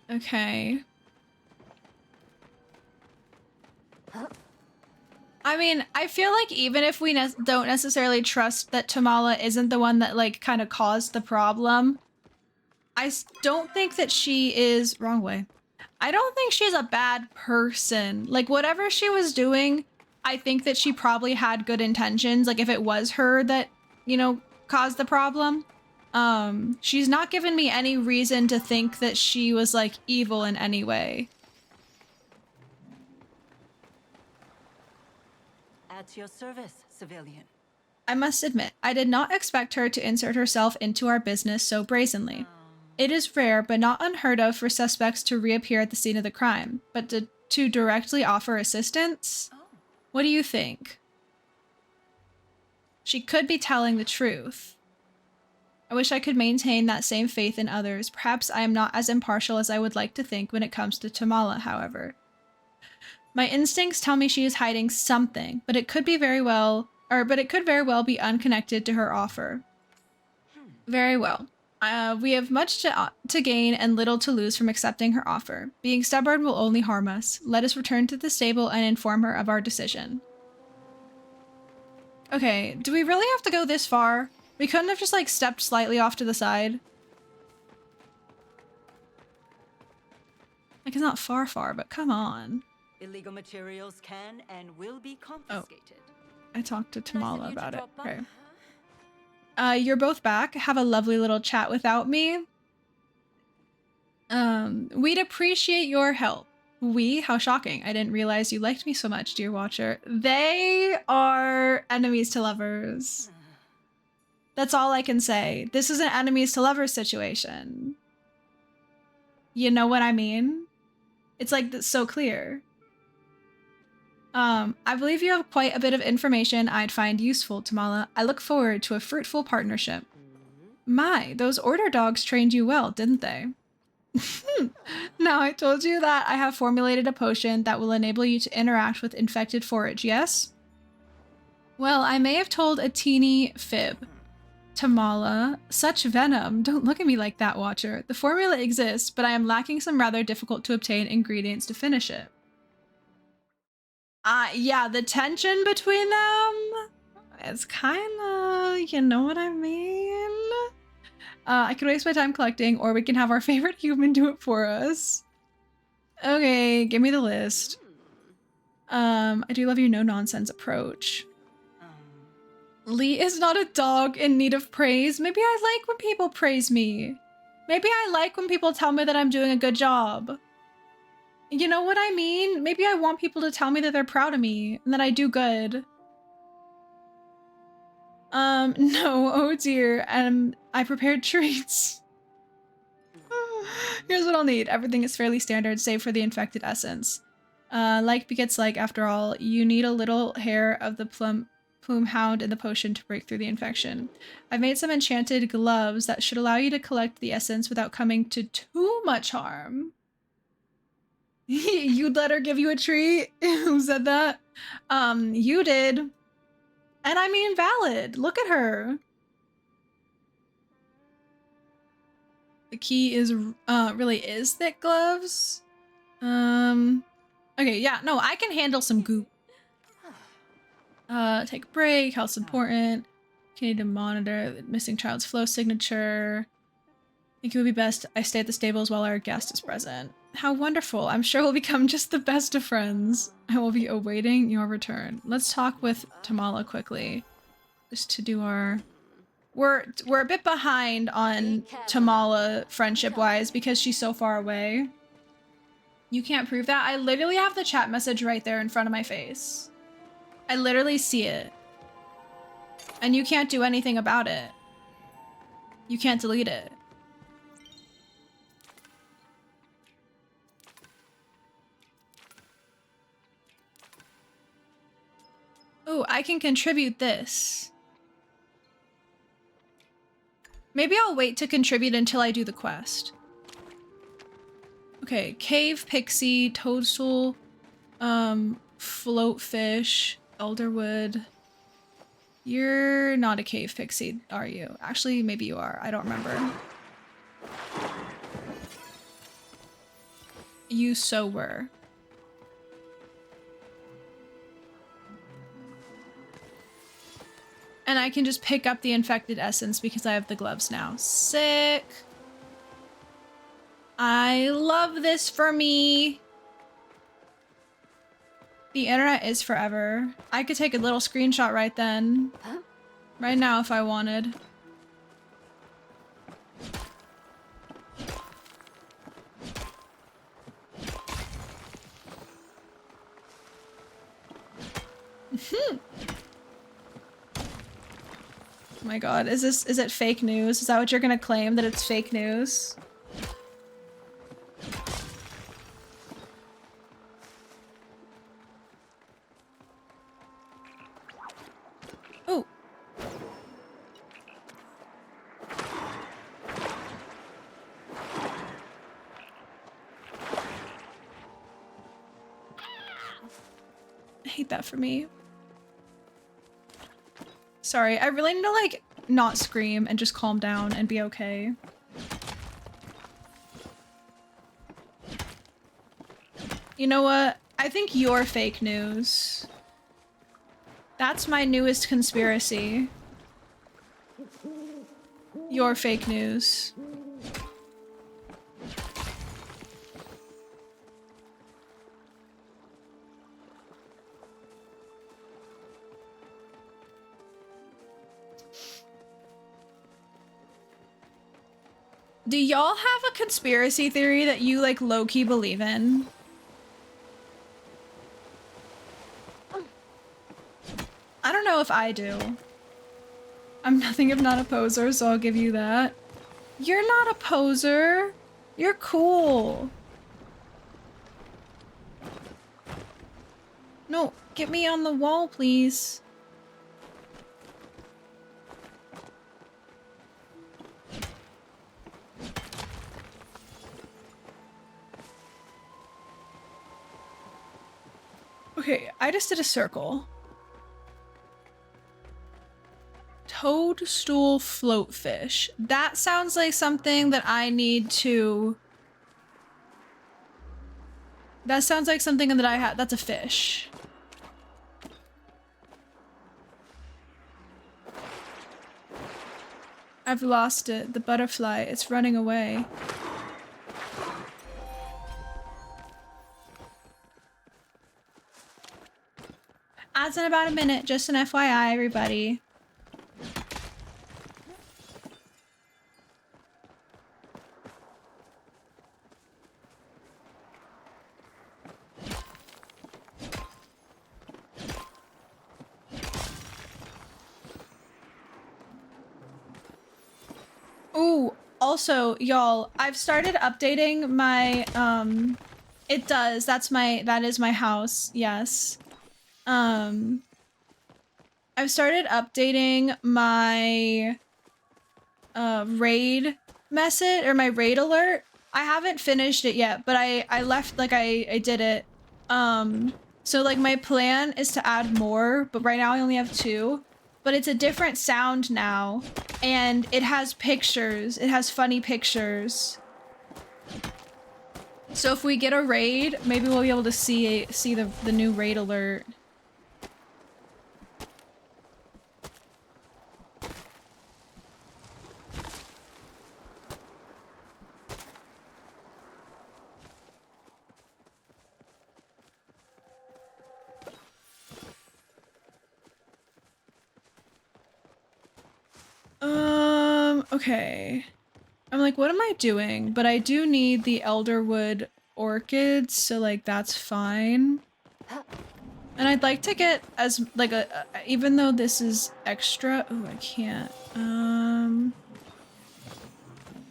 Okay. I mean, I feel like even if we don't necessarily trust that Tamala isn't the one that like kind of caused the problem, I don't think that she is wrong way. I don't think she's a bad person. Like whatever she was doing, I think that she probably had good intentions. Like if it was her that, you know, caused the problem. She's not given me any reason to think that she was like evil in any way. At your service, civilian. I must admit, I did not expect her to insert herself into our business so brazenly. It is rare, but not unheard of for suspects to reappear at the scene of the crime, but to directly offer assistance? What do you think? She could be telling the truth. I wish I could maintain that same faith in others. Perhaps I am not as impartial as I would like to think when it comes to Tamala, however. My instincts tell me she is hiding something, but it could very well be unconnected to her offer. Very well. We have much to gain and little to lose from accepting her offer. Being stubborn will only harm us. Let us return to the stable and inform her of our decision. Okay, do we really have to go this far? We couldn't have just like stepped slightly off to the side. Like it's not far, but come on. Illegal materials can and will be confiscated. I talked to Tamala about it. Okay. You're both back. Have a lovely little chat without me. We'd appreciate your help. We? How shocking. I didn't realize you liked me so much, dear watcher. They are enemies to lovers. That's all I can say. This is an enemies to lovers situation. You know what I mean? It's like so clear. I believe you have quite a bit of information I'd find useful, Tamala. I look forward to a fruitful partnership. My, those order dogs trained you well, didn't they? Now I told you that I have formulated a potion that will enable you to interact with infected forage, yes? Well, I may have told a teeny fib. Tamala, such venom. Don't look at me like that, Watcher. The formula exists, but I am lacking some rather difficult to obtain ingredients to finish it. Yeah, the tension between them, it's kind of, you know what I mean? I could waste my time collecting, or we can have our favorite human do it for us. Okay, give me the list. I do love your no-nonsense approach. Lee is not a dog in need of praise. Maybe I like when people praise me. Maybe I like when people tell me that I'm doing a good job. You know what I mean? Maybe I want people to tell me that they're proud of me and that I do good. No, oh dear, I prepared treats. Here's what I'll need. Everything is fairly standard, save for the infected essence. Like begets like, after all. You need a little hair of the plume hound in the potion to break through the infection. I've made some enchanted gloves that should allow you to collect the essence without coming to too much harm. You'd let her give you a treat? Who said that? You did. And I mean valid. Look at her. The key is, really is thick gloves. Okay, yeah, no, I can handle some goop. Take a break, health's important. You need to monitor the missing child's flow signature. I think it would be best I stay at the stables while our guest is present. How wonderful. I'm sure we'll become just the best of friends. I will be awaiting your return. Let's talk with Tamala quickly. Just to do our... We're a bit behind on Tamala friendship-wise because she's so far away. You can't prove that. I literally have the chat message right there in front of my face. I literally see it. And you can't do anything about it. You can't delete it. Oh, I can contribute this. Maybe I'll wait to contribute until I do the quest. Okay, cave pixie, toadstool, floatfish, elderwood. You're not a cave pixie, are you? Actually, maybe you are. I don't remember. You so were. And I can just pick up the infected essence because I have the gloves now. Sick. I love this for me. The internet is forever. I could take a little screenshot right then. Right now if I wanted. Oh my god, is it fake news? Is that what you're gonna claim, that it's fake news? Oh. I hate that for me. Sorry, I really need to like not scream and just calm down and be okay. You know what? I think you're fake news. That's my newest conspiracy. You're fake news. Do y'all have a conspiracy theory that you like low-key believe in? I don't know if I do. I'm nothing if not a poser, so I'll give you that. You're not a poser. You're cool. No, get me on the wall, please. Okay, I just did a circle. Toadstool floatfish. That sounds like something that I need to... That sounds like something that I have. That's a fish. I've lost it. The butterfly. It's running away. Adds in about a minute. Just an FYI, everybody. Ooh, also, y'all, I've started updating my, it does, that is my house, yes. I've started updating my, raid message, or my raid alert. I haven't finished it yet, but I left, like, I did it. So, like, my plan is to add more, but right now I only have 2. But it's a different sound now, and it has pictures. It has funny pictures. So if we get a raid, maybe we'll be able to see the new raid alert. Okay. I'm like, what am I doing? But I do need the Elderwood orchids, so like that's fine. And I'd like to get as like even though this is extra. Oh, I can't.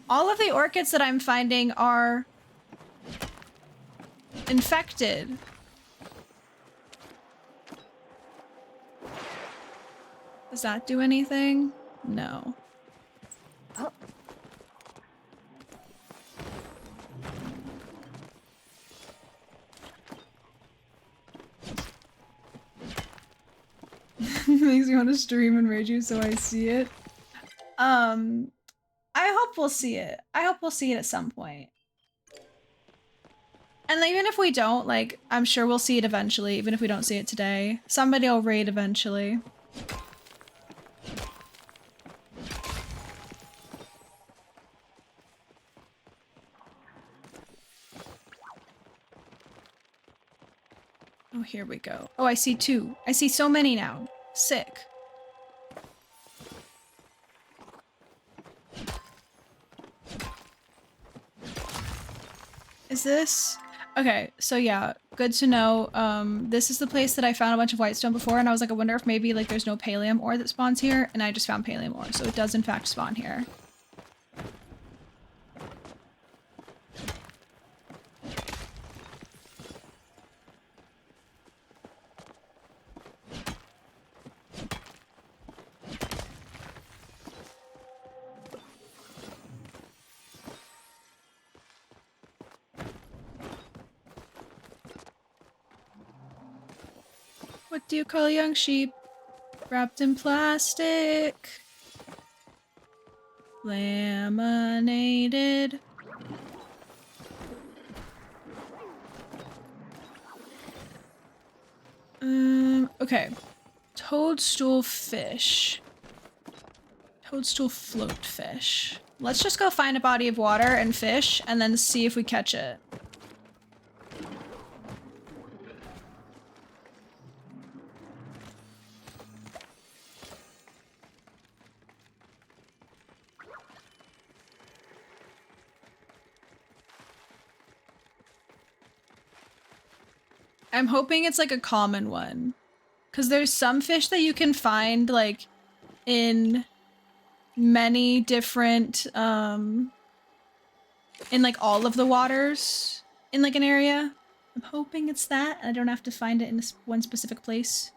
All of the orchids that I'm finding are infected. Does that do anything? No. Makes me want to stream and rage you so I see it. I hope we'll see it. I hope we'll see it at some point. And even if we don't, like, I'm sure we'll see it eventually, even if we don't see it today. Somebody will raid eventually. Oh, here we go. Oh, I see 2. I see so many now. Sick. Is this? Okay, so yeah, good to know. This is the place that I found a bunch of whitestone before, and I was like, I wonder if maybe like there's no pallium ore that spawns here, and I just found pallium ore, so it does in fact spawn here. What do you call a young sheep? Wrapped in plastic. Laminated. Okay. Toadstool fish. Toadstool float fish. Let's just go find a body of water and fish and then see if we catch it. I'm hoping it's like a common one. Because there's some fish that you can find like in many different, in like all of the waters in like an area. I'm hoping it's that. I don't have to find it in this one specific place.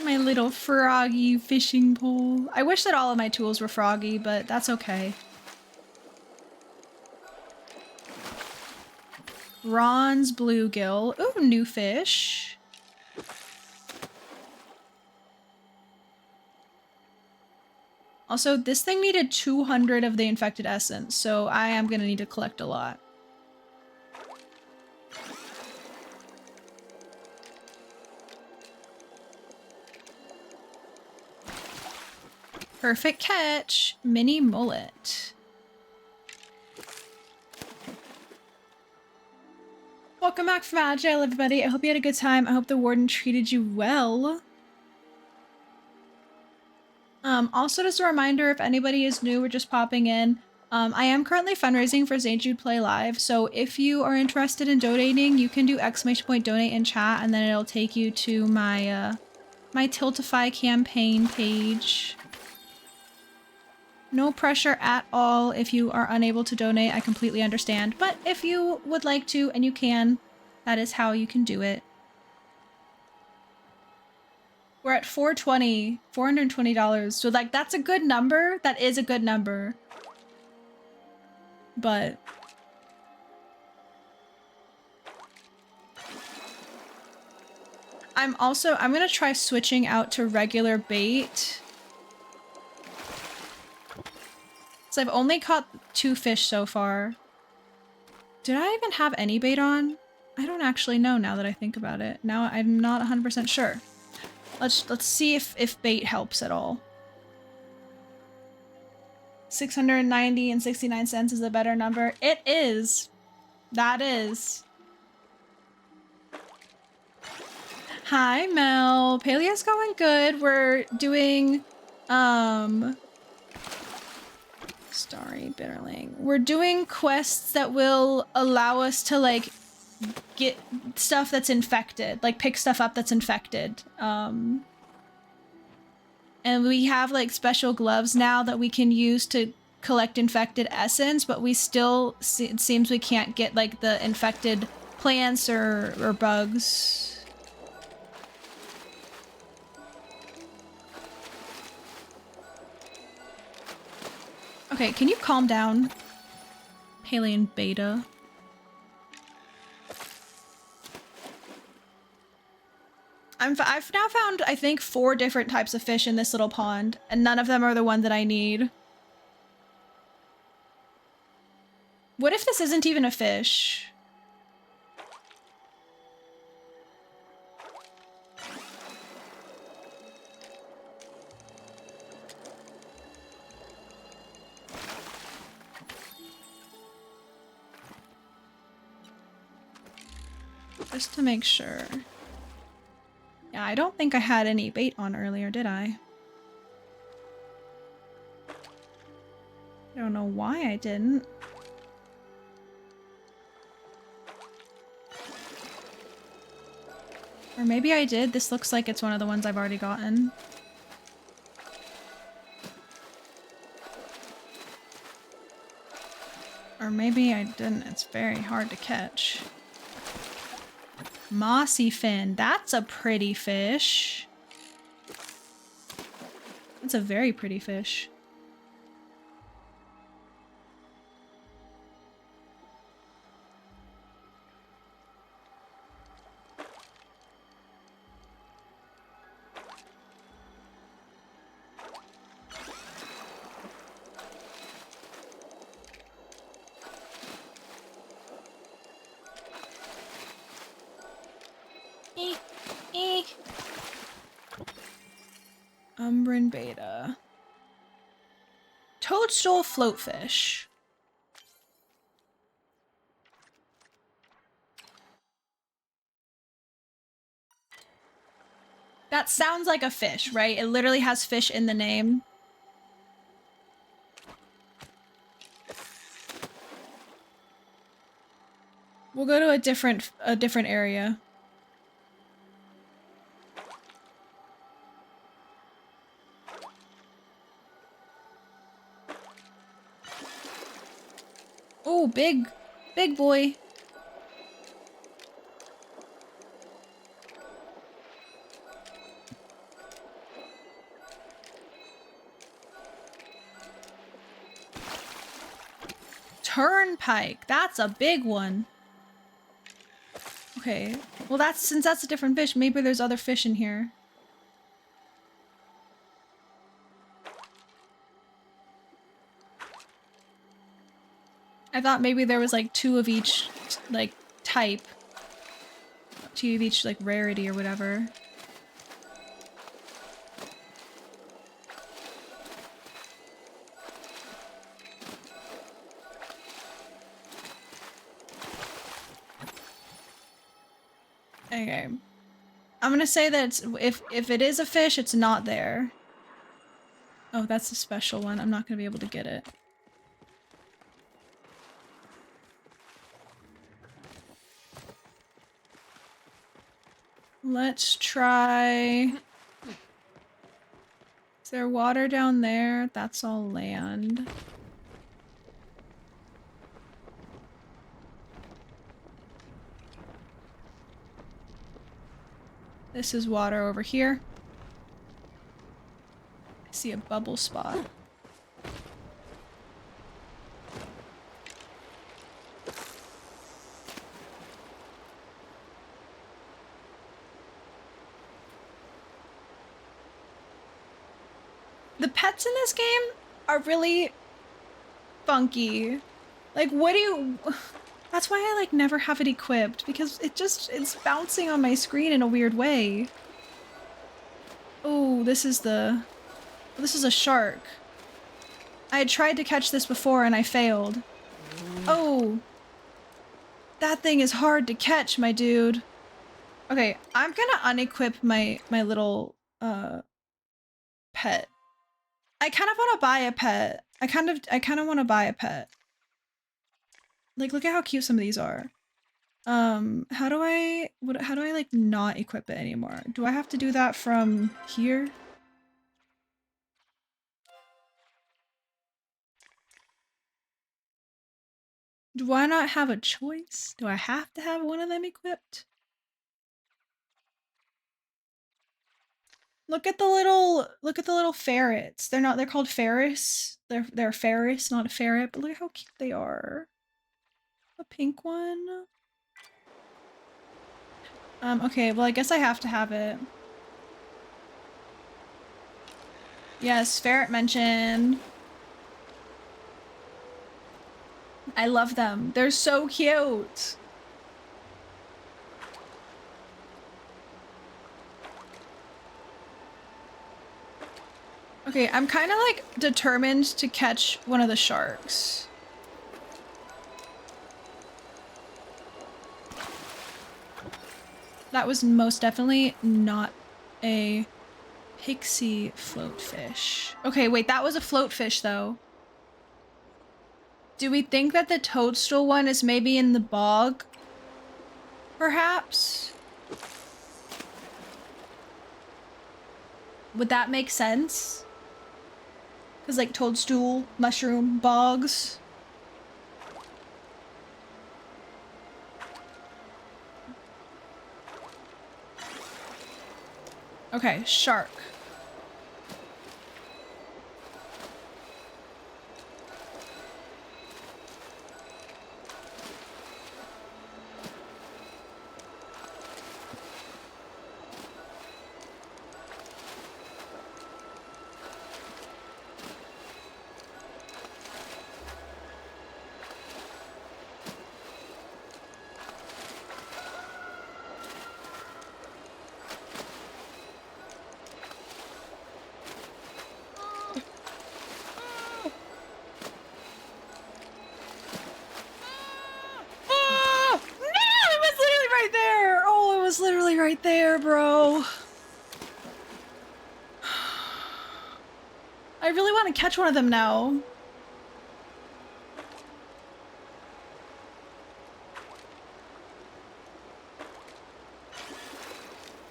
My little froggy fishing pole. I wish that all of my tools were froggy, but that's okay. Bronze bluegill. Ooh, new fish. Also, this thing needed 200 of the infected essence, so I am gonna need to collect a lot. Perfect catch. Mini mullet. Welcome back from Agile, everybody. I hope you had a good time. I hope the warden treated you well. Also, just a reminder, if anybody is new or just popping in, I am currently fundraising for St. Jude Play Live, so if you are interested in donating, you can do !donate in chat, and then it'll take you to my, my Tiltify campaign page. No pressure at all if you are unable to donate, I completely understand, but if you would like to, and you can, that is how you can do it. We're at $420, so like that's a good number. That is a good number. But I'm gonna try switching out to regular bait. So I've only caught 2 fish so far. Did I even have any bait on? I don't actually know now that I think about it. Now I'm not 100% sure. Let's see if bait helps at all. 690 and 69 cents is a better number. It is. That is. Hi, Mel. Paleo's going good. We're doing, Starry Bitterling. We're doing quests that will allow us to, like, get stuff that's infected. Like, pick stuff up that's infected. And we have, like, special gloves now that we can use to collect infected essence, but we still, it seems we can't get, like, the infected plants or bugs. Okay, can you calm down? Halian beta. I've now found, I think, 4 different types of fish in this little pond, and none of them are the one that I need. What if this isn't even a fish? Just to make sure. Yeah, I don't think I had any bait on earlier, did I? I don't know why I didn't. Or maybe I did. This looks like it's one of the ones I've already gotten. Or maybe I didn't. It's very hard to catch. Mossy fin. That's a pretty fish. That's a very pretty fish. Umbran beta. Toadstool floatfish. That sounds like a fish, right? It literally has fish in the name. We'll go to a different area. Oh, big boy. Turnpike. That's a big one. Okay. Well, since that's a different fish, maybe there's other fish in here. I thought maybe there was like 2 of each like type. 2 of each like rarity or whatever. Okay. I'm gonna say that if it is a fish, it's not there. Oh, that's a special one. I'm not gonna be able to get it. Let's try... Is there water down there? That's all land. This is water over here. I see a bubble spot. The pets in this game are really funky. Like, what do you... That's why I, like, never have it equipped, because it's bouncing on my screen in a weird way. Oh, this is a shark. I had tried to catch this before and I failed. Oh! That thing is hard to catch, my dude. Okay, I'm gonna unequip my little, pet. I kind of want to buy a pet. I kind of want to buy a pet. Like, look at how cute some of these are. How do I like not equip it anymore? Do I have to do that from here? Do I not have a choice? Do I have to have one of them equipped? Look at the little ferrets. They're called ferrets. They're ferrets, not a ferret, but look at how cute they are. A pink one. Okay, well I guess I have to have it. Yes, ferret mentioned. I love them. They're so cute. Okay, I'm kind of like determined to catch one of the sharks. That was most definitely not a pixie floatfish. Okay, wait, that was a floatfish though. Do we think that the toadstool one is maybe in the bog? Perhaps? Would that make sense? Because like toadstool, mushroom, bogs. Okay, shark. Literally right there, bro. I really want to catch one of them now.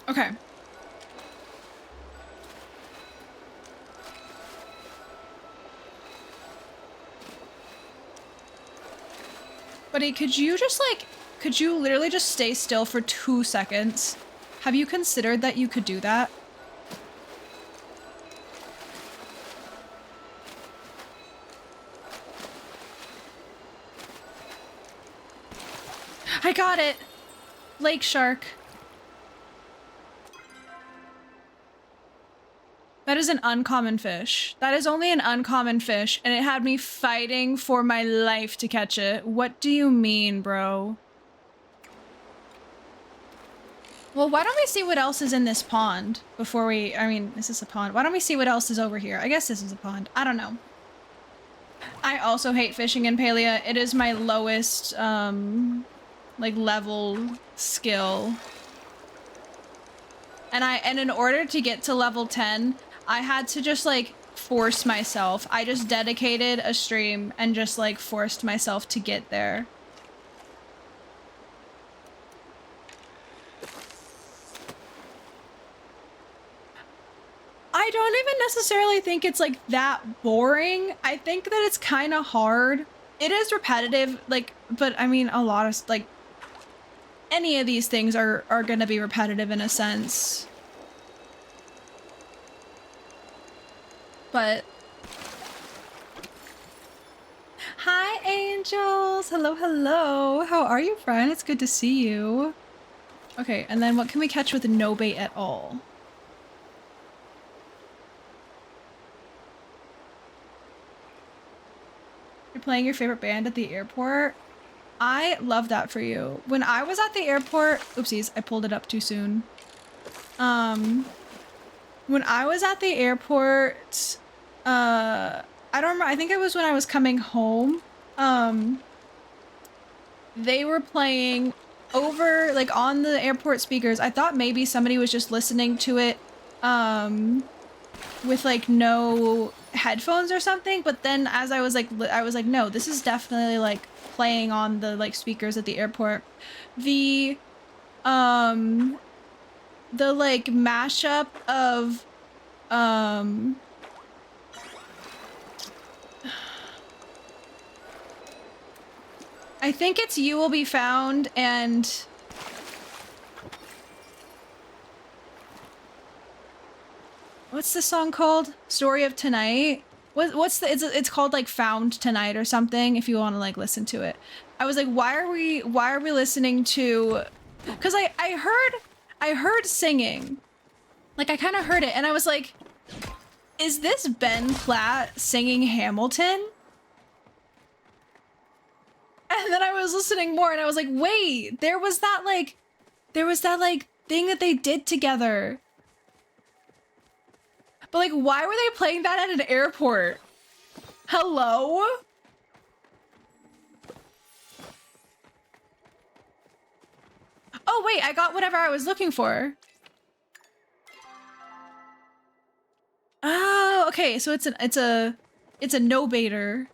Okay. Buddy, could you just like, could you literally just stay still for 2 seconds? Have you considered that you could do that? I got it! Lake shark. That is an uncommon fish. That is only an uncommon fish, and it had me fighting for my life to catch it. What do you mean, bro? Well, why don't we see what else is in this pond before we... I mean, is this a pond? Why don't we see what else is over here? I guess this is a pond. I don't know. I also hate fishing in Palia. It is my lowest, like, level skill. And in order to get to level 10, I had to just, like, force myself. I just dedicated a stream and just, like, forced myself to get there. I don't even necessarily think it's like that boring. I think that it's kind of hard. It is repetitive, like, but I mean, a lot of like any of these things are gonna be repetitive in a sense. But hi, angels. Hello, hello. How are you, friend? It's good to see you. Okay, and then what can we catch with no bait at all? You're playing your favorite band at the airport? I love that for you. When I was at the airport, oopsies, I pulled it up too soon. When I was at the airport, I don't remember, I think it was when I was coming home. They were playing over, like on the airport speakers. I thought maybe somebody was just listening to it, with like no headphones or something, but then as I was like no, this is definitely like playing on the like speakers at the airport. The like mashup of I think it's You Will Be Found and what's the song called? Story of Tonight. What's the it's called like Found Tonight or something if you want to like listen to it. I was like, why are we listening to, because I heard singing. Like I kind of heard it and I was like, is this Ben Platt singing Hamilton? And then I was listening more and I was like, wait, there was that like thing that they did together. But like, why were they playing that at an airport? Hello? Oh wait, I got whatever I was looking for. Oh, okay, so it's a no baiter.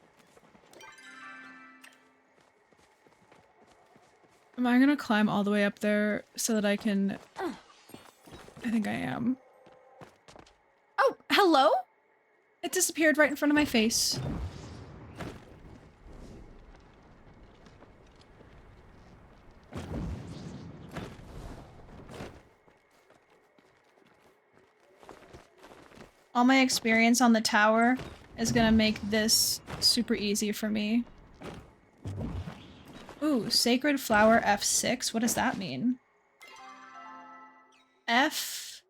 Am I gonna climb all the way up there so that I can... I think I am. Oh, hello? It disappeared right in front of my face. All my experience on the tower is gonna make this super easy for me. Ooh, Sacred Flower F6. What does that mean? F6.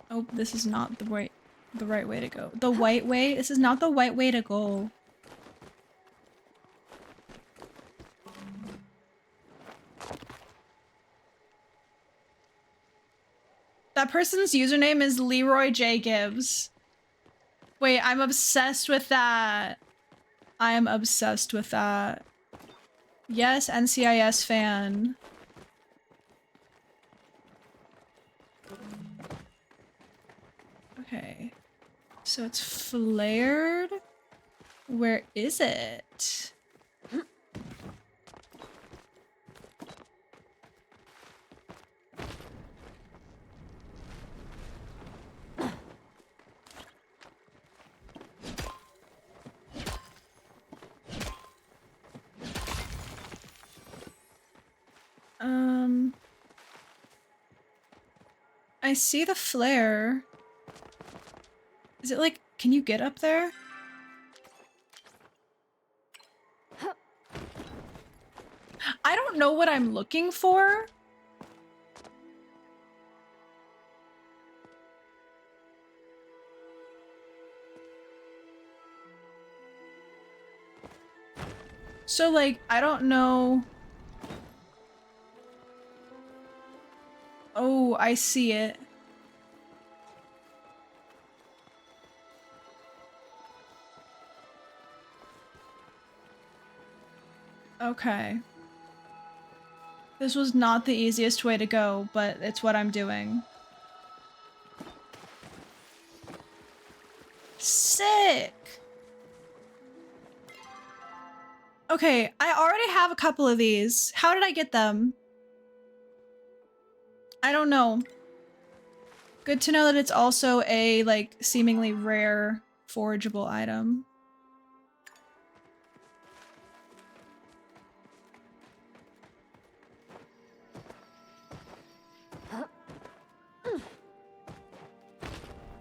Oh, this is not the right way to go. The white way? This is not the white way to go. That person's username is Leroy J. Gibbs. Wait, I'm obsessed with that. I am obsessed with that. Yes, NCIS fan. Okay. So it's flared. Where is it? I see the flare. Is it like, can you get up there? I don't know what I'm looking for. So like, I don't know. Oh, I see it. Okay. This was not the easiest way to go, but it's what I'm doing. Sick! Okay, I already have a couple of these. How did I get them? I don't know. Good to know that it's also a, like, seemingly rare forageable item.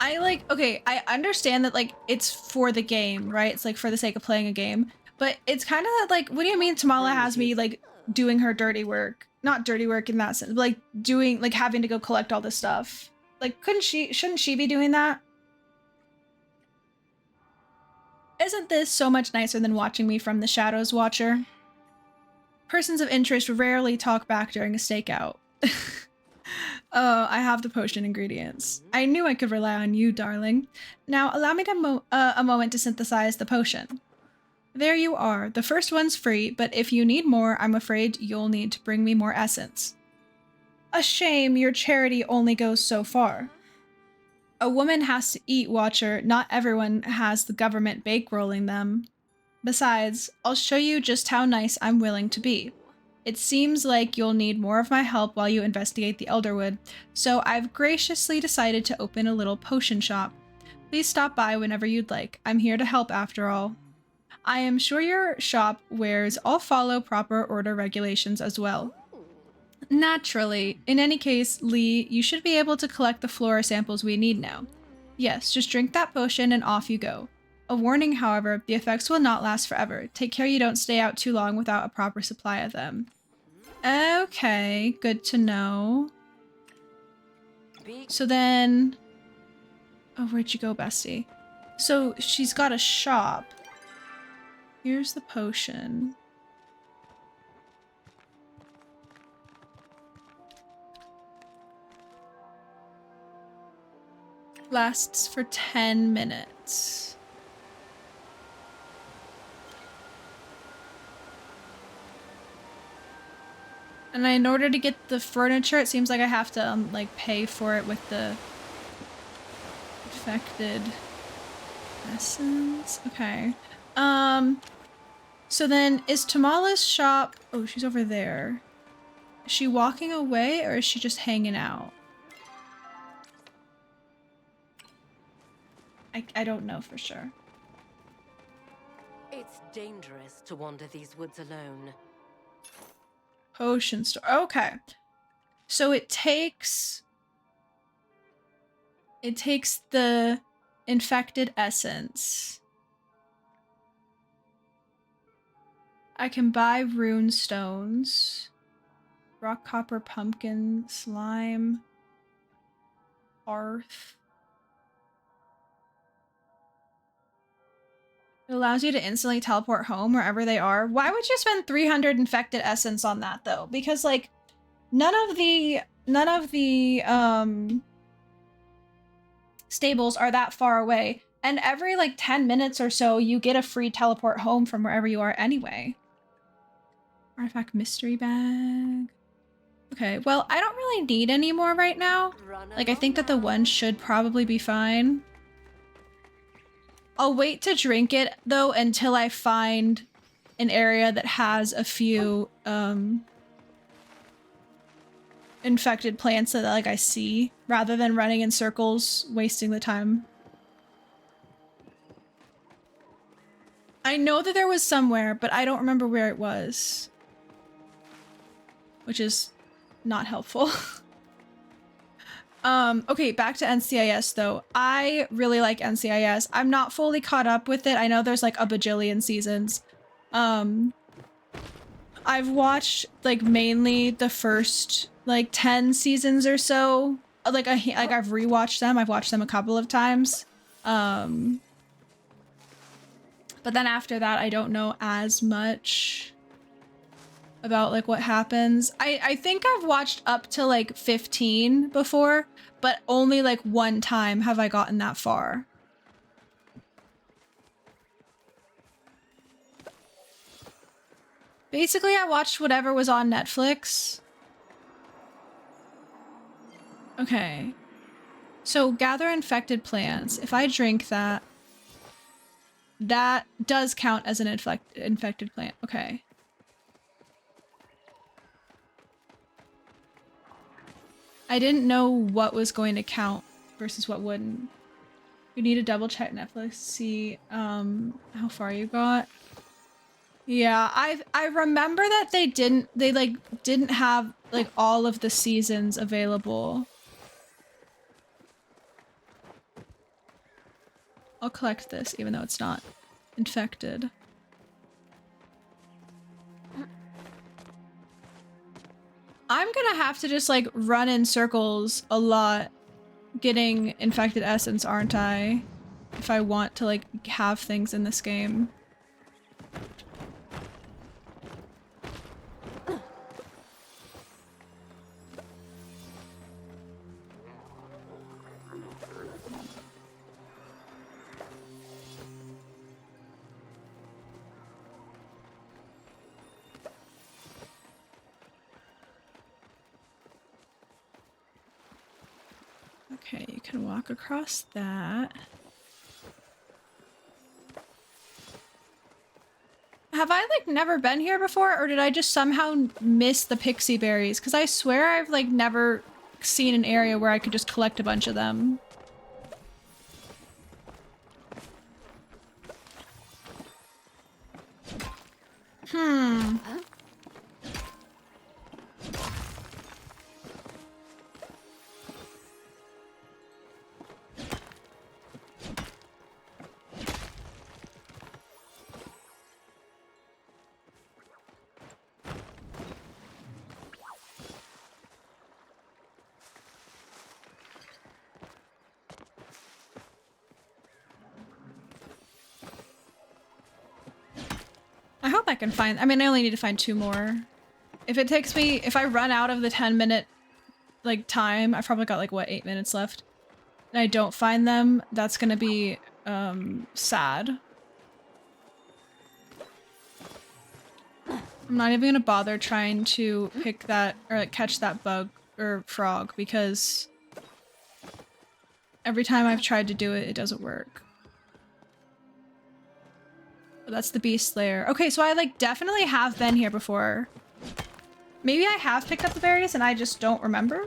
I like, okay, I understand that like it's for the game, right? It's like for the sake of playing a game, but it's kind of like, what do you mean Tamala has me like doing her dirty work? Not dirty work in that sense, but like doing, like having to go collect all this stuff. Like, shouldn't she be doing that? Isn't this so much nicer than watching me from the shadows, Watcher? Persons of interest rarely talk back during a stakeout. Oh, I have the potion ingredients. I knew I could rely on you, darling. Now, allow me to a moment to synthesize the potion. There you are. The first one's free, but if you need more, I'm afraid you'll need to bring me more essence. A shame your charity only goes so far. A woman has to eat, Watcher. Not everyone has the government bankrolling them. Besides, I'll show you just how nice I'm willing to be. It seems like you'll need more of my help while you investigate the Elderwood, so I've graciously decided to open a little potion shop. Please stop by whenever you'd like. I'm here to help after all. I am sure your shop wares all follow proper order regulations as well. Naturally. In any case, Lee, you should be able to collect the flora samples we need now. Yes, just drink that potion and off you go. A warning, however, the effects will not last forever. Take care you don't stay out too long without a proper supply of them. Okay, good to know. So then... Oh, where'd you go, bestie? So she's got a shop. Here's the potion. Lasts for 10 minutes. And in order to get the furniture, it seems like I have to like pay for it with the infected essence. Okay. So then is Tamala's shop... Oh, she's over there. Is she walking away or is she just hanging out? I don't know for sure. It's dangerous to wander these woods alone. Potion store. Okay. So it takes the infected essence. I can buy rune stones. Rock, copper, pumpkin, slime, hearth. It allows you to instantly teleport home wherever they are. Why would you spend 300 infected essence on that though? Because like none of the stables are that far away. And every like 10 minutes or so you get a free teleport home from wherever you are anyway. Artifact mystery bag. Okay, well, I don't really need any more right now. Like I think that the one should probably be fine. I'll wait to drink it, though, until I find an area that has a few, infected plants that, like, I see, rather than running in circles, wasting the time. I know that there was somewhere, but I don't remember where it was. Which is not helpful. Okay, back to NCIS though. I really like NCIS. I'm not fully caught up with it. I know there's like a bajillion seasons. I've watched like mainly the first like 10 seasons or so. Like I've rewatched them. I've watched them a couple of times. But then after that, I don't know as much about like what happens. I think I've watched up to like 15 before, but only like one time have I gotten that far. Basically, I watched whatever was on Netflix. Okay. So gather infected plants. If I drink that, that does count as an infected plant. Okay. I didn't know what was going to count versus what wouldn't. You need to double check Netflix, see how far you got. Yeah, I remember that they didn't have like all of the seasons available. I'll collect this even though it's not infected. I'm gonna have to just like run in circles a lot getting infected essence, aren't I? If I want to like have things in this game. Okay, you can walk across that. Have I like never been here before, or did I just somehow miss the pixie berries? Because I swear I've like never seen an area where I could just collect a bunch of them. I can find, I mean, I only need to find 2 more. If it takes me, if I run out of the 10-minute, like, time, I've probably got, like, what, 8 minutes left, and I don't find them, that's gonna be, sad. I'm not even gonna bother trying to pick that, or, like, catch that bug, or frog, because every time I've tried to do it, it doesn't work. But that's the Beast Slayer. Okay, so I, like, definitely have been here before. Maybe I have picked up the berries and I just don't remember?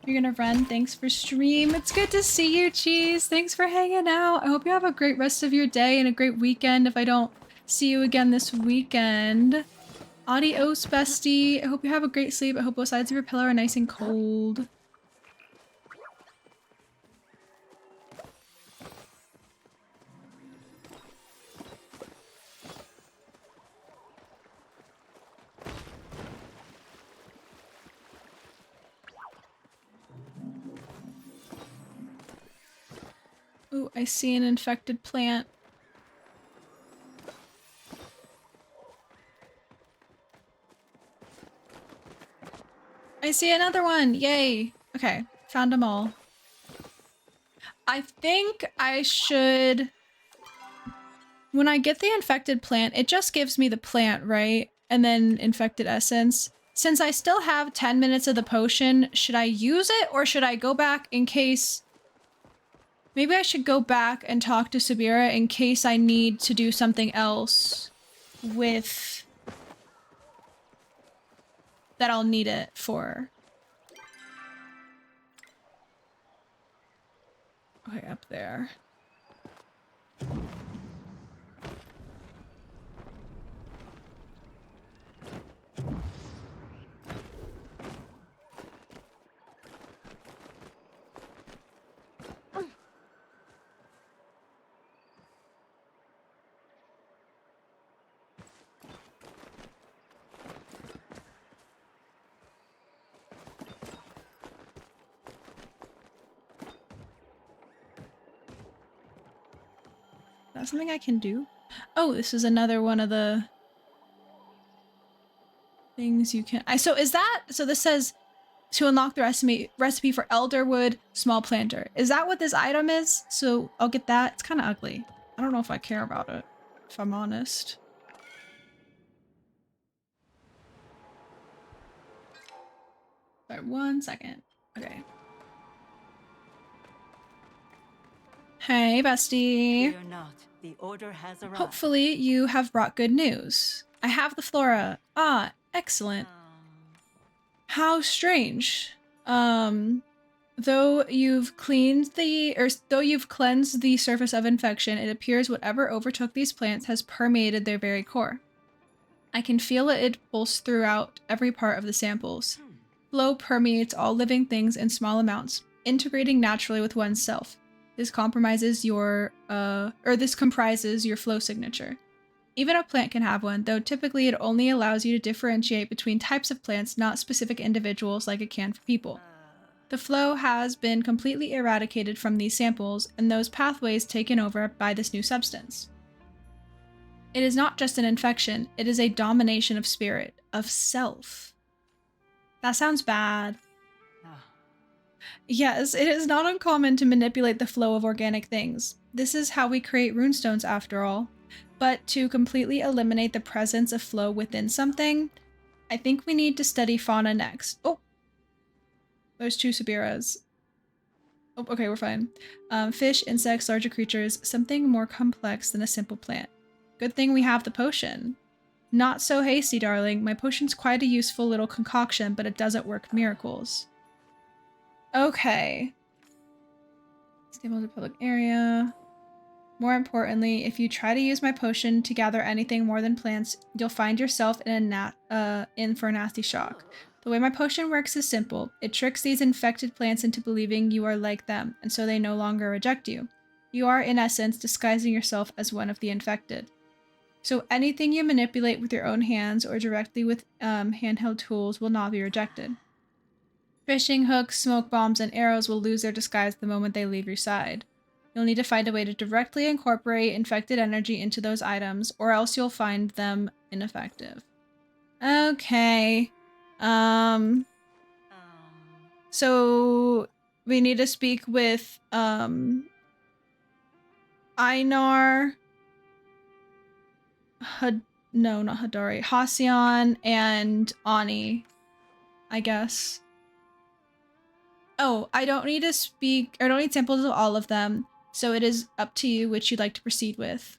You're gonna run. Thanks for stream. It's good to see you, Cheese. Thanks for hanging out. I hope you have a great rest of your day and a great weekend if I don't see you again this weekend. Adios, bestie. I hope you have a great sleep. I hope both sides of your pillow are nice and cold. Ooh, I see an infected plant. I see another one! Yay! Okay, found them all. I think I should... When I get the infected plant, it just gives me the plant, right? And then infected essence. Since I still have 10 minutes of the potion, should I use it or should I go back in case... Maybe I should go back and talk to Sabira in case I need to do something else with... that I'll need it for. Okay, up there. That's something I can do? Oh, this is another one of the things you can... so is that... So this says to unlock the recipe for Elderwood small planter. Is that what this item is? So I'll get that. It's kind of ugly. I don't know if I care about it, if I'm honest. Sorry, 1 second. Okay. Hey, bestie. Fear not. The order has arrived. Hopefully you have brought good news. I have the flora. Ah, excellent. How strange. Though you've cleansed the surface of infection, it appears whatever overtook these plants has permeated their very core. I can feel it pulse throughout every part of the samples. Flow permeates all living things in small amounts, integrating naturally with one's self. This comprises your flow signature. Even a plant can have one, though typically it only allows you to differentiate between types of plants, not specific individuals like it can for people. The flow has been completely eradicated from these samples, and those pathways taken over by this new substance. It is not just an infection, it is a domination of spirit, of self. That sounds bad. Yes, it is not uncommon to manipulate the flow of organic things. This is how we create runestones after all. But to completely eliminate the presence of flow within something, I think we need to study fauna next. Oh! There's 2 Sabiras. Oh, okay, we're fine. Fish, insects, larger creatures, something more complex than a simple plant. Good thing we have the potion. Not so hasty, darling. My potion's quite a useful little concoction, but it doesn't work miracles. Okay. Stable in the public area. More importantly, if you try to use my potion to gather anything more than plants, you'll find yourself in for a nasty shock. The way my potion works is simple. It tricks these infected plants into believing you are like them, and so they no longer reject you. You are, in essence, disguising yourself as one of the infected. So anything you manipulate with your own hands or directly with handheld tools will not be rejected. Fishing hooks, smoke bombs, and arrows will lose their disguise the moment they leave your side. You'll need to find a way to directly incorporate infected energy into those items, or else you'll find them ineffective. Okay. So we need to speak with Einar, no, not Hadari, Halcyon and Ani, I guess. Oh, I don't need samples of all of them, so it is up to you which you'd like to proceed with.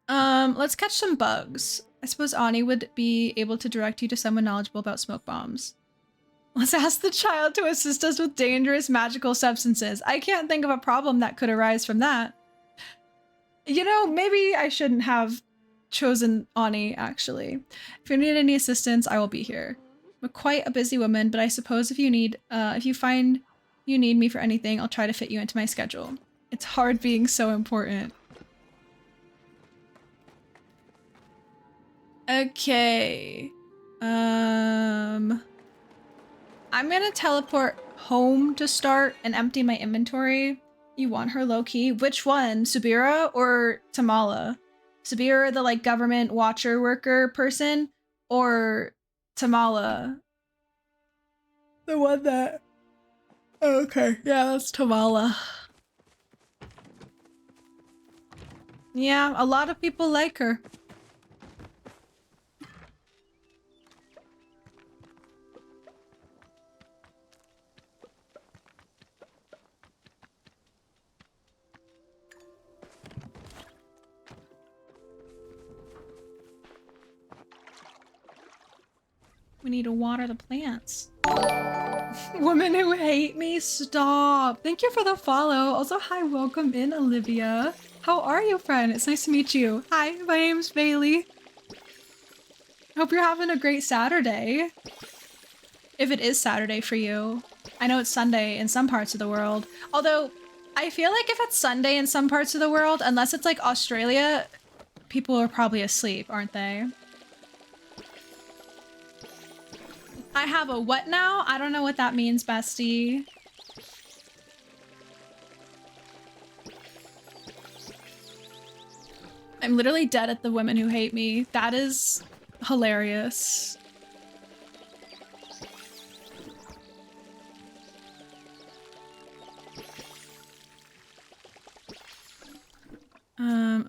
Let's catch some bugs. I suppose Ani would be able to direct you to someone knowledgeable about smoke bombs. Let's ask the child to assist us with dangerous magical substances. I can't think of a problem that could arise from that. You know, maybe I shouldn't have chosen Ani, actually. If you need any assistance, I will be here. I'm quite a busy woman, but I suppose if you find you need me for anything, I'll try to fit you into my schedule. It's hard being so important. Okay. I'm gonna teleport home to start and empty my inventory. You want her low-key? Which one? Subira or Tamala? Subira, the like government watcher worker person, or Tamala? The one that... Oh, okay, yeah, that's Tamala. Yeah, a lot of people like her. We need to water the plants. Women who hate me, stop. Thank you for the follow. Also, hi, welcome in, Olivia. How are you, friend? It's nice to meet you. Hi, my name's Bailey. Hope you're having a great Saturday. If it is Saturday for you. I know it's Sunday in some parts of the world. Although, I feel like if it's Sunday in some parts of the world, unless it's like Australia, people are probably asleep, aren't they? I have a what now? I don't know what that means, bestie. I'm literally dead at the women who hate me. That is hilarious.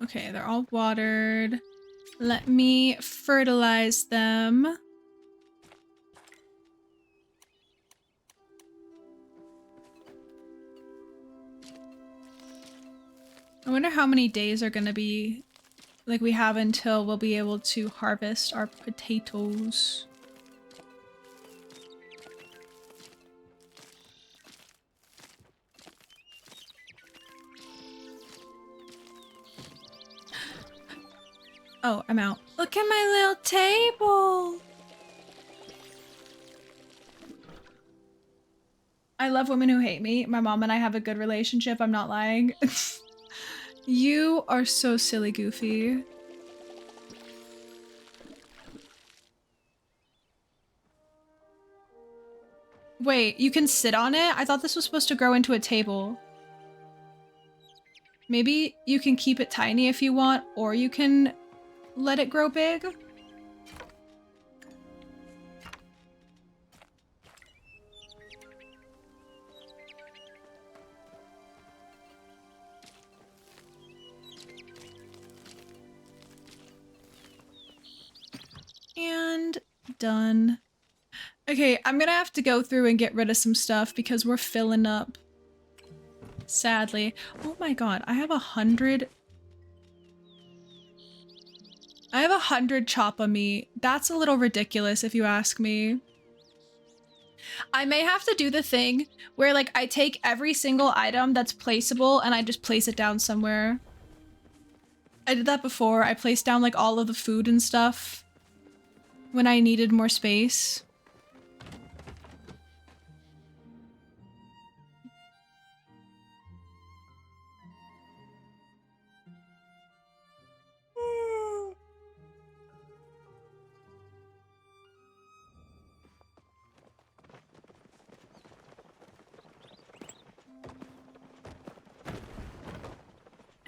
Okay, they're all watered. Let me fertilize them. I wonder how many days are gonna be, like, we have until we'll be able to harvest our potatoes. Oh, I'm out. Look at my little table! I love women who hate me. My mom and I have a good relationship, I'm not lying. You are so silly, Goofy. Wait, you can sit on it? I thought this was supposed to grow into a table. Maybe you can keep it tiny if you want, or you can let it grow big? And done. Okay, I'm gonna have to go through and get rid of some stuff because we're filling up. Sadly. Oh my god, I have 100 choppa meat. That's a little ridiculous if you ask me. I may have to do the thing where like I take every single item that's placeable and I just place it down somewhere. I did that before. I placed down like all of the food and stuff when I needed more space.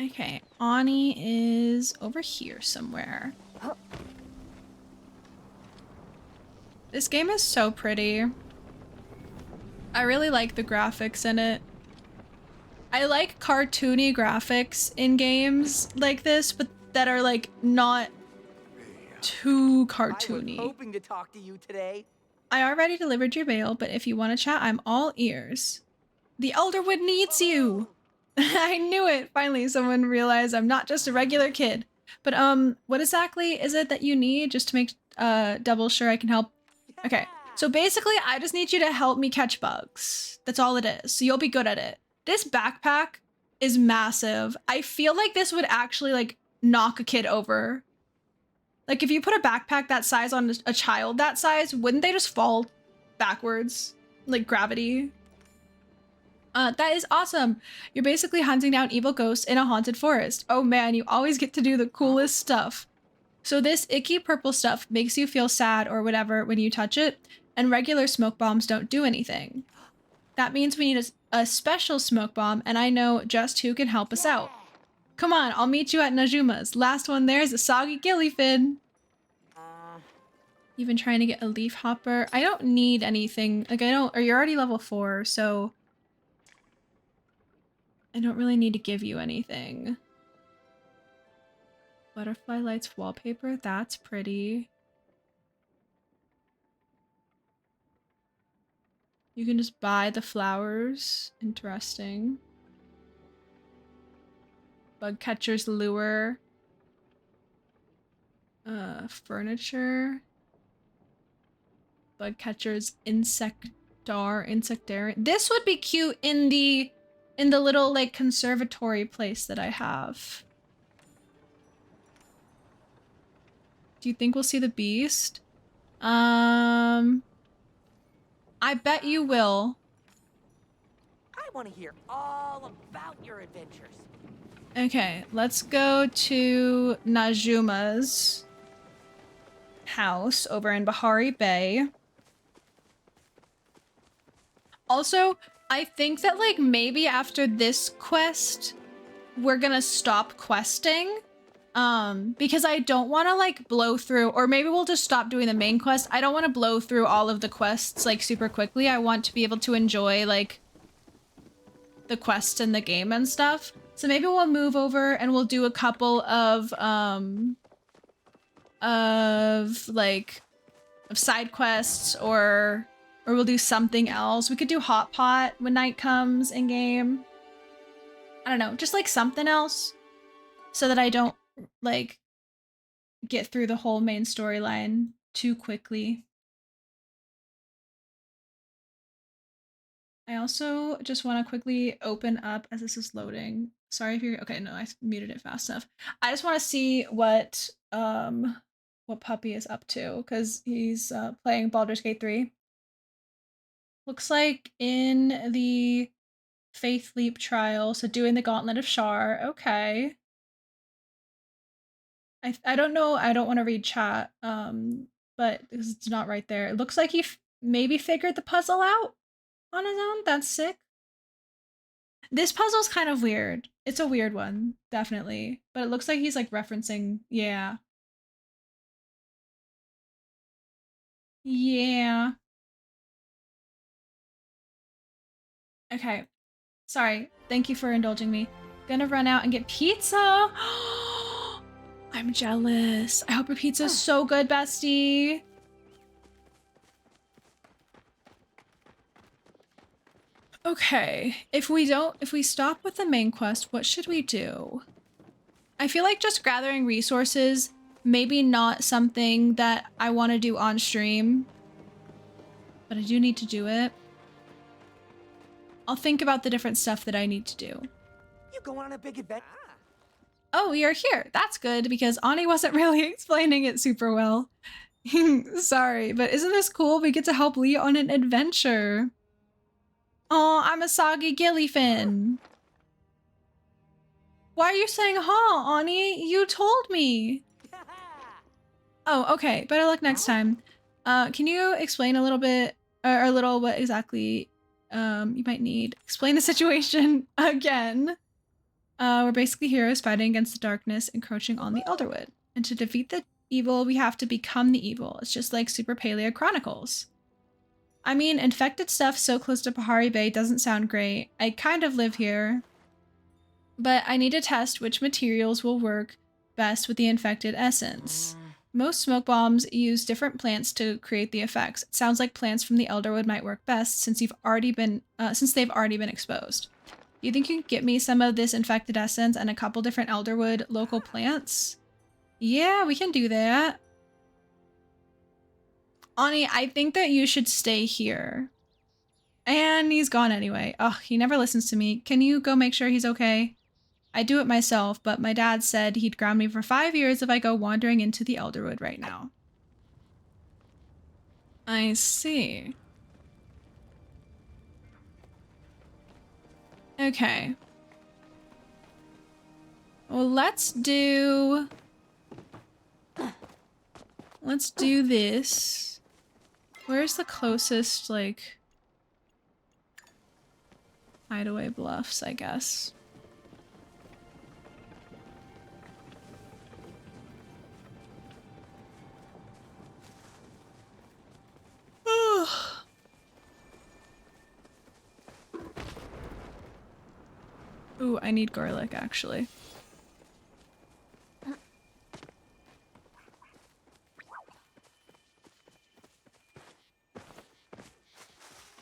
Okay, Ani is over here somewhere. This game is so pretty. I really like the graphics in it. I like cartoony graphics in games like this, but that are like not too cartoony. I was hoping to talk to you today. I already delivered your mail, but if you want to chat, I'm all ears. The Elderwood needs you. I knew it. Finally, someone realized I'm not just a regular kid. But what exactly is it that you need just to make double sure I can help? Okay. So basically, I just need you to help me catch bugs. That's all it is. So you'll be good at it. This backpack is massive. I feel like this would actually like knock a kid over. Like if you put a backpack that size on a child that size, wouldn't they just fall backwards? Like gravity? That is awesome. You're basically hunting down evil ghosts in a haunted forest. Oh man, you always get to do the coolest stuff. So this icky purple stuff makes you feel sad or whatever when you touch it, and regular smoke bombs don't do anything. That means we need a special smoke bomb, and I know just who can help us out. Come on, I'll meet you at Najuma's. Last one there is a soggy gillyfin. You've been trying to get a leaf hopper. I don't need anything. Like or you're already level 4, so I don't really need to give you anything. Butterfly lights wallpaper, that's pretty. You can just buy the flowers. Interesting. Bug catcher's lure. Furniture. Bug catcher's insectarium. This would be cute in the little like conservatory place that I have. Do you think we'll see the beast? I bet you will. I want to hear all about your adventures. Okay, let's go to Najuma's house over in Bahari Bay. Also, I think that like maybe after this quest, we're gonna stop questing. Because I don't want to like blow through, or maybe we'll just stop doing the main quest. I don't want to blow through all of the quests like super quickly. I want to be able to enjoy like the quests in the game and stuff. So maybe we'll move over and we'll do a couple of side quests, or we'll do something else. We could do hot pot when night comes in game. I don't know, just like something else so that I don't like get through the whole main storyline too quickly. I also just want to quickly open up as this is loading. Sorry if you're okay. No, I muted it fast enough. I just want to see what Puppy is up to because he's playing Baldur's Gate 3. Looks like in the Faith Leap trial, so doing the Gauntlet of Shar. Okay. I don't know. I don't want to read chat, but it's not right there. It looks like he maybe figured the puzzle out on his own. That's sick. This puzzle's kind of weird. It's a weird one, definitely. But it looks like he's like referencing, yeah. Yeah. Okay. Sorry. Thank you for indulging me. Gonna run out and get pizza. I'm jealous. I hope your pizza's so good, bestie. Okay, if we stop with the main quest, what should we do? I feel like just gathering resources, maybe not something that I want to do on stream, but I do need to do it. I'll think about the different stuff that I need to do. You going on a big adventure? Oh, you're here. That's good because Ani wasn't really explaining it super well. Sorry, but isn't this cool? We get to help Lee on an adventure. Oh, I'm a soggy gillyfin. Why are you saying huh, Ani? You told me. Oh, okay. Better luck next time. Can you explain a little bit, or a little what exactly you might need? Explain the situation again. We're basically heroes fighting against the darkness encroaching on the Elderwood. And to defeat the evil, we have to become the evil. It's just like Super Paleo Chronicles. I mean, infected stuff so close to Pahari Bay doesn't sound great. I kind of live here. But I need to test which materials will work best with the infected essence. Most smoke bombs use different plants to create the effects. It sounds like plants from the Elderwood might work best since they've already been exposed. Do you think you can get me some of this infected essence and a couple different Elderwood local plants? Yeah, we can do that. Ani, I think that you should stay here. And he's gone anyway. Oh, he never listens to me. Can you go make sure he's okay? I do it myself, but my dad said he'd ground me for 5 years if I go wandering into the Elderwood right now. I see. Okay. Well, let's do this. Where's the closest, like, hideaway bluffs, I guess? Ooh, I need garlic, actually.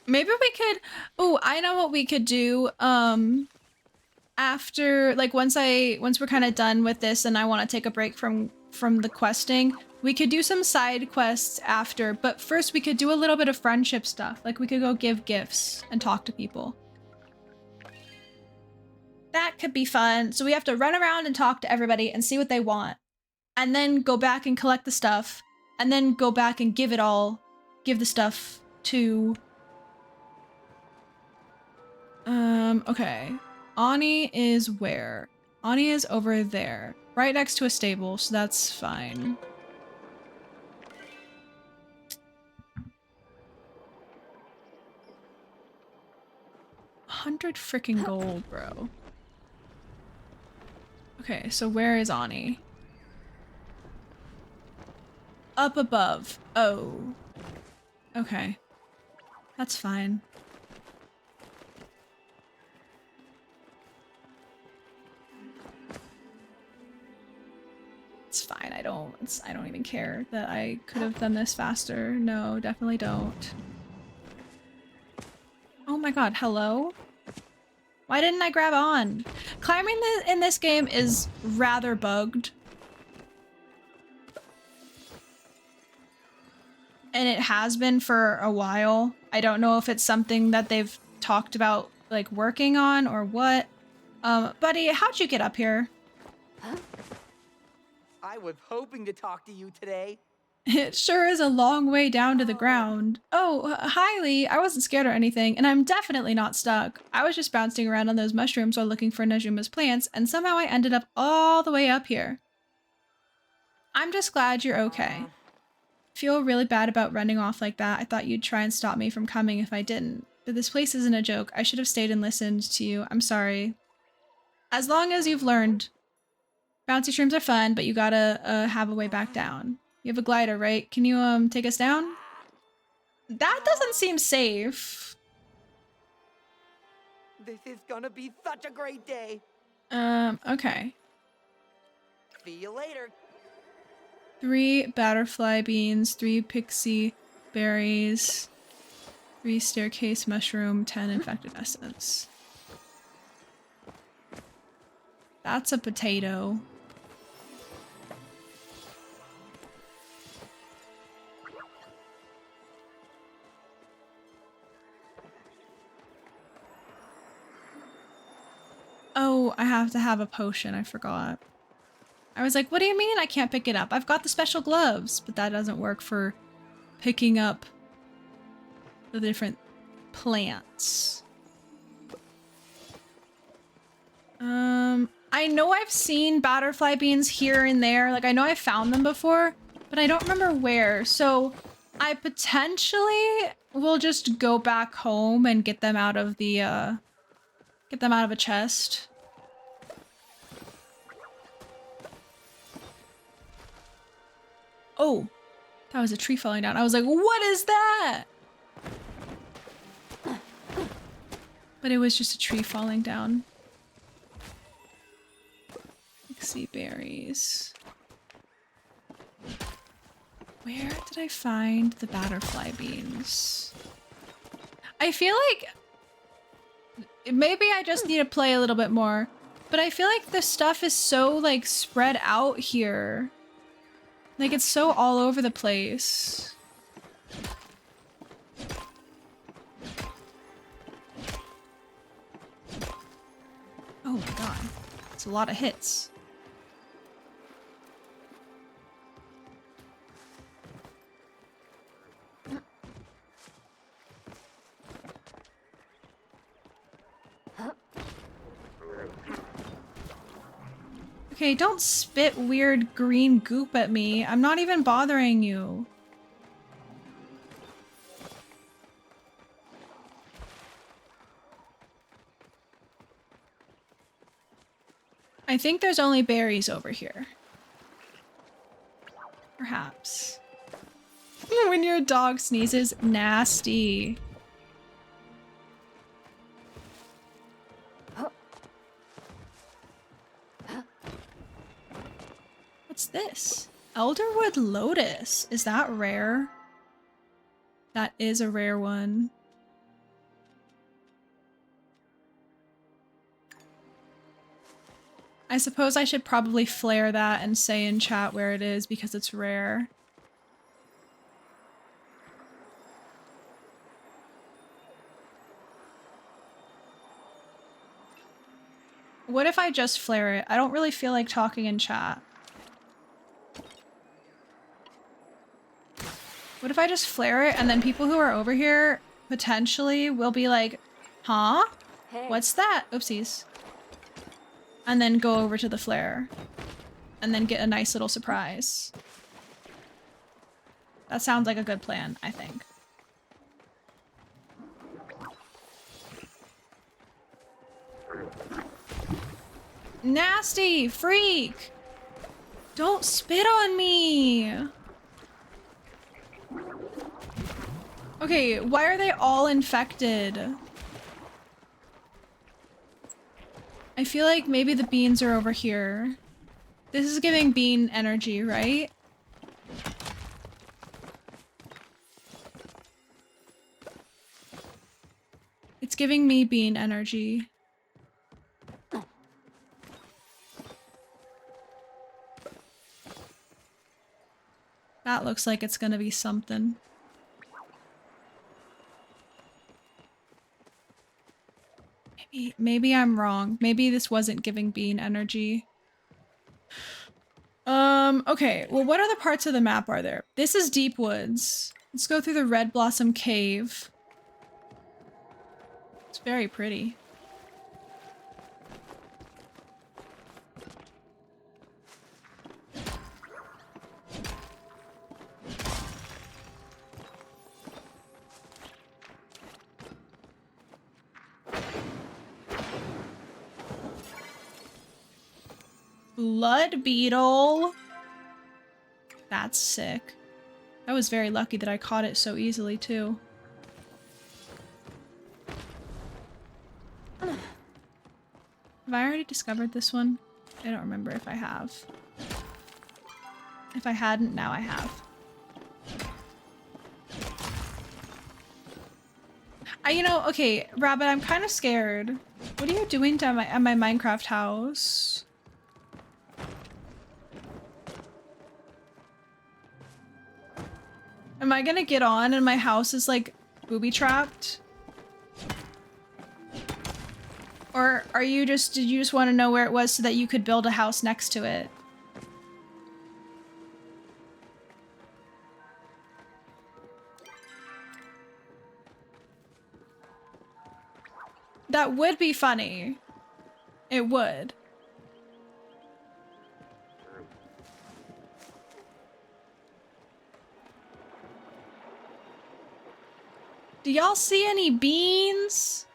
Maybe we could... Ooh, I know what we could do. After, like, once we're kind of done with this and I want to take a break from the questing, we could do some side quests after. But first, we could do a little bit of friendship stuff. Like, we could go give gifts and talk to people. That could be fun. So we have to run around and talk to everybody and see what they want. And then go back and collect the stuff. And then go back and give the stuff to... okay. Ani is where? Ani is over there. Right next to a stable, so that's fine. $100 freaking gold, bro. Okay, so where is Ani? Up above. Oh. Okay. That's fine. It's fine. I don't even care that I could have done this faster. No, definitely don't. Oh my god, hello? Why didn't I grab on? Climbing in this game is rather bugged. And it has been for a while. I don't know if it's something that they've talked about, like, working on or what. Buddy, how'd you get up here? Huh? I was hoping to talk to you today. It sure is a long way down to the ground. Oh, hi, Lee. I wasn't scared or anything, and I'm definitely not stuck. I was just bouncing around on those mushrooms while looking for Najuma's plants, and somehow I ended up all the way up here. I'm just glad you're okay. Feel really bad about running off like that. I thought you'd try and stop me from coming if I didn't. But this place isn't a joke. I should have stayed and listened to you. I'm sorry. As long as you've learned. Bouncy shrooms are fun, but you gotta have a way back down. You have a glider, right? Can you take us down? That doesn't seem safe. This is gonna be such a great day. Okay. See you later. 3 butterfly beans, 3 pixie berries, 3 staircase mushroom, 10 infected essence. That's a potato. Oh, I have to have a potion. I forgot. I was like, what do you mean I can't pick it up? I've got the special gloves, but that doesn't work for picking up the different plants. I know I've seen butterfly beans here and there. Like, I know I found them before, but I don't remember where. So I potentially will just go back home and get them out of the, get them out of a chest. Oh, that was a tree falling down. I was like, what is that? But it was just a tree falling down. Pixie berries. Where did I find the butterfly beans? I feel like maybe I just need to play a little bit more, but I feel like the stuff is so like spread out here. Like it's so all over the place. Oh my god. It's a lot of hits. Okay, don't spit weird green goop at me. I'm not even bothering you. I think there's only berries over here. Perhaps. When your dog sneezes, nasty. What's this? Elderwood Lotus. Is that rare? That is a rare one. I suppose I should probably flare that and say in chat where it is because it's rare. What if I just flare it? I don't really feel like talking in chat. What if I just flare it and then people who are over here potentially will be like, huh? Hey. What's that? Oopsies. And then go over to the flare. And then get a nice little surprise. That sounds like a good plan, I think. Nasty freak! Don't spit on me! Okay, why are they all infected? I feel like maybe the beans are over here. This is giving bean energy, right? It's giving me bean energy. That looks like it's gonna be something. Maybe I'm wrong. Maybe this wasn't giving bean energy. Okay. Well, what other parts of the map are there? This is Deep Woods. Let's go through the Red Blossom Cave. It's very pretty. Blood beetle. That's sick. I was very lucky that I caught it so easily too. Have I already discovered this one? I don't remember if I have. If I hadn't, now I have. You know, okay, Rabbit, I'm kind of scared. What are you doing to my Minecraft house? Am I gonna get on and my house is like booby trapped? Or are you just, did you just want to know where it was so that you could build a house next to it? That would be funny. It would. Do y'all see any beans?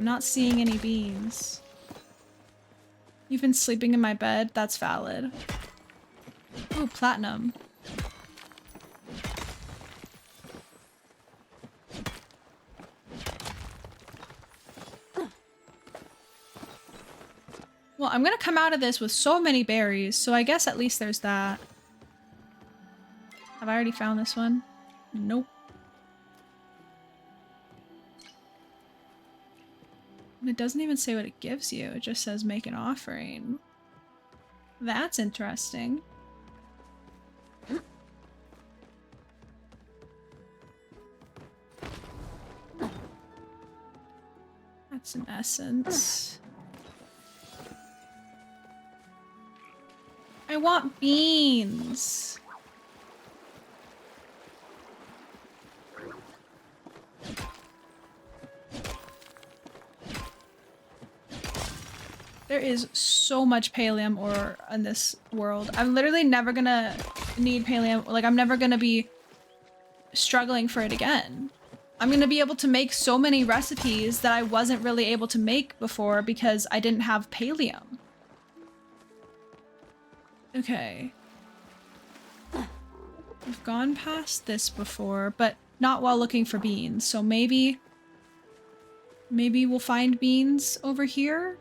I'm not seeing any beans. You've been sleeping in my bed? That's valid. Ooh, platinum. Well, I'm gonna come out of this with so many berries, so I guess at least there's that. Have I already found this one? Nope. And it doesn't even say what it gives you. It just says make an offering. That's interesting. That's an essence. I want beans. There is so much pallium ore in this world. I'm literally never gonna need pallium. Like, I'm never gonna be struggling for it again. I'm gonna be able to make so many recipes that I wasn't really able to make before because I didn't have pallium. Okay. We've gone past this before, but not while looking for beans. So maybe we'll find beans over here?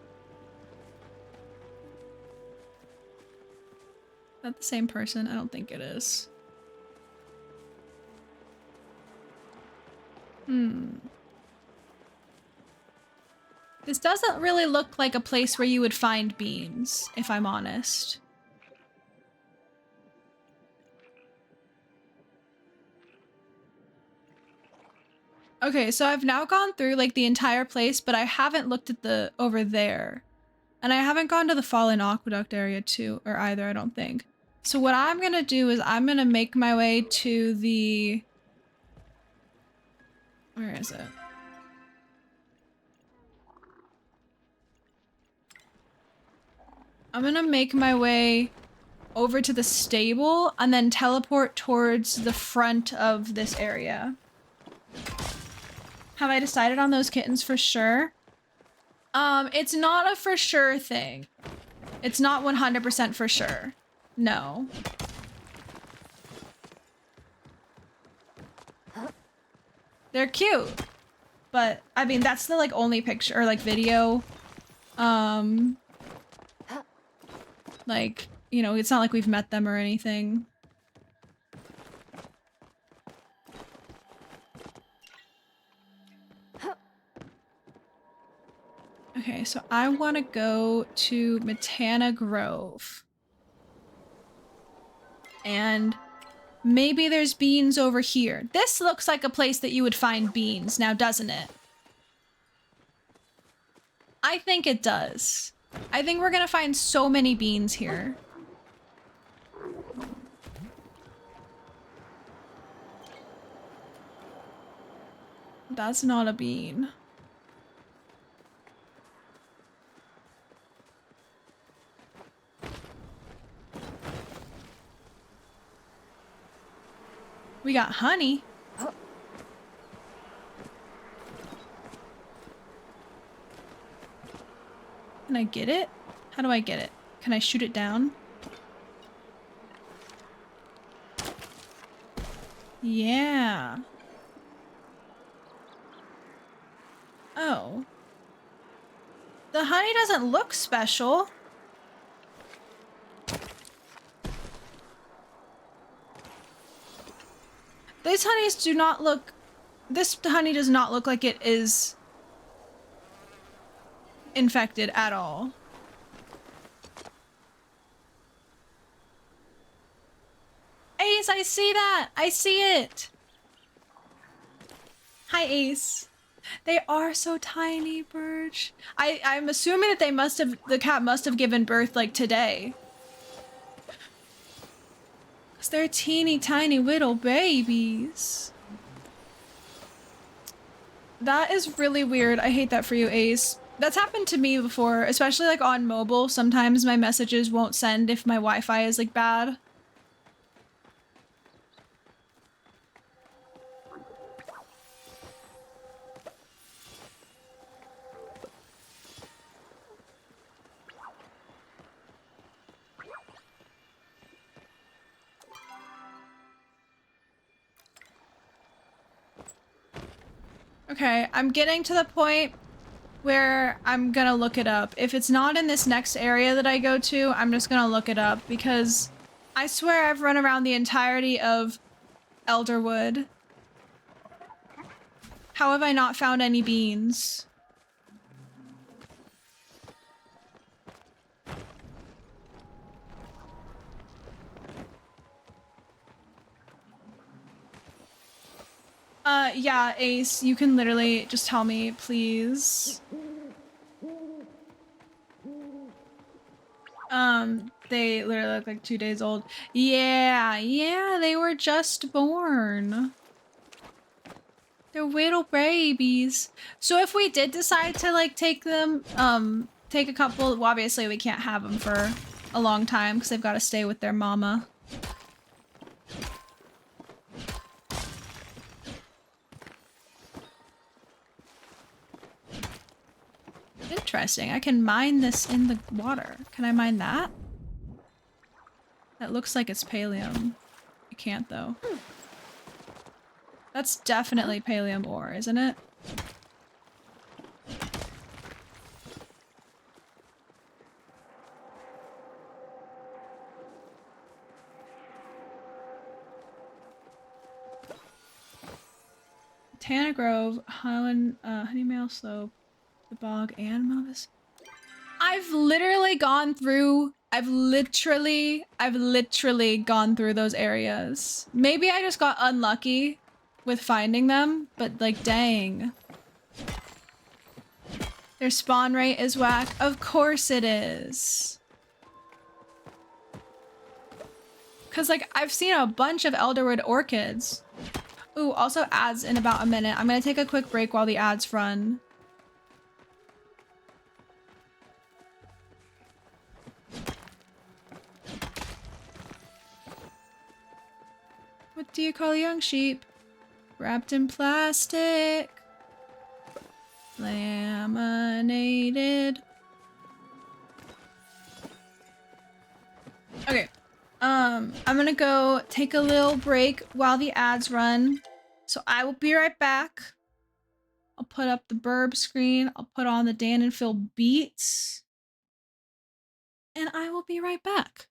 Is that the same person? I don't think it is. This doesn't really look like a place where you would find beans, if I'm honest. Okay, so I've now gone through like the entire place, but I haven't looked at the over there. And I haven't gone to the Fallen Aqueduct area too, or either, I don't think. So what I'm gonna do is I'm gonna make my way to the... Where is it? I'm gonna make my way over to the stable and then teleport towards the front of this area. Have I decided on those kittens for sure? It's not a for sure thing. It's not 100% for sure. No. They're cute. But, I mean, that's the, like, only picture, or, like, video. Like, you know, it's not like we've met them or anything. Okay, so I want to go to Matana Grove. And maybe there's beans over here. This looks like a place that you would find beans now, doesn't it? I think it does. I think we're gonna find so many beans here. That's not a bean. We got honey. Can I get it? How do I get it? Can I shoot it down? Yeah. Oh. The honey doesn't look special. These honeys do not look... This honey does not look like it is infected at all. Ace, I see that! I see it! Hi, Ace. They are so tiny, Birch. I'm assuming that they must have... The cat must have given birth, like, today. Because they're teeny tiny little babies. That is really weird. I hate that for you, Ace. That's happened to me before, especially like on mobile. Sometimes my messages won't send if my Wi-Fi is like bad. Okay, I'm getting to the point where I'm gonna look it up. If it's not in this next area that I go to, I'm just gonna look it up because I swear I've run around the entirety of Elderwood. How have I not found any beans? Yeah, Ace, you can literally just tell me, please. They literally look like 2 days old. Yeah, they were just born. They're little babies. So if we did decide to like take them, take a couple, well, obviously we can't have them for a long time because they've got to stay with their mama. Interesting. I can mine this in the water. Can I mine that? That looks like it's pallium. I can't though. That's definitely pallium ore, isn't it? Tana Grove, Honeymail Slope, the Bog, and Movis. I've literally gone through. I've literally gone through those areas. Maybe I just got unlucky with finding them, but like, dang. Their spawn rate is whack. Of course it is. Cause like, I've seen a bunch of Elderwood orchids. Ooh, also ads in about a minute. I'm gonna take a quick break while the ads run. What do you call a young sheep? Wrapped in plastic. Laminated. Okay. I'm gonna go take a little break while the ads run. So I will be right back. I'll put up the burb screen. I'll put on the Dan and Phil beats. And I will be right back.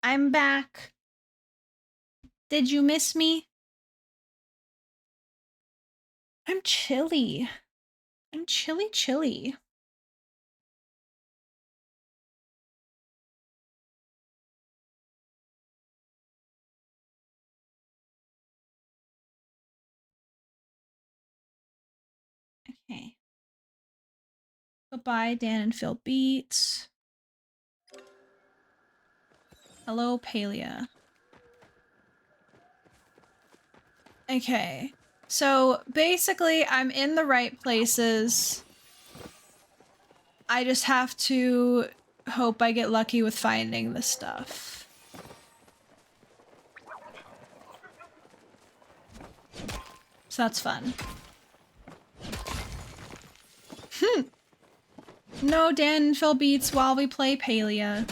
I'm back. Did you miss me? I'm chilly. I'm chilly. Okay. Goodbye, Dan and Phil Beats. Hello, Palia. Okay. So basically, I'm in the right places. I just have to hope I get lucky with finding the stuff. So that's fun. No Dan and Phil Beats while we play Palia.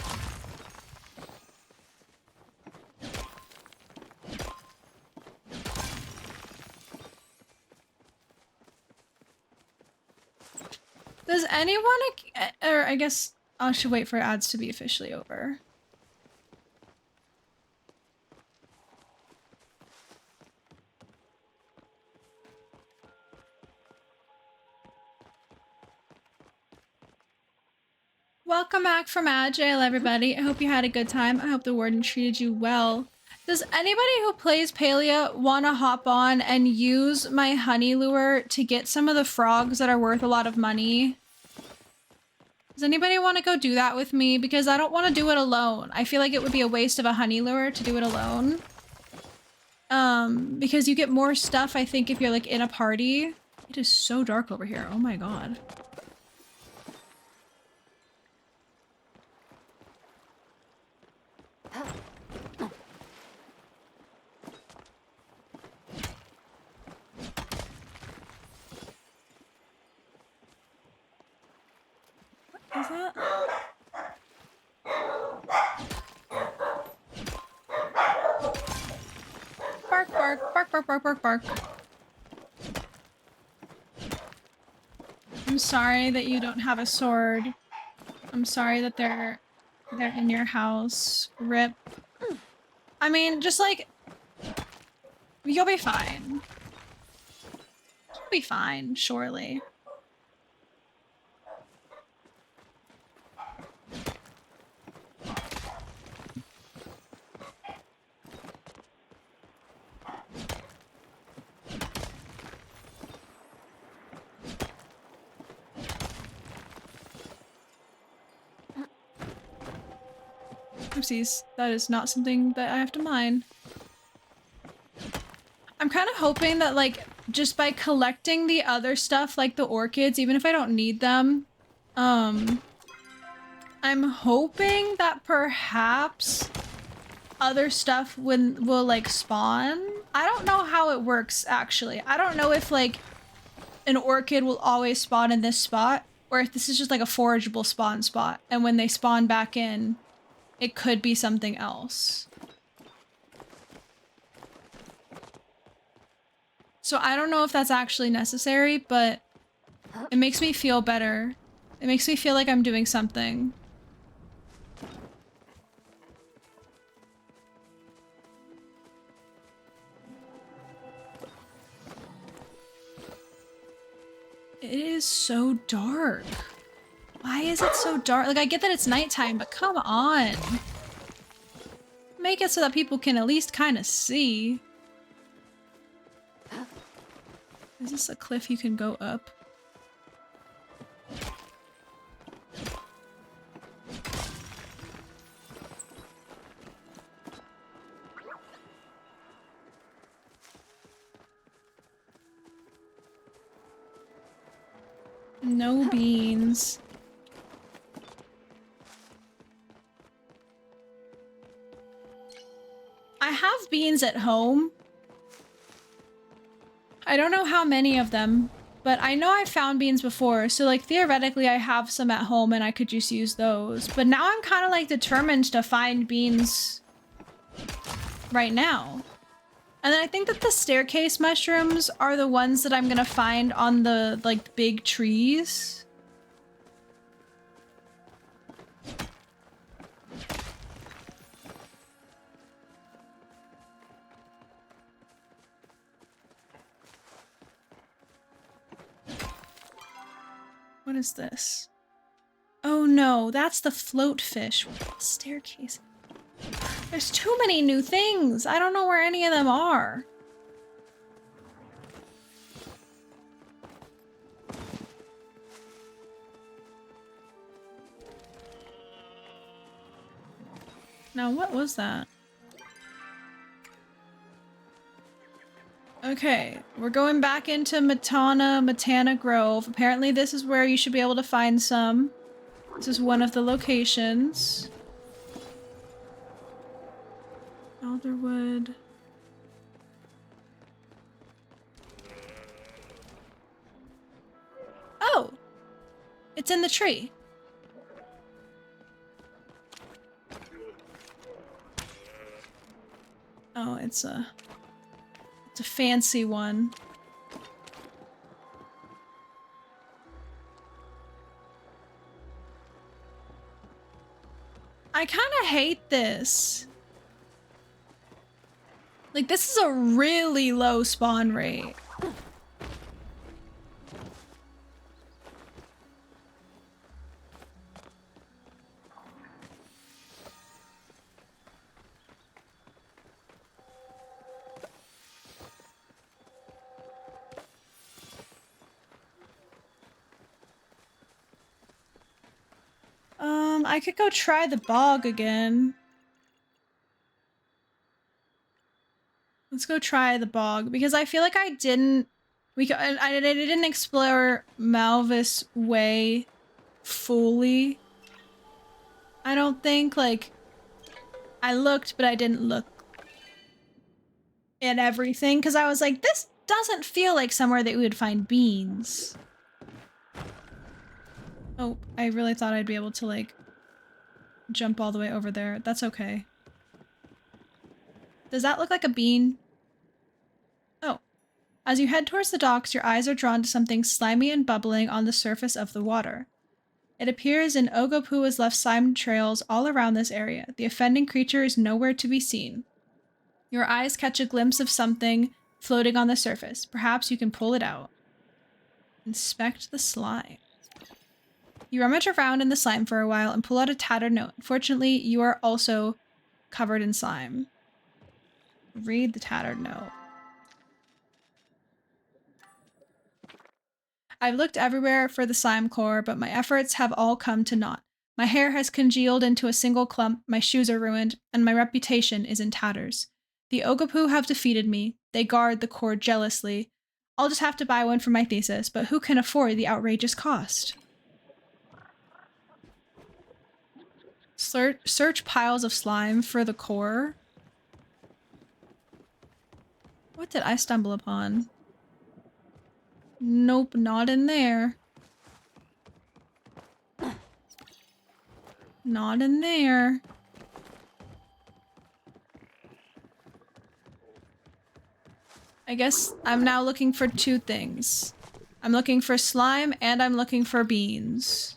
Does anyone, or I guess I should wait for ads to be officially over. Welcome back from Agile, everybody. I hope you had a good time. I hope the warden treated you well. Does anybody who plays Palia want to hop on and use my honey lure to get some of the frogs that are worth a lot of money? Does anybody want to go do that with me? Because I don't want to do it alone. I feel like it would be a waste of a honey lure to do it alone. Because you get more stuff, I think, if you're like in a party. It is so dark over here. Oh my god. What is that? Bark, bark, bark, bark, bark, bark, bark. I'm sorry that you don't have a sword. I'm sorry that they're in your house. Rip. I mean, just like, you'll be fine. You'll be fine, surely. Oopsies, that is not something that I have to mine. I'm kind of hoping that, like, just by collecting the other stuff, like the orchids, even if I don't need them, I'm hoping that perhaps other stuff will like spawn. I don't know how it works, actually. I don't know if, like, an orchid will always spawn in this spot, or if this is just like a forageable spawn spot, and when they spawn back in, it could be something else. So I don't know if that's actually necessary, but it makes me feel better. It makes me feel like I'm doing something. It is so dark. Why is it so dark? Like, I get that it's nighttime, but come on. Make it so that people can at least kind of see. Is this a cliff you can go up? No beans. I have beans at home. I don't know how many of them, but I know I've found beans before, so like theoretically I have some at home and I could just use those. But now I'm kind of like determined to find beans right now. And then I think that the staircase mushrooms are the ones that I'm gonna find on the like big trees. What is this? Oh no, that's the float fish. Staircase. There's too many new things. I don't know where any of them are. Now, what was that? Okay, we're going back into Matana Grove. Apparently this is where you should be able to find some. This is one of the locations. Elderwood. Oh! It's in the tree. Oh, it's a fancy one. I kind of hate this. Like, this is a really low spawn rate. I could go try the bog again. Let's go try the bog because I feel like I didn't explore Malvis Way fully. I don't think, like, I looked, but I didn't look at everything because I was like, this doesn't feel like somewhere that we would find beans. Oh, I really thought I'd be able to, like, jump all the way over there. That's okay. Does that look like a bean? Oh. As you head towards the docks, your eyes are drawn to something slimy and bubbling on the surface of the water. It appears an Ogopu has left slime trails all around this area. The offending creature is nowhere to be seen. Your eyes catch a glimpse of something floating on the surface. Perhaps you can pull it out. Inspect the slime. You rummage around in the slime for a while and pull out a tattered note. Fortunately, you are also covered in slime. Read the tattered note. I've looked everywhere for the slime core, but my efforts have all come to naught. My hair has congealed into a single clump, my shoes are ruined, and my reputation is in tatters. The Ogopu have defeated me. They guard the core jealously. I'll just have to buy one for my thesis, but who can afford the outrageous cost? Search piles of slime for the core. What did I stumble upon? Nope, not in there. Not in there. I guess I'm now looking for two things. I'm looking for slime and I'm looking for beans.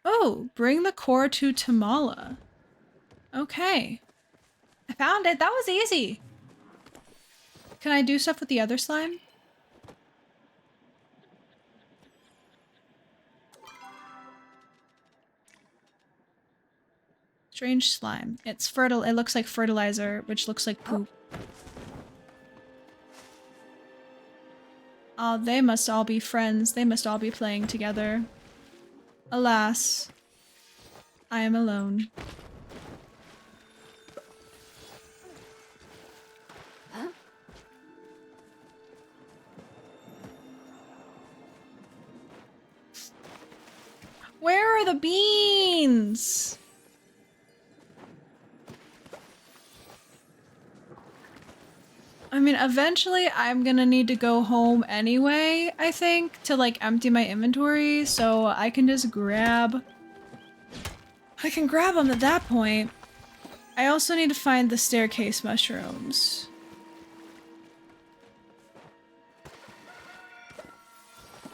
Oh, bring the core to Tamala. Okay. I found it. That was easy. Can I do stuff with the other slime? Strange slime. It's fertile. It looks like fertilizer, which looks like poop. Oh, they must all be friends. They must all be playing together. Alas, I am alone. Huh? Where are the beans? I mean, eventually I'm gonna need to go home anyway, I think, to like empty my inventory, so I can just grab... I can grab them at that point. I also need to find the staircase mushrooms.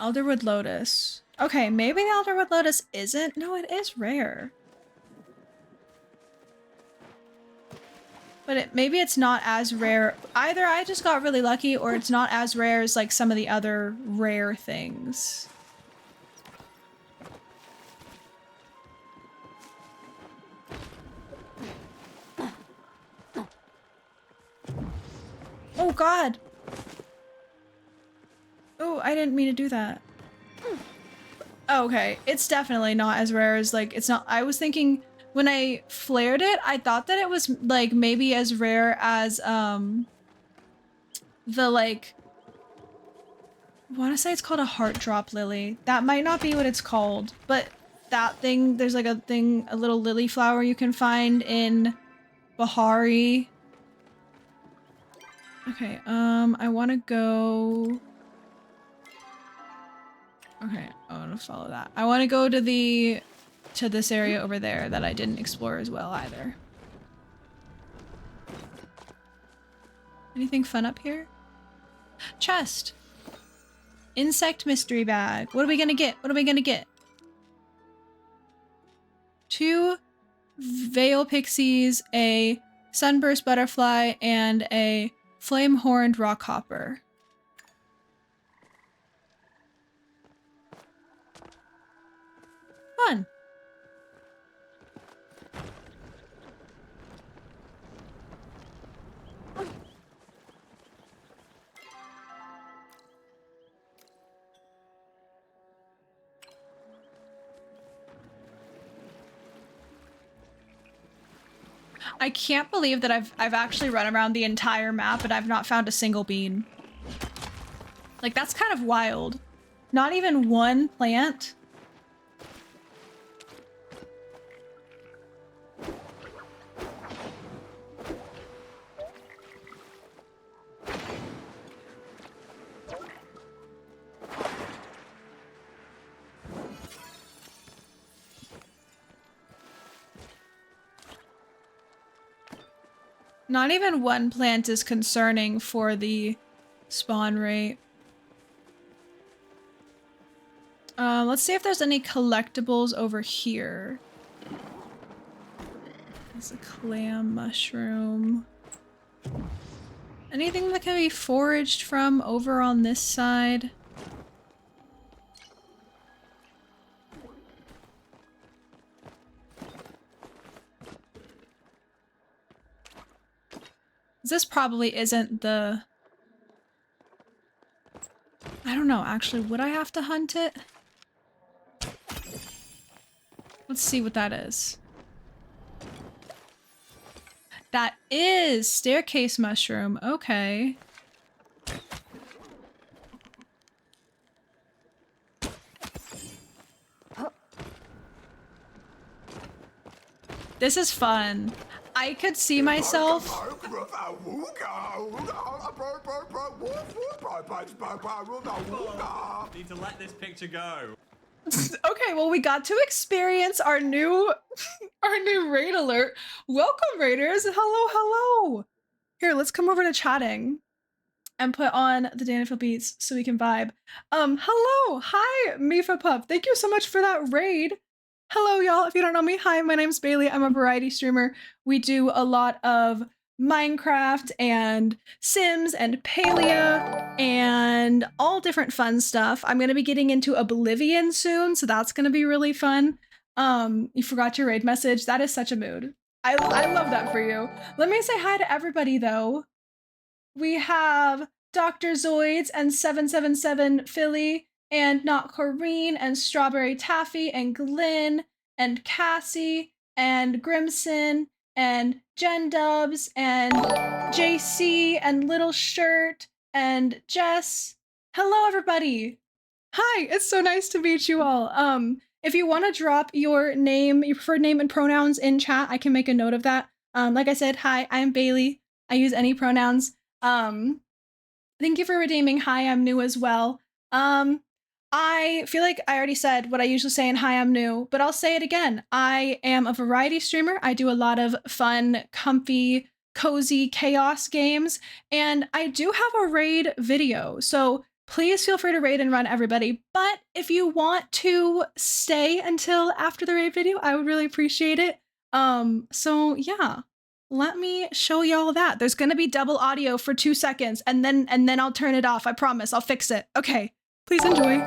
Elderwood Lotus. Okay, maybe the Elderwood Lotus isn't. No, it is rare. But maybe it's not as rare. Either I just got really lucky or it's not as rare as like some of the other rare things. Oh God. Oh, I didn't mean to do that. Oh, okay, it's definitely not as rare as like, it's not, I was thinking when I flared it, I thought that it was like maybe as rare as the like, I want to say it's called a heart drop lily. That might not be what it's called, but that thing, there's like a thing, a little lily flower you can find in Bahari. Okay, I want to go. Okay, I want to follow that. I want to go to this area over there that I didn't explore as well either. Anything fun up here? Chest. Insect mystery bag. What are we gonna get? What are we gonna get? 2 veil pixies, a sunburst butterfly, and a flame-horned rockhopper. Fun. I can't believe that I've actually run around the entire map and I've not found a single bean. Like, that's kind of wild. Not even one plant. Not even one plant is concerning for the spawn rate. Let's see if there's any collectibles over here. There's a clam mushroom. Anything that can be foraged from over on this side? This probably isn't the... I don't know, actually, would I have to hunt it? Let's see what that is. That is staircase mushroom, okay. This is fun. I could see myself. Need to let this picture go. Okay, well, we got to experience our new raid alert. Welcome, raiders. Hello, hello. Here, let's come over to chatting and put on the Danville beats so we can vibe. Hello. Hi, Mifa Pup. Thank you so much for that raid. Hello, y'all. If you don't know me, hi, my name's Bailey. I'm a variety streamer. We do a lot of Minecraft and Sims and Palia and all different fun stuff. I'm going to be getting into Oblivion soon, so that's going to be really fun. You forgot your raid message. That is such a mood. I love that for you. Let me say hi to everybody, though. We have Dr. Zoids and 777 Philly and Not Corrine and Strawberry Taffy and Glenn and Cassie and Grimson and Jen Dubs and JC and Little Shirt and Jess. Hello, everybody. Hi, it's so nice to meet you all. If you want to drop your name, your preferred name and pronouns in chat, I can make a note of that. Like I said, hi, I'm Bailey. I use any pronouns. Thank you for redeeming hi, I'm new as well. I feel like I already said what I usually say in hi, I'm new, but I'll say it again. I am a variety streamer. I do a lot of fun, comfy, cozy chaos games, and I do have a raid video. So please feel free to raid and run, everybody. But if you want to stay until after the raid video, I would really appreciate it. So yeah, let me show y'all that. There's gonna be double audio for 2 seconds, and then I'll turn it off. I promise, I'll fix it. Okay, please enjoy.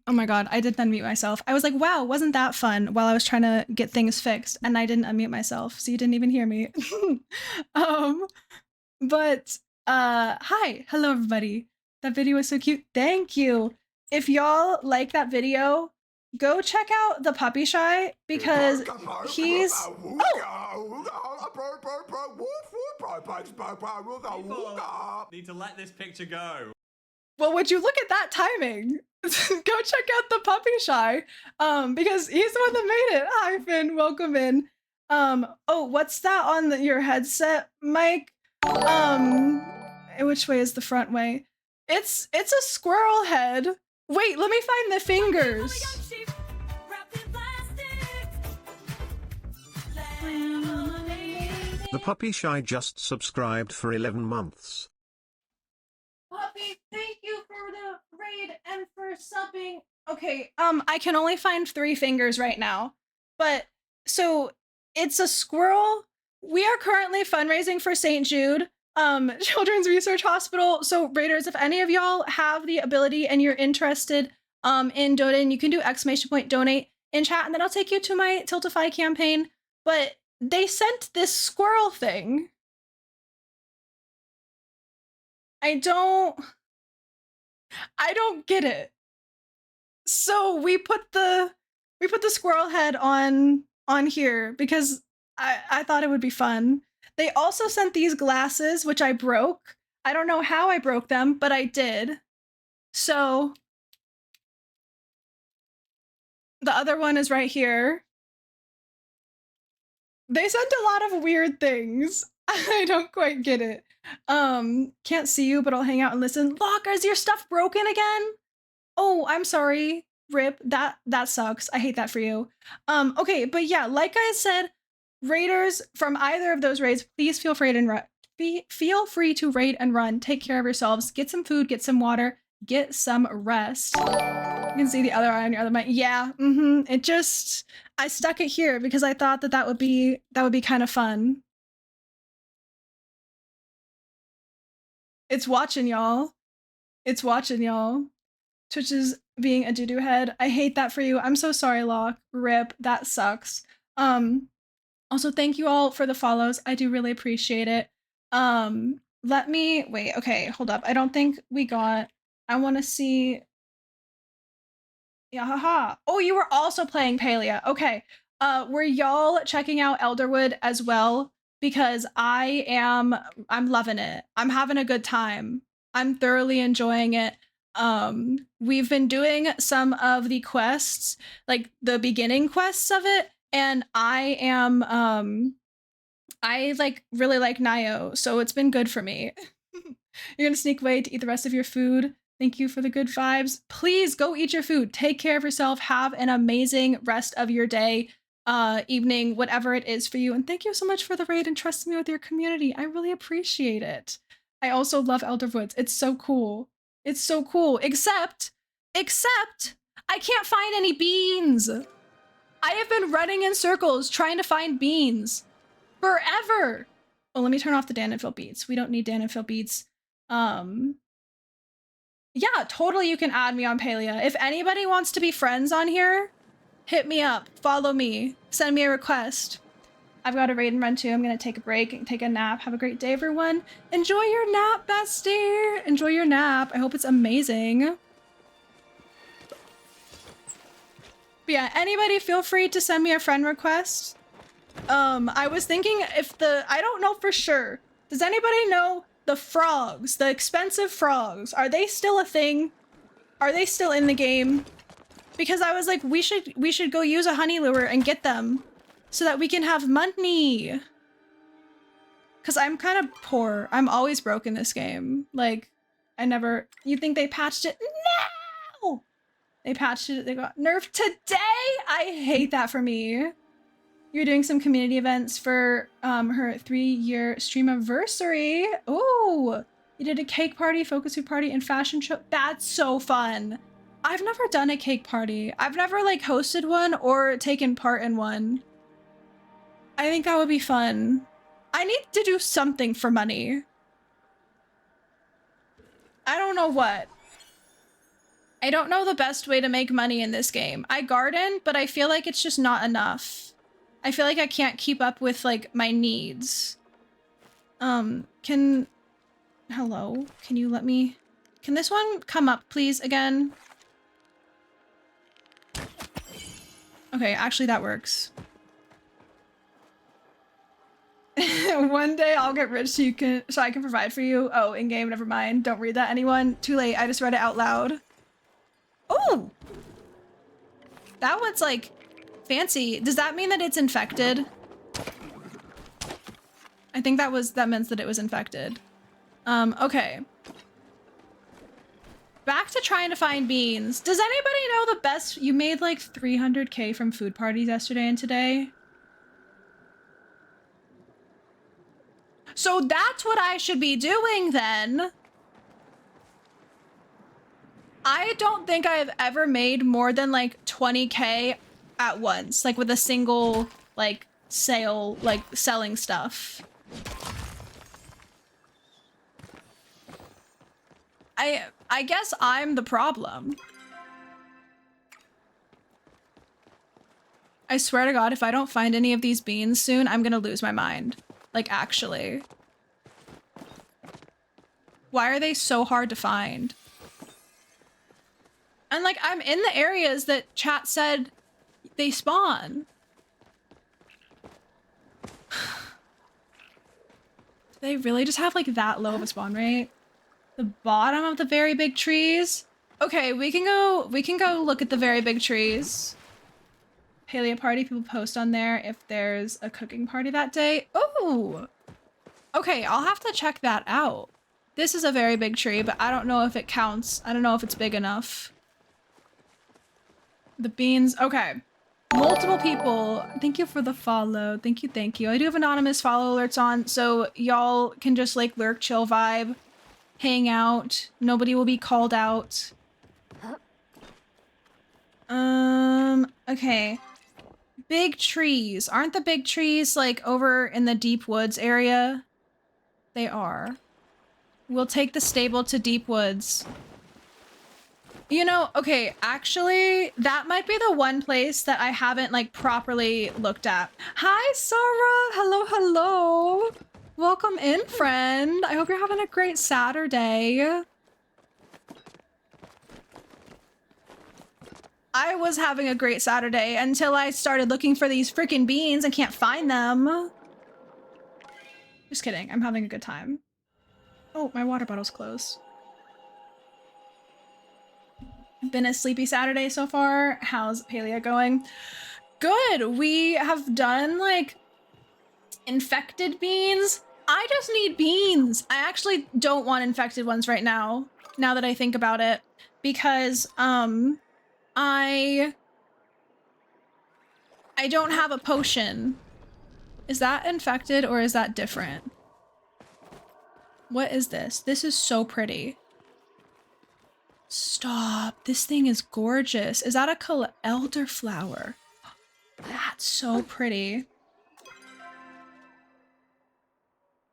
Oh my god, I didn't unmute myself. I was like, wow, wasn't that fun while I was trying to get things fixed, and I didn't unmute myself, so you didn't even hear me. But hi, hello everybody. That video was so cute. Thank you. If y'all like that video, go check out the puppy shy because he's Need to let this picture go. well, would you look at that timing? Go check out the puppy shy, because he's the one that made it. Hi, Finn, welcome in. Oh, what's that on your headset, Mike? Which way is the front way? It's a squirrel head. Wait, let me find the fingers. The puppy shy just subscribed for 11 months. Puppy, thank you for the raid and for subbing. Okay, I can only find 3 fingers right now. But, so, it's a squirrel. We are currently fundraising for St. Jude, Children's Research Hospital. So, raiders, if any of y'all have the ability and you're interested in donating, you can do !donate in chat, and then I'll take you to my Tiltify campaign. But they sent this squirrel thing. I don't get it. So we put the squirrel head on here because I thought it would be fun. They also sent these glasses, which I broke. I don't know how I broke them, but I did. So the other one is right here. They sent a lot of weird things. I don't quite get it. Can't see you, but I'll hang out and listen. Locke, is your stuff broken again? Oh, I'm sorry. Rip. That sucks. I hate that for you. Okay, but yeah, like I said, raiders from either of those raids, please feel free to raid and run. Take care of yourselves. Get some food, get some water, get some rest. You can see the other eye on your other mic. Yeah, It just, I stuck it here because I thought that would be kind of fun. It's watching y'all. It's watching y'all. Twitch is being a doo-doo head. I hate that for you. I'm so sorry, Locke. Rip. That sucks. Also, thank you all for the follows. I do really appreciate it. Let me wait. Okay, hold up. I don't think we got. I want to see. Yeah, haha. Oh, you were also playing Palia. Okay. Were y'all checking out Elderwood as well? Because I'm loving it. I'm having a good time. I'm thoroughly enjoying it. We've been doing some of the quests, like the beginning quests of it, and I like really like Nio, so it's been good for me. You're gonna sneak away to eat the rest of your food. Thank you for the good vibes. Please go eat your food. Take care of yourself. Have an amazing rest of your day, evening, whatever it is for you. And thank you so much for the raid and trusting me with your community. I really appreciate it. I also love Elderwoods. It's so cool. It's so cool. Except, I can't find any beans. I have been running in circles trying to find beans forever. Oh, let me turn off the Dandenfield beats. We don't need Dandenfield beats. Yeah, totally you can add me on Palia. If anybody wants to be friends on here, hit me up, follow me, send me a request. I've got a raid and run too. I'm gonna take a break and take a nap. Have a great day, everyone. Enjoy your nap, bestie. Enjoy your nap. I hope it's amazing. But yeah, anybody feel free to send me a friend request. I was thinking if I don't know for sure. Does anybody know the frogs, the expensive frogs? Are they still a thing? Are they still in the game? Because I was like, we should go use a honey lure and get them so that we can have money. Cause I'm kind of poor. I'm always broke in this game. Like, you think they patched it? No! They patched it, they got nerfed today? I hate that for me. You're doing some community events for her 3-year stream anniversary. Ooh, you did a cake party, focus group party, and fashion show. That's so fun. I've never done a cake party. I've never like hosted one or taken part in one. I think that would be fun. I need to do something for money. I don't know what. I don't know the best way to make money in this game. I garden, but I feel like it's just not enough. I feel like I can't keep up with like my needs. Hello? Can you let me, can this one come up please again? Okay, actually that works. One day I'll get rich so I can provide for you. Oh, in game, never mind. Don't read that, anyone. Too late, I just read it out loud. Oh! That one's like fancy. Does that mean that it's infected? I think that meant that it was infected. Okay. Back to trying to find beans. Does anybody know the best? You made like 300K from food parties yesterday and today. So that's what I should be doing then. I don't think I've ever made more than like 20K at once, like with a single like sale, like selling stuff. I guess I'm the problem. I swear to God, if I don't find any of these beans soon, I'm gonna lose my mind. Like, actually. Why are they so hard to find? And like, I'm in the areas that chat said they spawn. Do they really just have like that low of a spawn rate? The bottom of the very big trees? Okay, we can go look at the very big trees. Paleo party, people post on there if there's a cooking party that day. Oh! Okay, I'll have to check that out. This is a very big tree, but I don't know if it counts. I don't know if it's big enough. The beans, okay. Multiple people, thank you for the follow. Thank you, thank you. I do have anonymous follow alerts on, so y'all can just like lurk, chill vibe, hang out. Nobody will be called out. Okay. Big trees. Aren't the big trees like over in the deep woods area? They are. We'll take the stable to deep woods. You know, okay, actually, that might be the one place that I haven't like properly looked at. Hi, Sarah. Hello, hello. Welcome in, friend. I hope you're having a great Saturday. I was having a great Saturday until I started looking for these freaking beans and can't find them. Just kidding. I'm having a good time. Oh, my water bottle's closed. Been a sleepy Saturday so far. How's Paleo going? Good. We have done like infected beans. I just need beans. I actually don't want infected ones right now, now that I think about it, because I don't have a potion. Is that infected or is that different? What is this? This is so pretty. Stop. This thing is gorgeous. Is that a elderflower? That's so pretty.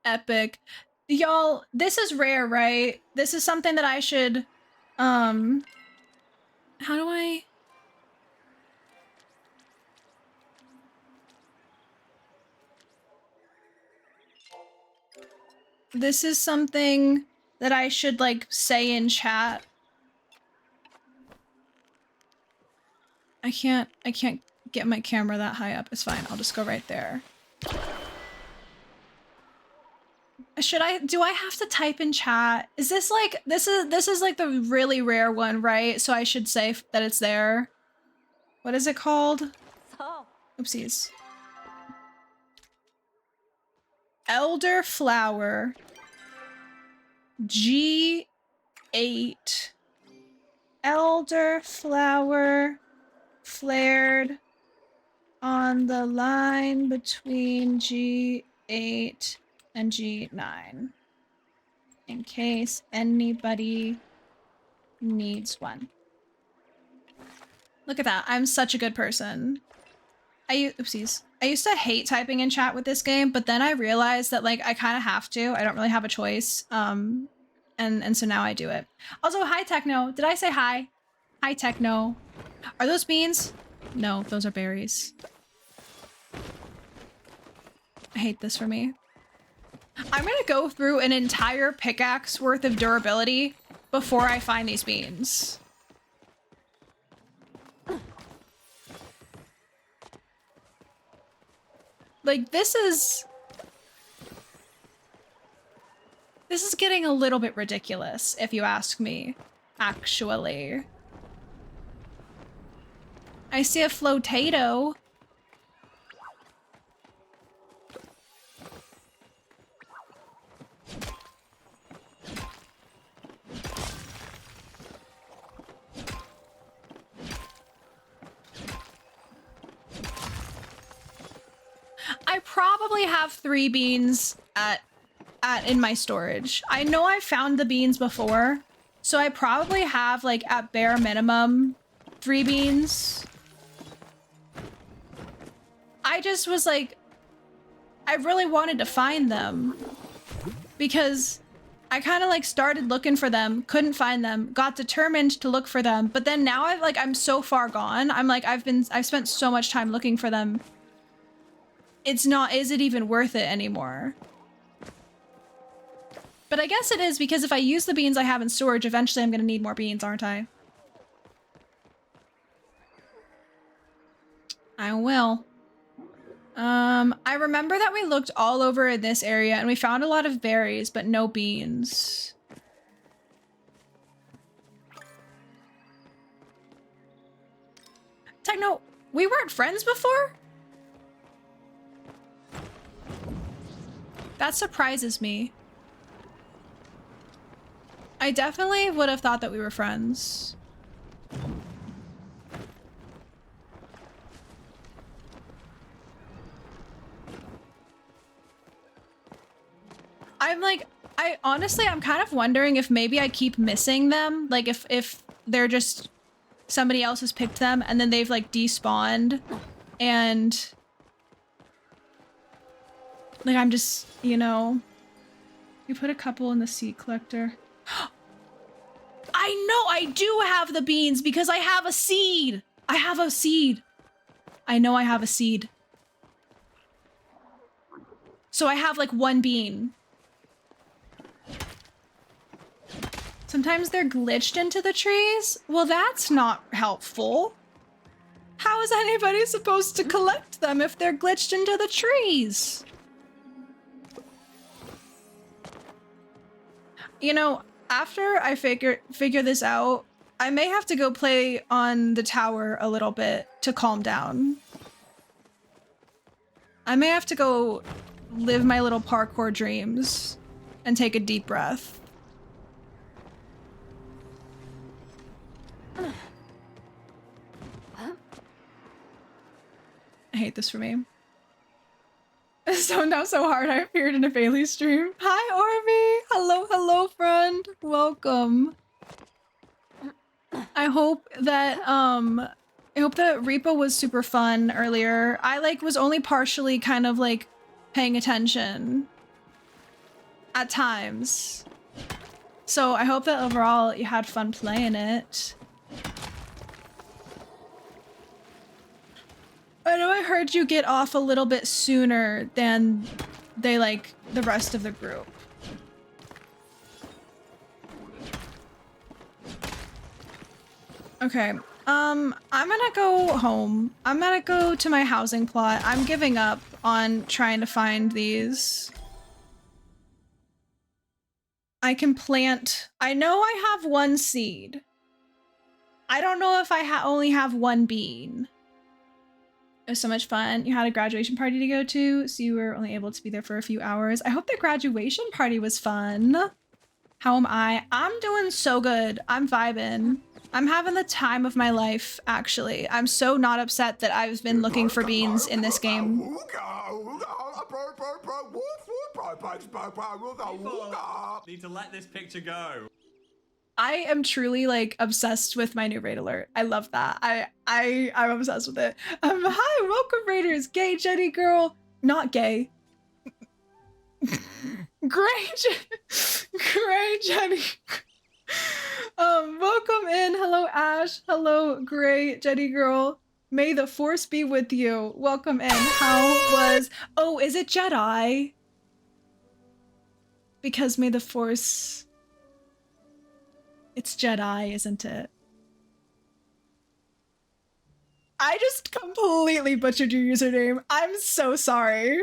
Epic. Y'all, this is rare, right? This is something that I should, how do I? This is something that I should like say in chat. I can't get my camera that high up. It's fine. I'll just go right there. Do I have to type in chat? Is this like, this is like the really rare one, right? So I should say that it's there. What is it called? So, Oopsies. Elderflower. G8. Elderflower flared on the line between G8 and G9. In case anybody needs one. Look at that. I'm such a good person. Oopsies. I used to hate typing in chat with this game, but then I realized that like I kind of have to. I don't really have a choice. And so now I do it. Also, hi Techno. Did I say hi? Hi Techno. Are those beans? No, those are berries. I hate this for me. I'm gonna go through an entire pickaxe worth of durability before I find these beans. Like, this is getting a little bit ridiculous, if you ask me, actually. I see a flotato. I probably have 3 beans in my storage. I know I found the beans before, so I probably have like at bare minimum 3 beans. I just was like, I really wanted to find them because I kind of like started looking for them, couldn't find them, got determined to look for them, but then now I'm so far gone. I'm like, I've spent so much time looking for them. Is it even worth it anymore? But I guess it is, because if I use the beans I have in storage, eventually I'm gonna need more beans, aren't I? I will. I remember that we looked all over in this area and we found a lot of berries, but no beans. Techno, we weren't friends before? That surprises me. I definitely would have thought that we were friends. I'm kind of wondering if maybe I keep missing them. Like if they're just, somebody else has picked them and then they've like despawned and like I'm just, you know, you put a couple in the seed collector. I know I do have the beans because I have a seed. I have a seed. I know I have a seed. So I have like 1 bean. Sometimes they're glitched into the trees. Well, that's not helpful. How is anybody supposed to collect them if they're glitched into the trees? You know, after I figure this out, I may have to go play on the tower a little bit to calm down. I may have to go live my little parkour dreams and take a deep breath. I hate this for me. Stoned out so hard I appeared in a Bailey stream. Hi, Orby! Hello, hello, friend. Welcome. I hope that Reaper was super fun earlier. I like was only partially kind of like paying attention at times. So I hope that overall you had fun playing it. I know I heard you get off a little bit sooner than they like the rest of the group. Okay, I'm gonna go home. I'm gonna go to my housing plot. I'm giving up on trying to find these. I can plant. I know I have one seed. I don't know if I only have one bean. It was so much fun. You had a graduation party to go to, so you were only able to be there for a few hours. I hope the graduation party was fun. How am I? I'm doing so good. I'm vibing. I'm having the time of my life, actually. I'm so not upset that I've been looking for beans in this game. Need to let this picture go. I am truly like obsessed with my new raid alert. I love that. I'm obsessed with it. Hi, welcome raiders. Gay Jenny girl, not gay. Great Jenny. Welcome in. Hello Ash. Hello Gray Jenny girl. May the force be with you. Welcome in. How was? Oh, is it Jedi? Because may the force. It's Jedi, isn't it? I just completely butchered your username. I'm so sorry.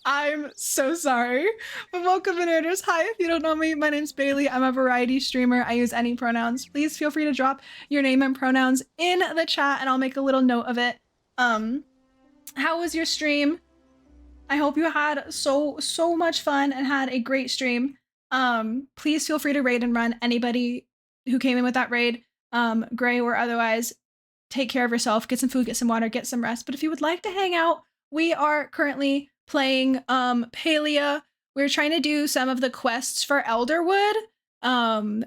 I'm so sorry. But welcome in, raiders. Hi, if you don't know me, my name's Bailey. I'm a variety streamer. I use any pronouns. Please feel free to drop your name and pronouns in the chat and I'll make a little note of it. How was your stream? I hope you had so much fun and had a great stream. Please feel free to raid and run anybody who came in with that raid, gray or otherwise. Take care of yourself, get some food, get some water, get some rest. But if you would like to hang out, we are currently playing Palia. We're trying to do some of the quests for Elderwood.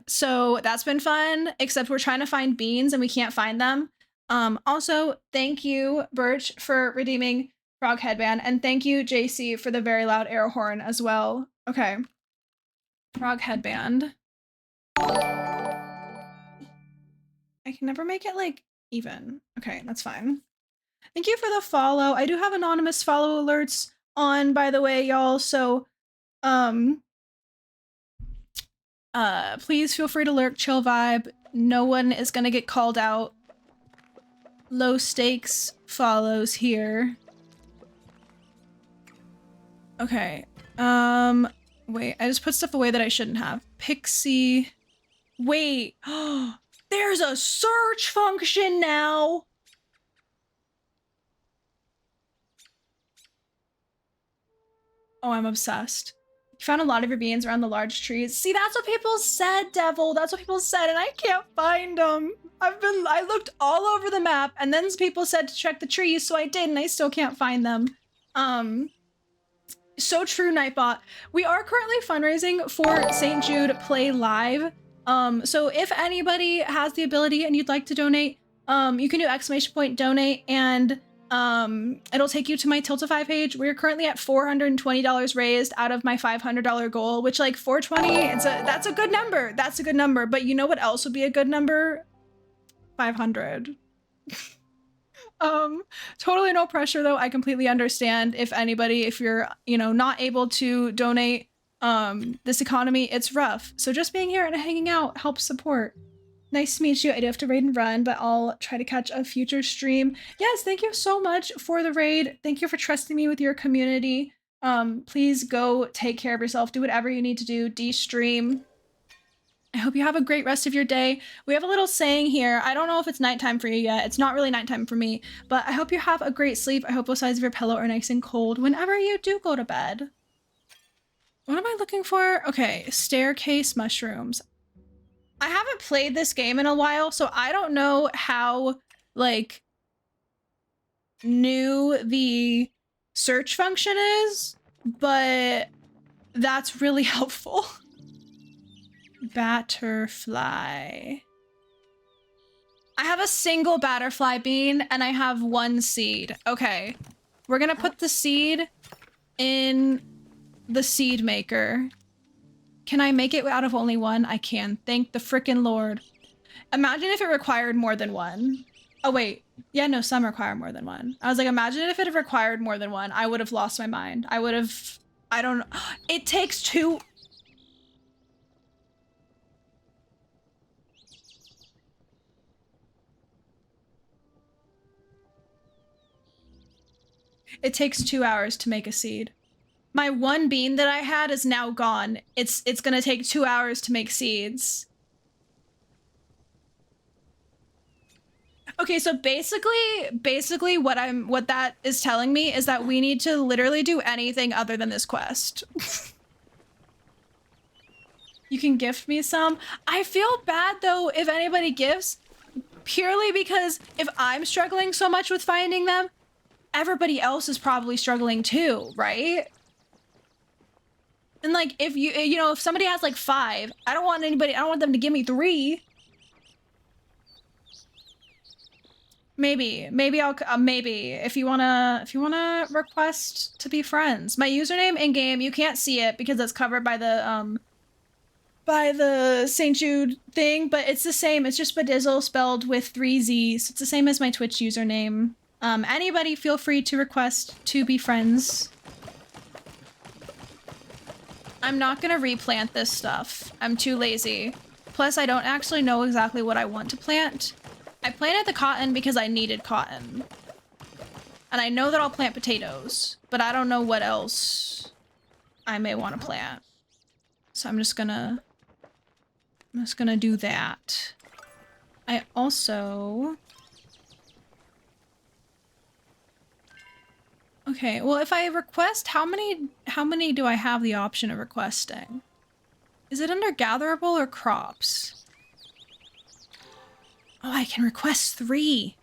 So that's been fun, except we're trying to find beans and we can't find them. Also, thank you, Birch, for redeeming Frog Headband, and thank you, JC, for the very loud air horn as well. Okay. Frog Headband. I can never make it like even. Okay, that's fine. Thank you for the follow. I do have anonymous follow alerts on, by the way, y'all. So, please feel free to lurk, chill vibe. No one is gonna get called out. Low stakes follows here. Okay. Wait, I just put stuff away that I shouldn't have. Pixie. Wait. There's a search function now. Oh, I'm obsessed. You found a lot of your beans around the large trees. See, that's what people said, Devil. That's what people said, and I can't find them. I looked all over the map, and then people said to check the trees, so I did, and I still can't find them. So true, Nightbot. We are currently fundraising for St. Jude Play Live. So if anybody has the ability and you'd like to donate, you can do ! Donate and it'll take you to my Tiltify page. We're currently at $420 raised out of my $500 goal, which like 420, that's a good number. That's a good number. But you know what else would be a good number? 500. Totally no pressure though. I completely understand if you're, you know, not able to donate. This economy, it's rough. So just being here and hanging out helps support. Nice to meet you. I do have to raid and run, but I'll try to catch a future stream. Yes, thank you so much for the raid. Thank you for trusting me with your community. Please go take care of yourself. Do whatever you need to do. De-stream. I hope you have a great rest of your day. We have a little saying here. I don't know if it's nighttime for you yet. It's not really nighttime for me, but I hope you have a great sleep. I hope both sides of your pillow are nice and cold whenever you do go to bed. What am I looking for? Okay, staircase mushrooms. I haven't played this game in a while, so I don't know how, like, new the search function is, but that's really helpful. Batterfly. I have a single batterfly bean and I have 1 seed. Okay, we're gonna put the seed in the seed maker. Can I make it out of only 1? I can. Thank the frickin' Lord. Imagine if it required more than 1. Oh wait, yeah, no, some require more than 1. I was like, imagine if it had required more than 1. I would have lost my mind. I would have, I don't know. It takes 2. It takes 2 hours to make a seed. My 1 bean that I had is now gone. It's gonna take 2 hours to make seeds. Okay, so basically what that is telling me is that we need to literally do anything other than this quest. You can gift me some. I feel bad though if anybody gives, purely because if I'm struggling so much with finding them, everybody else is probably struggling too, right? And like, if you know, if somebody has like 5, I don't want them to give me 3. Maybe I'll, maybe if you wanna request to be friends. My username in game, you can't see it because it's covered by the St. Jude thing, but it's the same. It's just Badizzle spelled with 3 Z's. It's the same as my Twitch username. Anybody feel free to request to be friends. I'm not gonna replant this stuff. I'm too lazy. Plus, I don't actually know exactly what I want to plant. I planted the cotton because I needed cotton. And I know that I'll plant potatoes, but I don't know what else I may want to plant. So I'm just gonna do that. I also... Okay, well, if I request, how many do I have the option of requesting? Is it under gatherable or crops? Oh, I can request 3.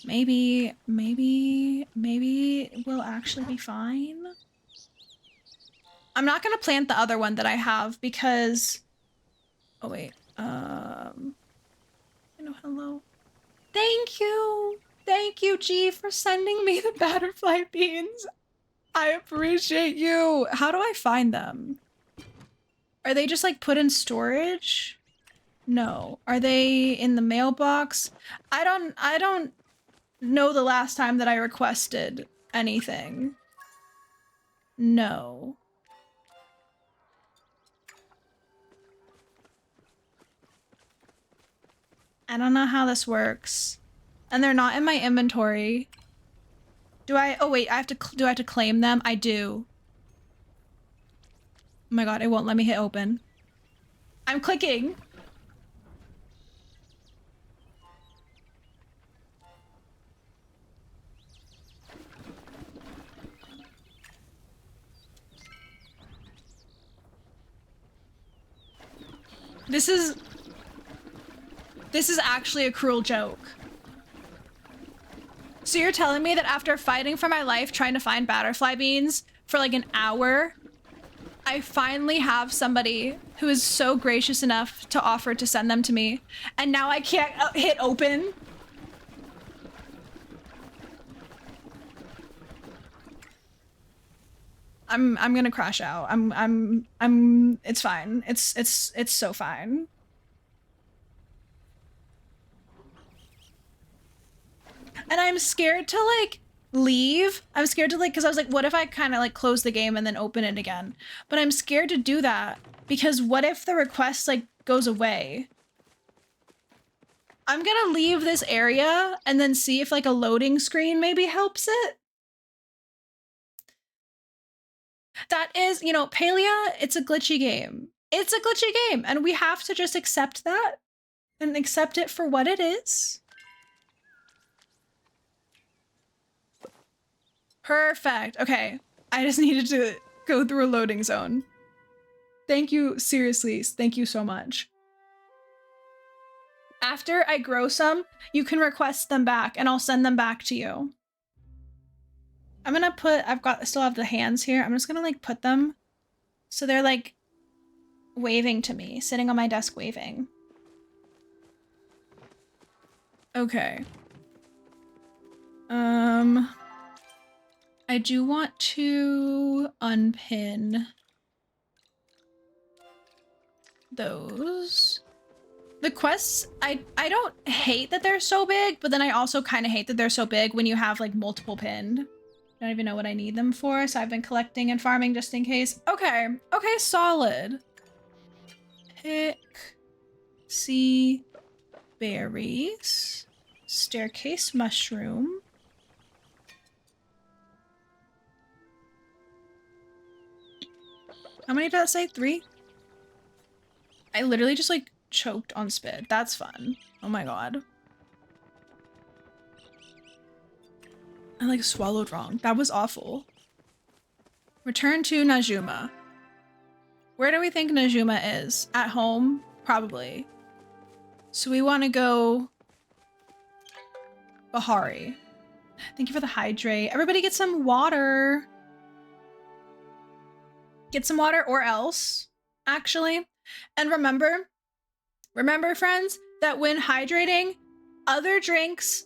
Maybe we'll actually be fine. I'm not gonna plant the other one that I have because... Oh wait, hello. Thank you, G, for sending me the batterfly beans. I appreciate you. How do I find them? Are they just like put in storage? No. Are they in the mailbox? I don't know the last time that I requested anything. No. I don't know how this works. And they're not in my inventory. Do I? Oh wait, do I have to claim them? I do. Oh my god, it won't let me hit open. I'm clicking. This is actually a cruel joke. So you're telling me that after fighting for my life trying to find batterfly beans for like an hour, I finally have somebody who is so gracious enough to offer to send them to me, and now I can't hit open? I'm gonna crash out. It's fine. It's so fine. And I'm scared to like leave. I'm scared to like, because I was like, what if I kind of like close the game and then open it again? But I'm scared to do that because what if the request like goes away? I'm gonna leave this area and then see if like a loading screen maybe helps it. That is, you know, Palia, it's a glitchy game. It's a glitchy game, and we have to just accept that and accept it for what it is. Perfect. Okay. I just needed to go through a loading zone. Thank you. Seriously. Thank you so much. After I grow some, you can request them back and I'll send them back to you. I'm gonna put, I still have the hands here. I'm just gonna like put them so they're like waving to me, sitting on my desk waving. Okay. I do want to unpin those. The quests, I don't hate that they're so big, but then I also kind of hate that they're so big when you have like multiple pinned. I don't even know what I need them for, so I've been collecting and farming just in case. Okay, okay, solid. Pick, see, berries, staircase mushroom. How many did that say? 3? I literally just like choked on spit. That's fun. Oh my god. I like swallowed wrong. That was awful. Return to Najuma. Where do we think Najuma is? At home? Probably. So we want to go Bahari. Thank you for the hydrate. Everybody get some water. Get some water or else, actually. And remember friends, that when hydrating, other drinks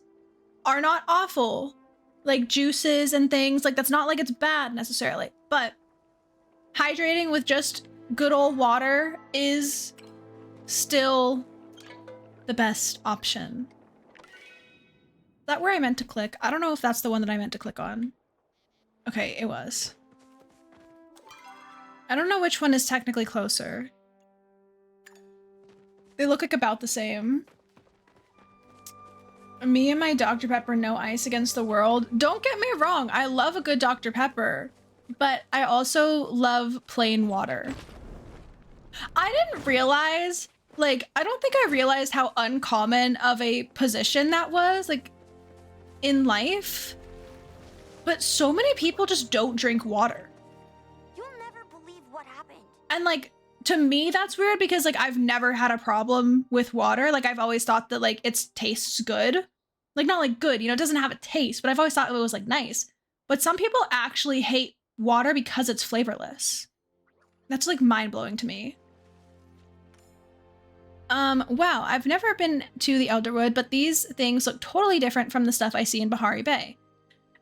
are not awful. Like juices and things, like that's not like it's bad necessarily, but hydrating with just good old water is still the best option. Is that where I meant to click? I don't know if that's the one that I meant to click on. Okay, it was. I don't know which one is technically closer. They look like about the same. Me and my Dr. Pepper, no ice against the world. Don't get me wrong, I love a good Dr. Pepper, but I also love plain water. I didn't realize, like, I don't think I realized how uncommon of a position that was, like, in life. But so many people just don't drink water. You'll never believe what happened. And like, to me, that's weird because like I've never had a problem with water. Like I've always thought that like it tastes good. Like not like good, you know, it doesn't have a taste, but I've always thought it was like nice. But some people actually hate water because it's flavorless. That's like mind-blowing to me. Wow, I've never been to the Elderwood, but these things look totally different from the stuff I see in Bahari Bay.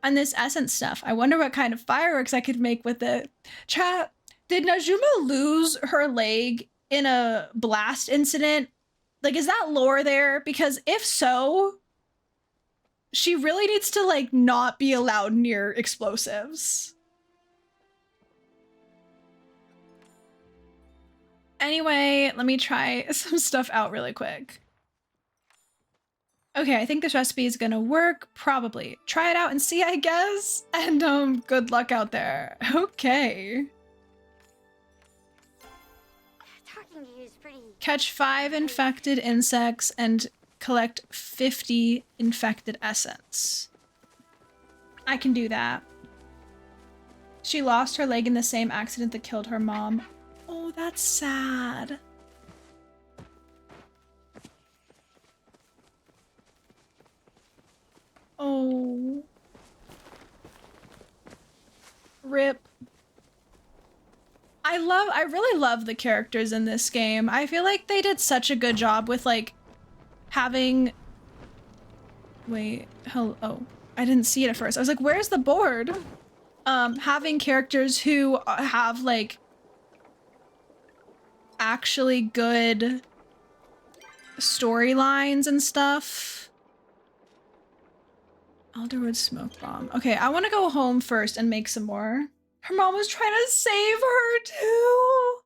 And this essence stuff, I wonder what kind of fireworks I could make with it. Chat, did Najuma lose her leg in a blast incident? Like, is that lore there? Because if so, she really needs to, like, not be allowed near explosives. Anyway, let me try some stuff out really quick. Okay, I think this recipe is gonna work, probably. Try it out and see, I guess. And good luck out there. Okay. Talking to you is pretty... Catch 5 infected insects and collect 50 infected essence. I can do that. She lost her leg in the same accident that killed her mom. Oh, that's sad. Oh. RIP. I really love the characters in this game. I feel like they did such a good job with like having, wait, oh, I didn't see it at first. I was like, where's the board? Having characters who have like actually good storylines and stuff. Elderwood smoke bomb. Okay, I want to go home first and make some more. Her mom was trying to save her too.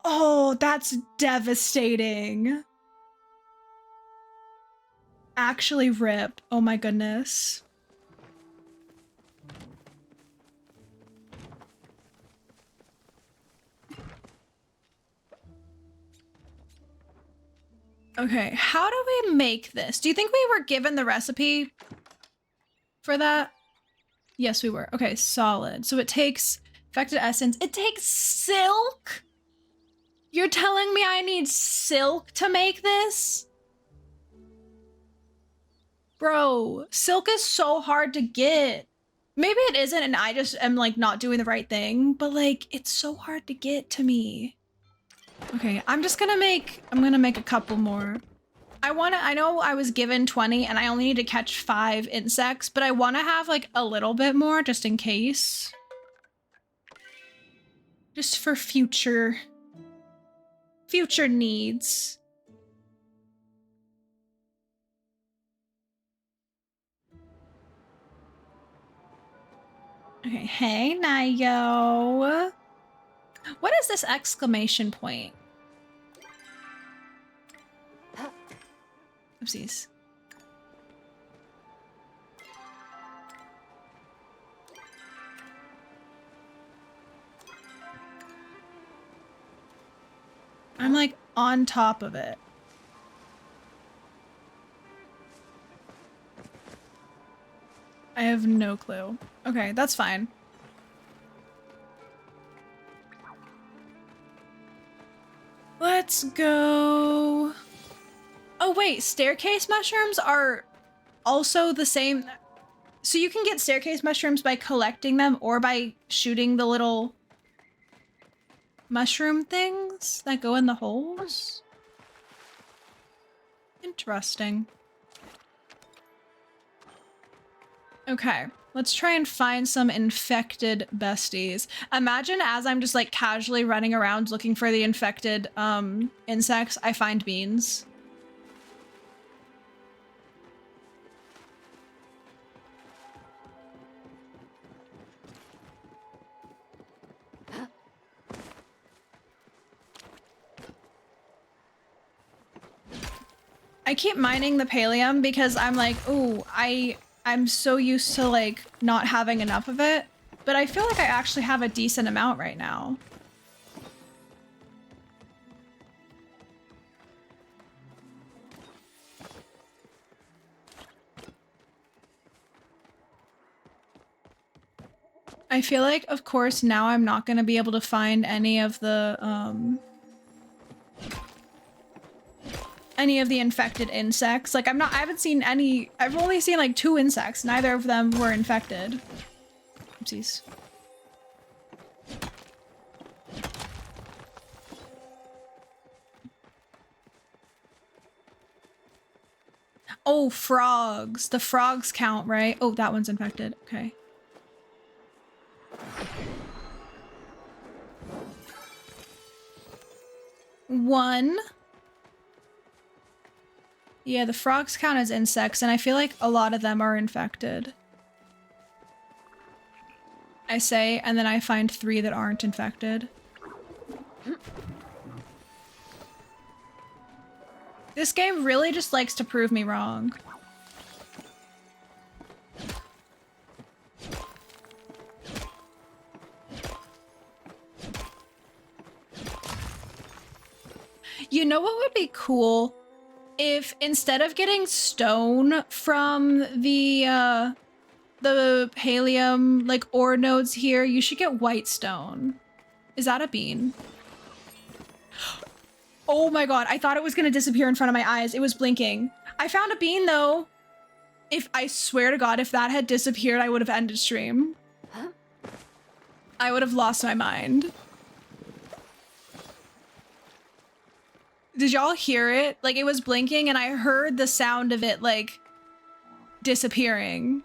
Oh, that's devastating. Actually RIP. Oh my goodness. Okay, how do we make this? Do you think we were given the recipe for that? Yes, we were. Okay, solid. So it takes infected essence. It takes silk? You're telling me I need silk to make this? Bro, silk is so hard to get. Maybe it isn't and I just am like not doing the right thing, but like it's so hard to get to me. Okay, I'm gonna make a couple more. I know I was given 20 and I only need to catch 5 insects, but I want to have like a little bit more just in case. Just for future needs. Okay, hey, Nayo. What is this exclamation point? Oopsies. I'm like on top of it. I have no clue. Okay, that's fine. Let's go. Oh wait, staircase mushrooms are also the same. So you can get staircase mushrooms by collecting them or by shooting the little mushroom things that go in the holes. Interesting. Okay, let's try and find some infected besties. Imagine as I'm just like casually running around looking for the infected insects, I find beans. I keep mining the pallium because I'm like, ooh, I'm so used to like not having enough of it, but I feel like I actually have a decent amount right now. I feel like, of course, now I'm not going to be able to find any of the infected insects. Like I haven't seen any, I've only seen like 2 insects. Neither of them were infected. Oopsies. Oh, frogs. The frogs count, right? Oh, that one's infected. Okay. One. Yeah, the frogs count as insects, and I feel like a lot of them are infected. I say, and then I find 3 that aren't infected. This game really just likes to prove me wrong. You know what would be cool? If instead of getting stone from the pallium, like, ore nodes here, you should get white stone. Is that a bean? Oh my god, I thought it was gonna disappear in front of my eyes. It was blinking. I found a bean, though. I swear to god, if that had disappeared, I would have ended stream. I would have lost my mind. Did y'all hear it? Like, it was blinking and I heard the sound of it, like, disappearing.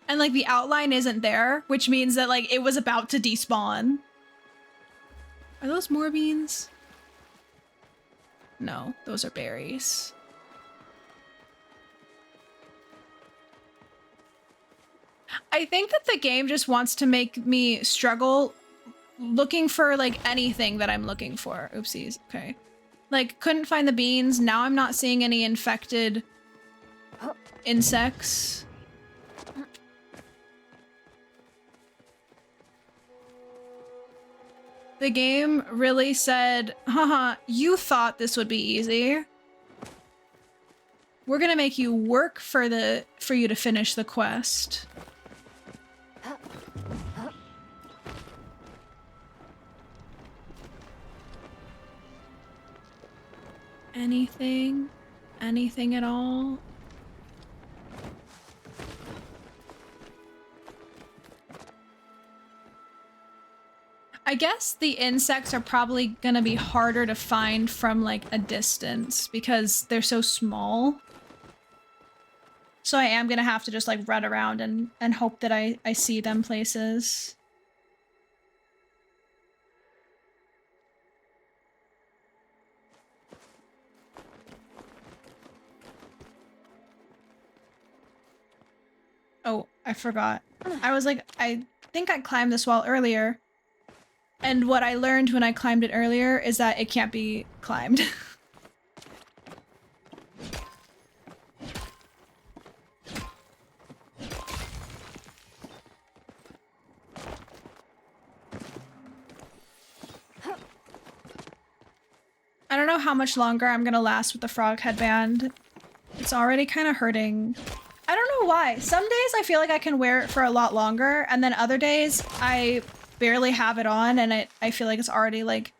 And, like, the outline isn't there, which means that, like, it was about to despawn. Are those more beans? No, those are berries. I think that the game just wants to make me struggle looking for, like, anything that I'm looking for. Oopsies. Okay. Like, couldn't find the beans. Now I'm not seeing any infected insects. The game really said, haha, you thought this would be easy. We're gonna make you work for you to finish the quest. Anything? Anything at all? I guess the insects are probably gonna be harder to find from like a distance because they're so small. So I am gonna have to just like run around and hope that I see them places. Oh, I forgot. I was like, I think I climbed this wall earlier. And what I learned when I climbed it earlier is that it can't be climbed. I don't know how much longer I'm gonna last with the frog headband. It's already kind of hurting. I don't know why. Some days I feel like I can wear it for a lot longer, and then other days I barely have it on and I feel like it's already like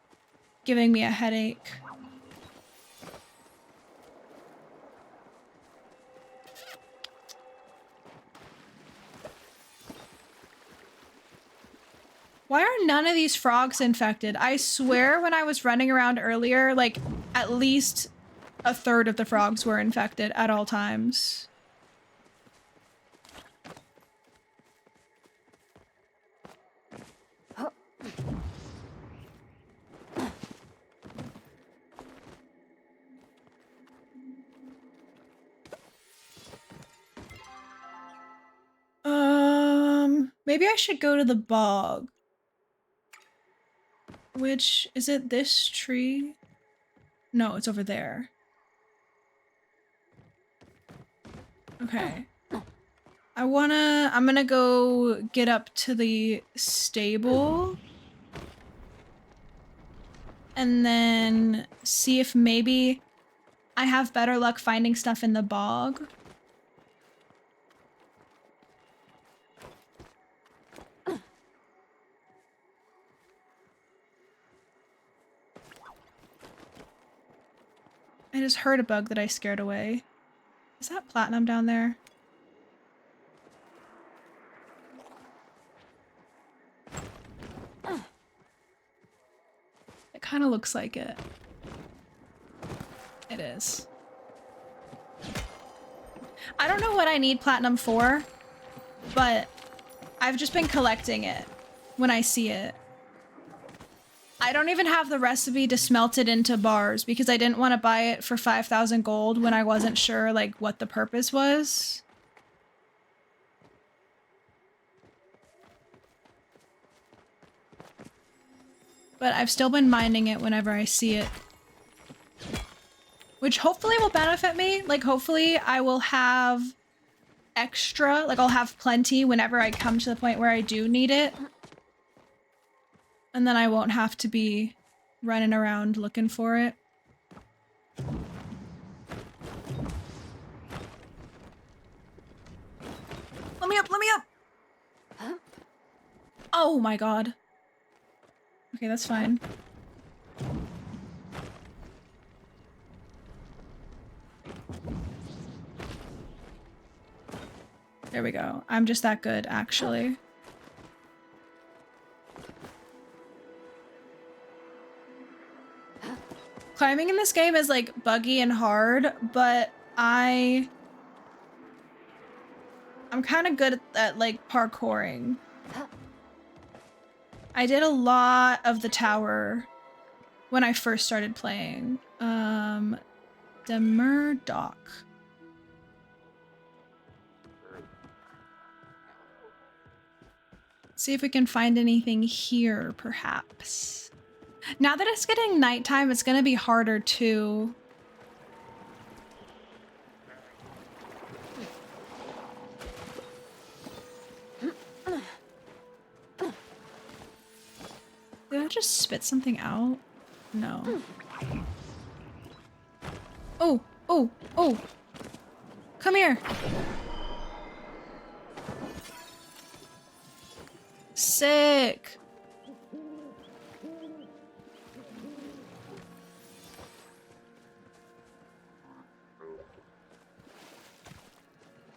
giving me a headache. Why are none of these frogs infected? I swear when I was running around earlier, like at least a third of the frogs were infected at all times. Maybe I should go to the bog. Which, is it this tree? No, it's over there. Okay. I'm gonna go get up to the stable. And then see if maybe I have better luck finding stuff in the bog. I just heard a bug that I scared away. Is that platinum down there? It kind of looks like it. It is. I don't know what I need platinum for, but I've just been collecting it when I see it. I don't even have the recipe to smelt it into bars because I didn't want to buy it for 5,000 gold when I wasn't sure like what the purpose was. But I've still been mining it whenever I see it. Which hopefully will benefit me. Like hopefully I will have extra, like I'll have plenty whenever I come to the point where I do need it. And then I won't have to be running around looking for it. Let me up, let me up! Huh? Oh my god. Okay, that's fine. There we go. I'm just that good, actually. Climbing in this game is like buggy and hard, but I'm kind of good at like parkouring. I did a lot of the tower when I first started playing. Demur Dock. See if we can find anything here, perhaps. Now that it's getting nighttime, it's gonna be harder too. Did that just spit something out? No. Oh, oh, oh. Come here. Sick.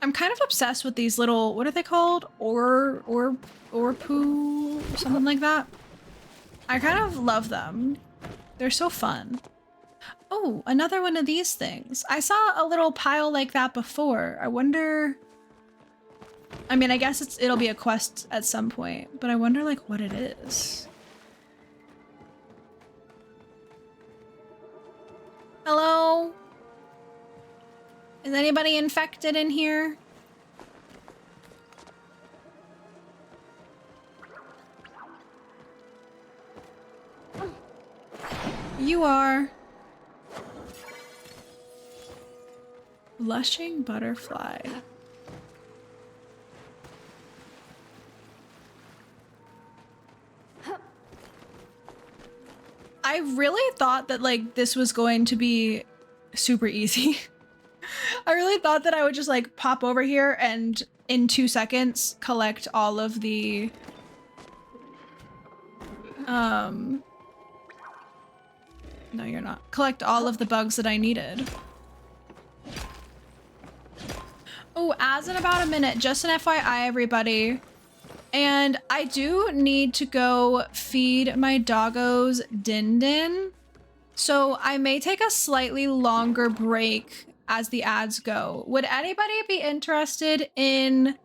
I'm kind of obsessed with these little, what are they called? Or poo, something like that. I kind of love them. They're so fun. Oh, another one of these things. I saw a little pile like that before. I wonder, I mean, I guess it'll be a quest at some point, but I wonder like what it is. Hello? Is anybody infected in here? You are. Blushing butterfly. I really thought that like this was going to be super easy. I really thought that I would just like pop over here and in 2 seconds collect all of the no, you're not. Collect all of the bugs that I needed. Oh, as in about a minute, just an FYI everybody. And I do need to go feed my doggos Din Din. So I may take a slightly longer break as the ads go. Would anybody be interested in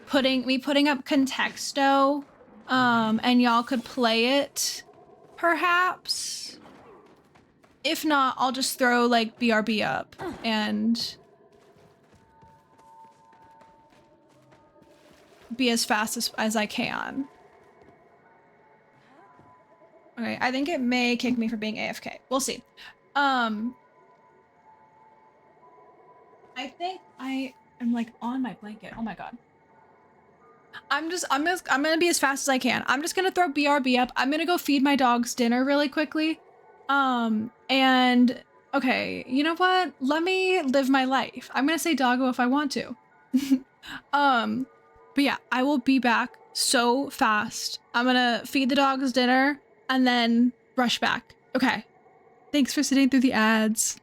putting up Contexto? And y'all could play it, perhaps? If not, I'll just throw like BRB up and be as fast as I can. Okay, I think it may kick me for being AFK. We'll see. I think I am like on my blanket. Oh my god. I'm gonna be as fast as I can. I'm just gonna throw BRB up. I'm gonna go feed my dogs dinner really quickly. And okay, you know what? Let me live my life. I'm gonna say doggo if I want to. But yeah, I will be back so fast. I'm gonna feed the dogs dinner and then rush back. Okay. Thanks for sitting through the ads.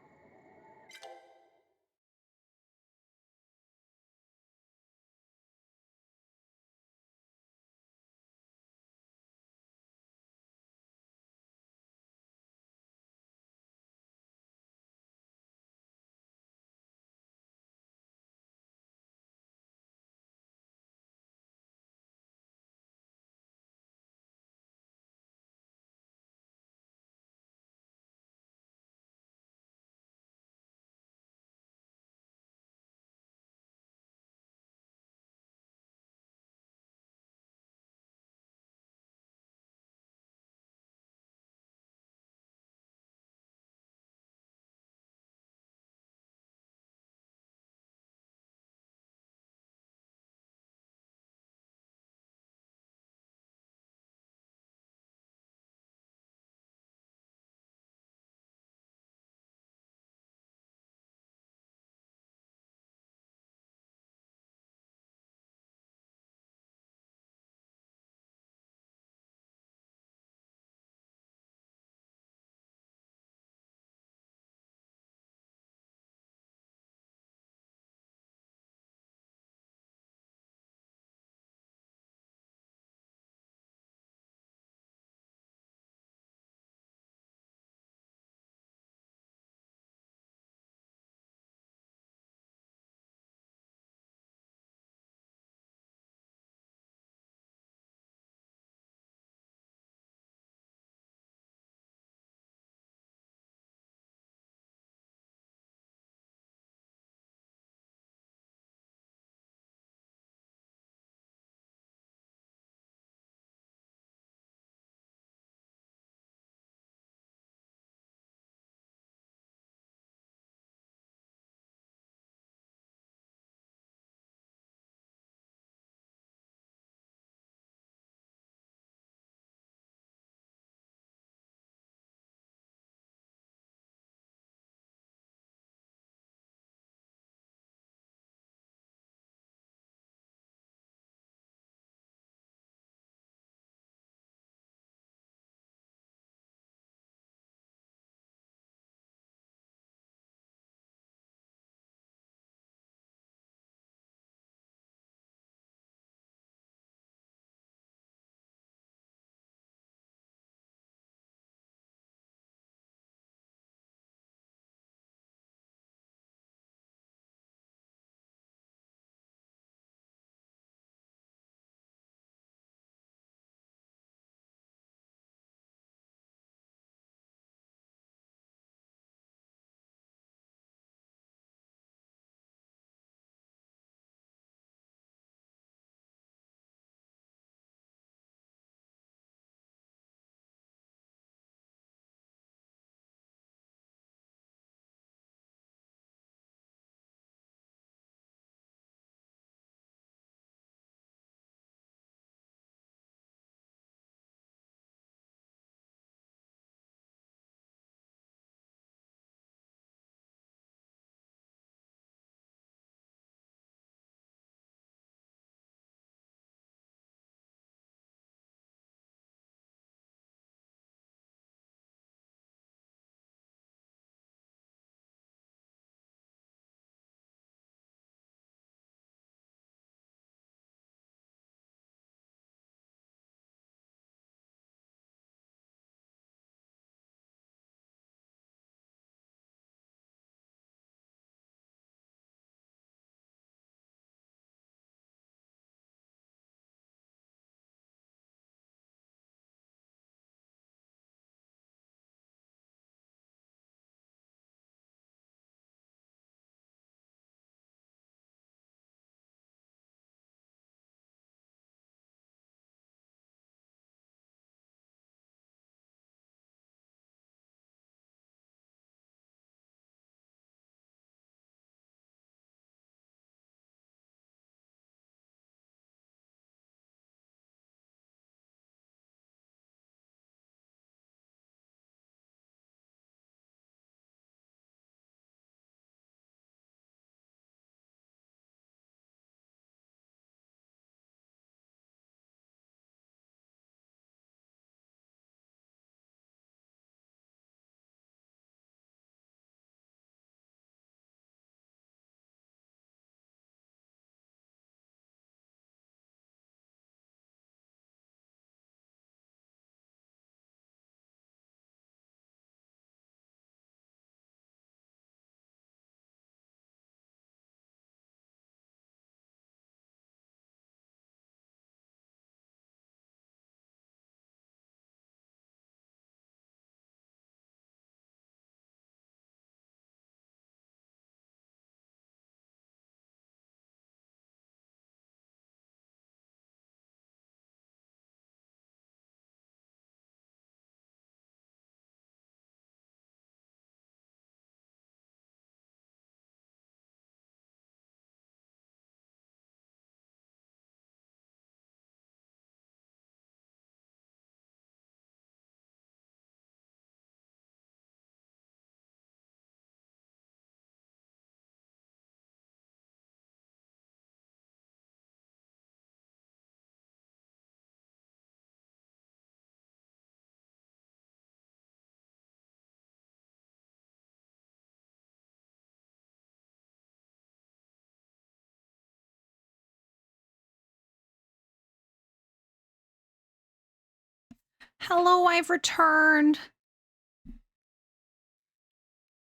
Hello, I've returned.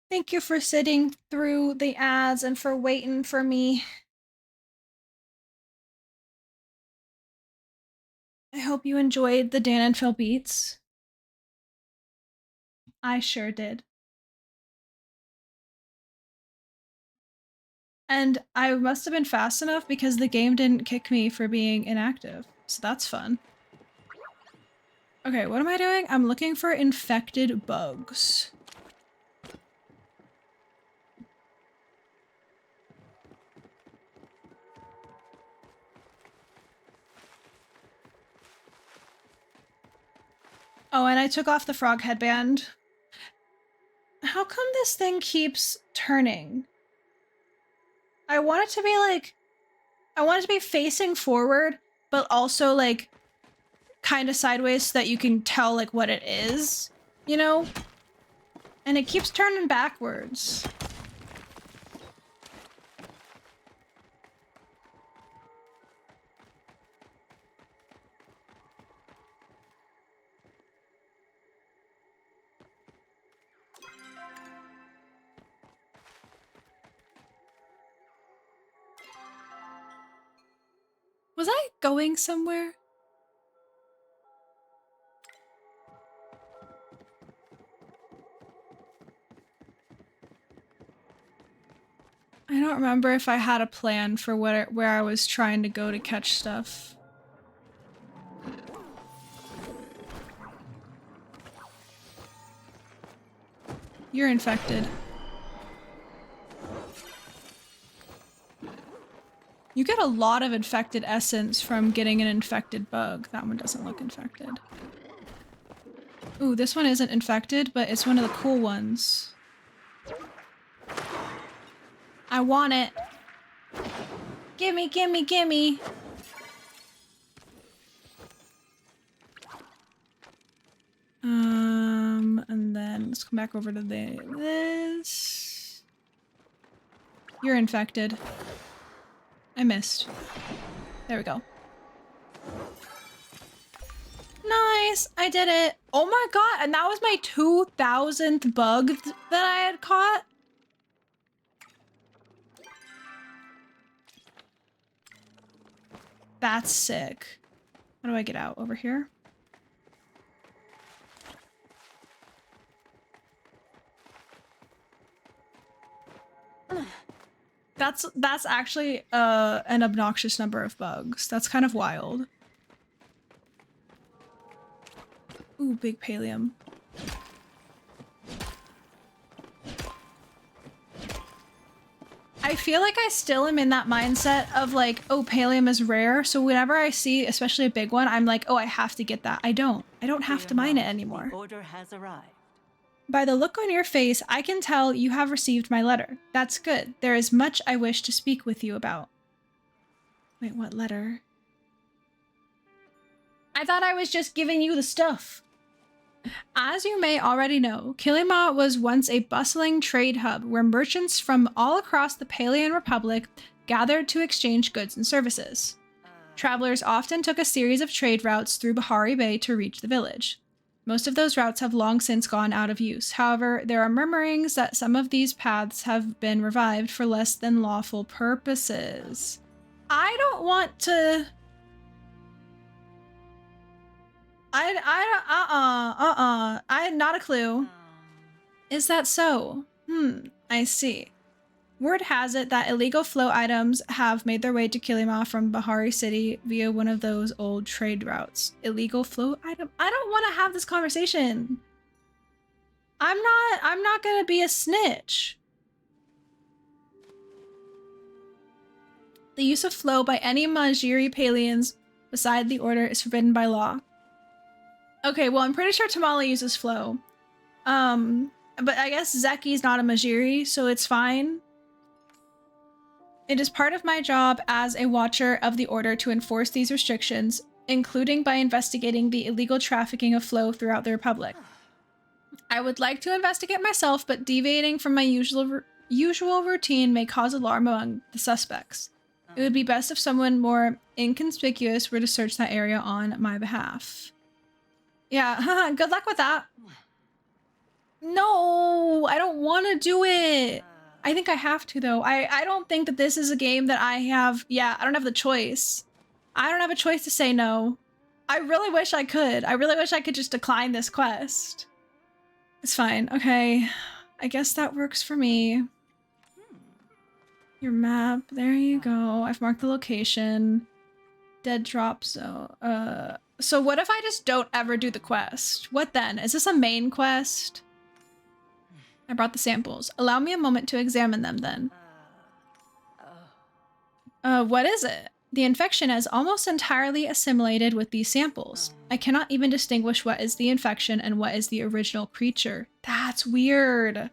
Thank you for sitting through the ads and for waiting for me. I hope you enjoyed the Dan and Phil beats. I sure did. And I must have been fast enough because the game didn't kick me for being inactive. So that's fun. Okay, what am I doing? I'm looking for infected bugs. Oh, and I took off the frog headband. How come this thing keeps turning? I want it to be like, I want it to be facing forward, but also like kind of sideways so that you can tell like what it is, you know? And it keeps turning backwards. Was I going somewhere? I don't remember if I had a plan for where I was trying to go to catch stuff. You're infected. You get a lot of infected essence from getting an infected bug. That one doesn't look infected. Ooh, this one isn't infected, but it's one of the cool ones. I want it. Gimme, gimme, gimme. And then let's come back over to this. You're infected. I missed. There we go. Nice! I did it! Oh my god! And that was my 2000th bug that I had caught? That's sick. How do I get out? Over here? That's actually an obnoxious number of bugs. That's kind of wild. Ooh, big pallium. I feel like I still am in that mindset of like, oh, pallium is rare, so whenever I see especially a big one, I'm like, oh, I have to get that. I don't have to mine it anymore. The order has arrived. By the look on your face, I can tell you have received my letter. That's good. There is much I wish to speak with you about. Wait, what letter? I thought I was just giving you the stuff. As you may already know, Kilima was once a bustling trade hub where merchants from all across the Palean Republic gathered to exchange goods and services. Travelers often took a series of trade routes through Bahari Bay to reach the village. Most of those routes have long since gone out of use. However, there are murmurings that some of these paths have been revived for less than lawful purposes. I don't want to... not a clue. Is that so? I see. Word has it that illegal flow items have made their way to Kilima from Bahari City via one of those old trade routes. Illegal flow item? I don't want to have this conversation. I'm not gonna be a snitch. The use of flow by any Majiri Palians beside the order is forbidden by law. Okay, well, I'm pretty sure Tamale uses flow. But I guess Zeki's not a Majiri, so it's fine. It is part of my job as a watcher of the order to enforce these restrictions, including by investigating the illegal trafficking of flow throughout the Republic. I would like to investigate myself, but deviating from my usual routine may cause alarm among the suspects. It would be best if someone more inconspicuous were to search that area on my behalf. Yeah, good luck with that. No, I don't want to do it. I think I have to though. I don't think that this is a game that I have. Yeah, I don't have the choice. I don't have a choice to say no. I really wish I could. I really wish I could just decline this quest. It's fine. Okay. I guess that works for me. Your map. There you go. I've marked the location. Dead drop zone. So what if I just don't ever do the quest? What then? Is this a main quest? I brought the samples. Allow me a moment to examine them then. What is it? The infection has almost entirely assimilated with these samples. I cannot even distinguish what is the infection and what is the original creature. That's weird.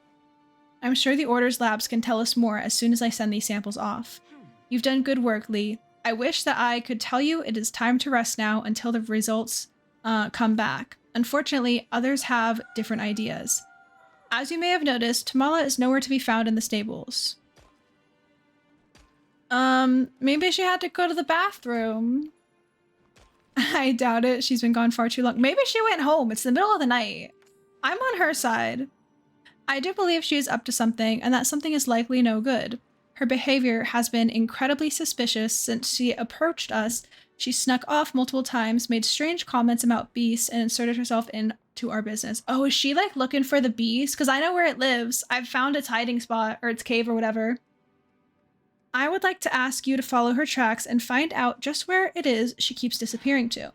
I'm sure the Order's labs can tell us more as soon as I send these samples off. You've done good work, Lee. I wish that I could tell you it is time to rest now until the results come back. Unfortunately, others have different ideas. As you may have noticed, Tamala is nowhere to be found in the stables. Maybe she had to go to the bathroom. I doubt it. She's been gone far too long. Maybe she went home. It's the middle of the night. I'm on her side. I do believe she is up to something, and that something is likely no good. Her behavior has been incredibly suspicious since she approached us. She snuck off multiple times, made strange comments about beasts, and inserted herself into our business. Oh, is she like looking for the beast? Because I know where it lives. I've found its hiding spot, or its cave or whatever. I would like to ask you to follow her tracks and find out just where it is she keeps disappearing to.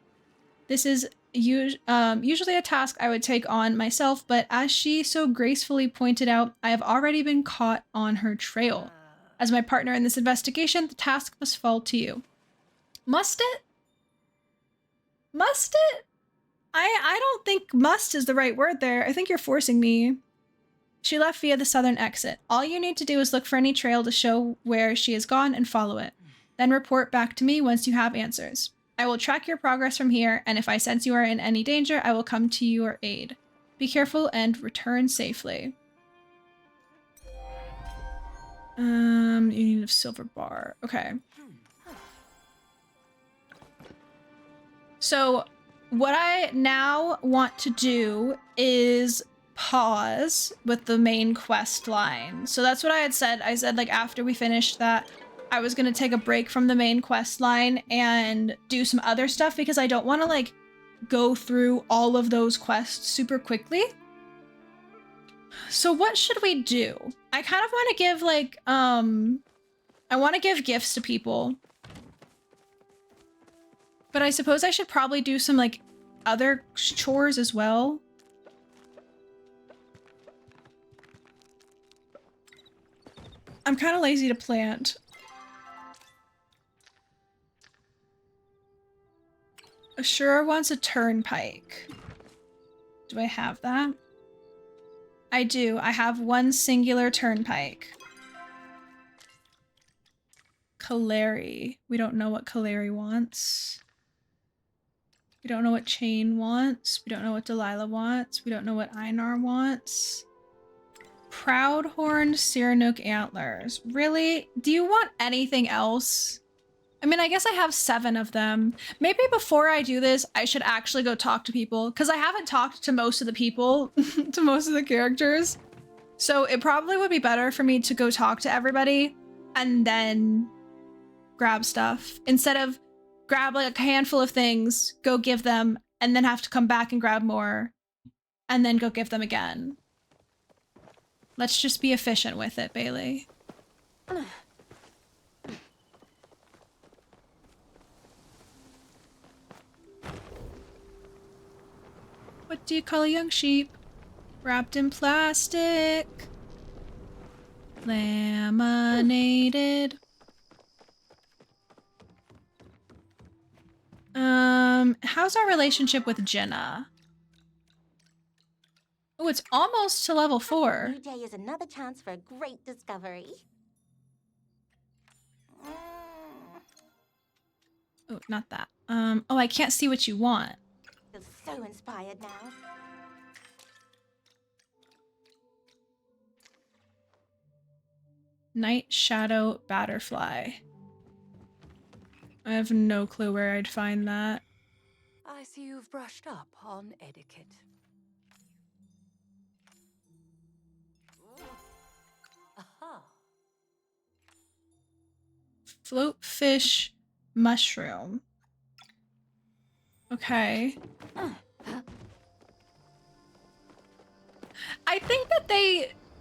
This is usually a task I would take on myself, but as she so gracefully pointed out, I have already been caught on her trail. As my partner in this investigation, the task must fall to you. Must it? Must it? I don't think must is the right word there. I think you're forcing me. She left via the southern exit. All you need to do is look for any trail to show where she has gone and follow it. Then report back to me once you have answers. I will track your progress from here, and if I sense you are in any danger, I will come to your aid. Be careful and return safely. You need a silver bar. Okay. So what I now want to do is pause with the main quest line. So that's what I had said. I said like after we finished that, I was gonna take a break from the main quest line and do some other stuff because I don't want to like go through all of those quests super quickly. So what should we do? I kind of want to give like, I want to give gifts to people. But I suppose I should probably do some like other chores as well. I'm kind of lazy to plant. Ashura wants a turnpike. Do I have that? I do. I have one singular turnpike. Kaleri. We don't know what Kaleri wants. We don't know what Chain wants. We don't know what Delilah wants. We don't know what Einar wants. Proudhorned Siranook antlers. Really? Do you want anything else? I mean, I guess I have 7 of them. Maybe before I do this, I should actually go talk to people because I haven't talked to most of the people, to most of the characters. So it probably would be better for me to go talk to everybody and then grab stuff instead of grab like a handful of things, go give them, and then have to come back and grab more and then go give them again. Let's just be efficient with it, Bailey. What do you call a young sheep? Wrapped in plastic. Laminated. How's our relationship with Jenna? Oh, it's almost to level 4. New day is another chance for a great discovery. Oh, not that. Oh, I can't see what you want. Feel so inspired now. Night Shadow Batterfly. I have no clue where I'd find that. I I see you've brushed up on etiquette. Aha. Float fish mushroom. Okay. I think that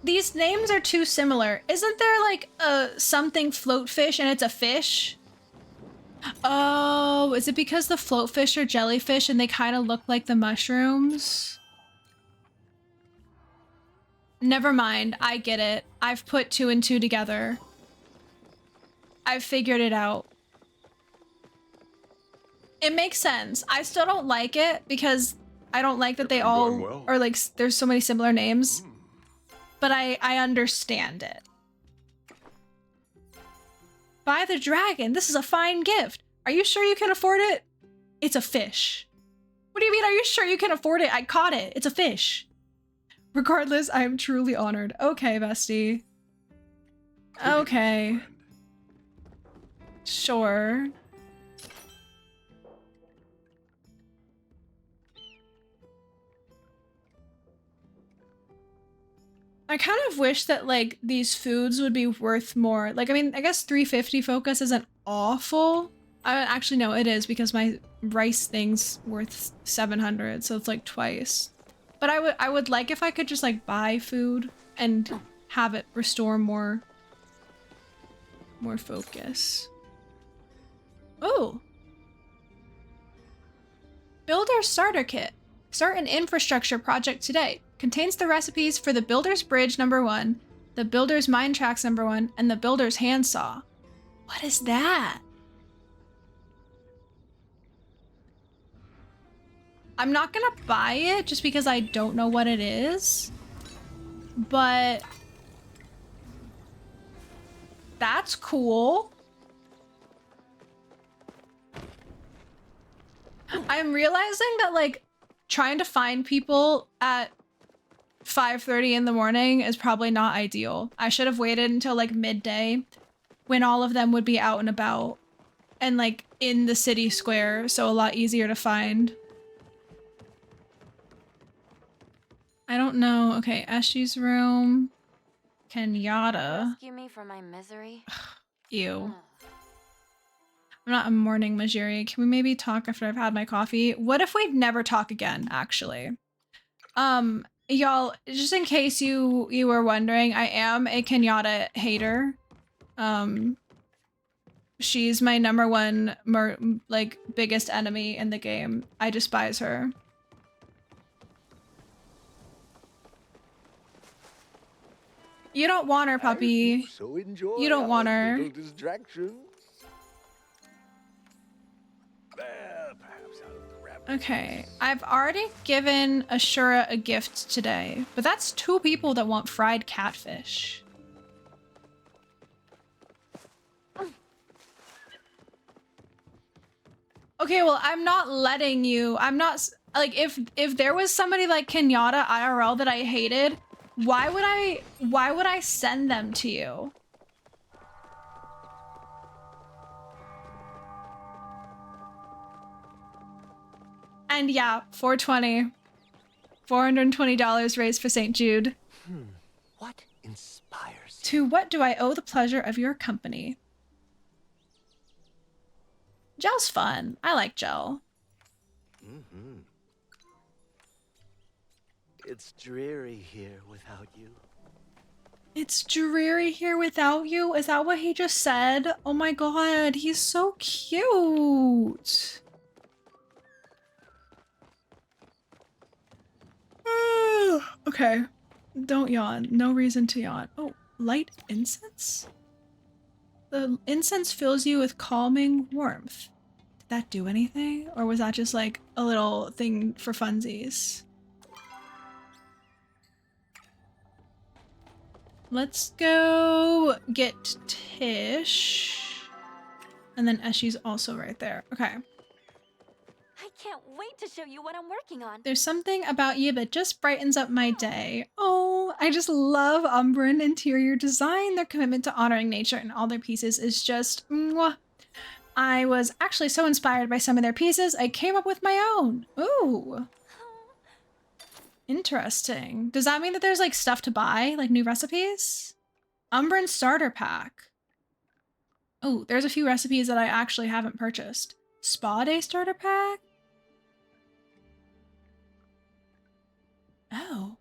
these names are too similar. Isn't there like a something float fish and it's a fish? Oh, is it because the float fish are jellyfish and they kind of look like the mushrooms? Never mind, I get it. I've put 2 and 2 together. I've figured it out. It makes sense. I still don't like it because I don't like that they all are like, there's so many similar names. But I understand it. Buy the dragon. This is a fine gift. Are you sure you can afford it? It's a fish. What do you mean, are you sure you can afford it? I caught it. It's a fish. Regardless, I am truly honored. Okay, bestie. Okay. Sure. I kind of wish that like these foods would be worth more. Like, I mean, I guess 350 focus isn't awful. Actually, no, it is because my rice thing's worth 700, so it's like twice. But I would like if I could just like buy food and have it restore more focus. Oh. Builder starter kit. Start an infrastructure project today. Contains the recipes for the Builder's Bridge #1, the Builder's Mine Tracks #1, and the Builder's Handsaw. What is that? I'm not gonna buy it just because I don't know what it is, but that's cool. I'm realizing that like trying to find people at 5:30 in the morning is probably not ideal. I should have waited until like midday when all of them would be out and about and like in the city square, so a lot easier to find. I don't know. Okay, Eshi's room. Kenyatta. Rescue me from my misery. Ew. I'm not a morning Majiri. Can we maybe talk after I've had my coffee? What if we never talk again, actually? Y'all, just in case you were wondering, I am a Kenyatta hater. She's my #1 like biggest enemy in the game. I despise her. You don't want her, puppy. You don't want her. Okay, I've already given Ashura a gift today, but that's 2 people that want fried catfish. Okay, well, I'm not letting you. I'm not like if there was somebody like Kenyatta IRL that I hated, why would I send them to you? And yeah, 420. $420 raised for St. Jude. What inspires you? To what do I owe the pleasure of your company? Gel's fun. I like Gel. It's dreary here without you. It's dreary here without you? Is that what he just said? Oh my god, he's so cute. Okay, don't yawn. No reason to yawn. Oh, light incense? The incense fills you with calming warmth. Did that do anything? Or was that just like a little thing for funsies? Let's go get Tish. And then Eshi's also right there. Okay. I can't wait to show you what I'm working on. There's something about you that just brightens up my day. Oh, I just love Umbran interior design. Their commitment to honoring nature in all their pieces is just mwah. I was actually so inspired by some of their pieces, I came up with my own. Ooh. Interesting. Does that mean that there's like stuff to buy, like new recipes? Umbran starter pack. Oh, there's a few recipes that I actually haven't purchased. Spa day starter pack? Oh.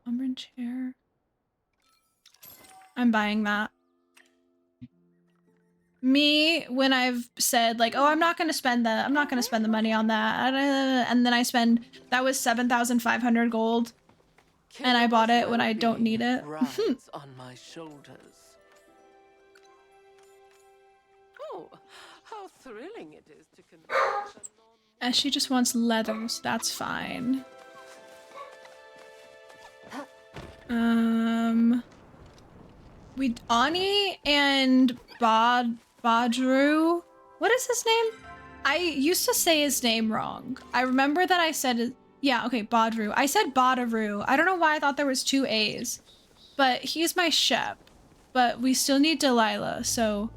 Umbran chair. I'm buying that. Me, when I've said like, oh, I'm not gonna spend the money on that, and then I spend, that was 7,500 gold, and I bought it when I don't need it. Rides on my shoulders. Oh, how thrilling it is to converse. And she just wants leathers, that's fine. Ani and Badru. What is his name? I used to say his name wrong. I remember that I said, yeah, okay, Badru. I said Badaru. I don't know why I thought there was 2 A's. But he's my shep. But we still need Delilah, so.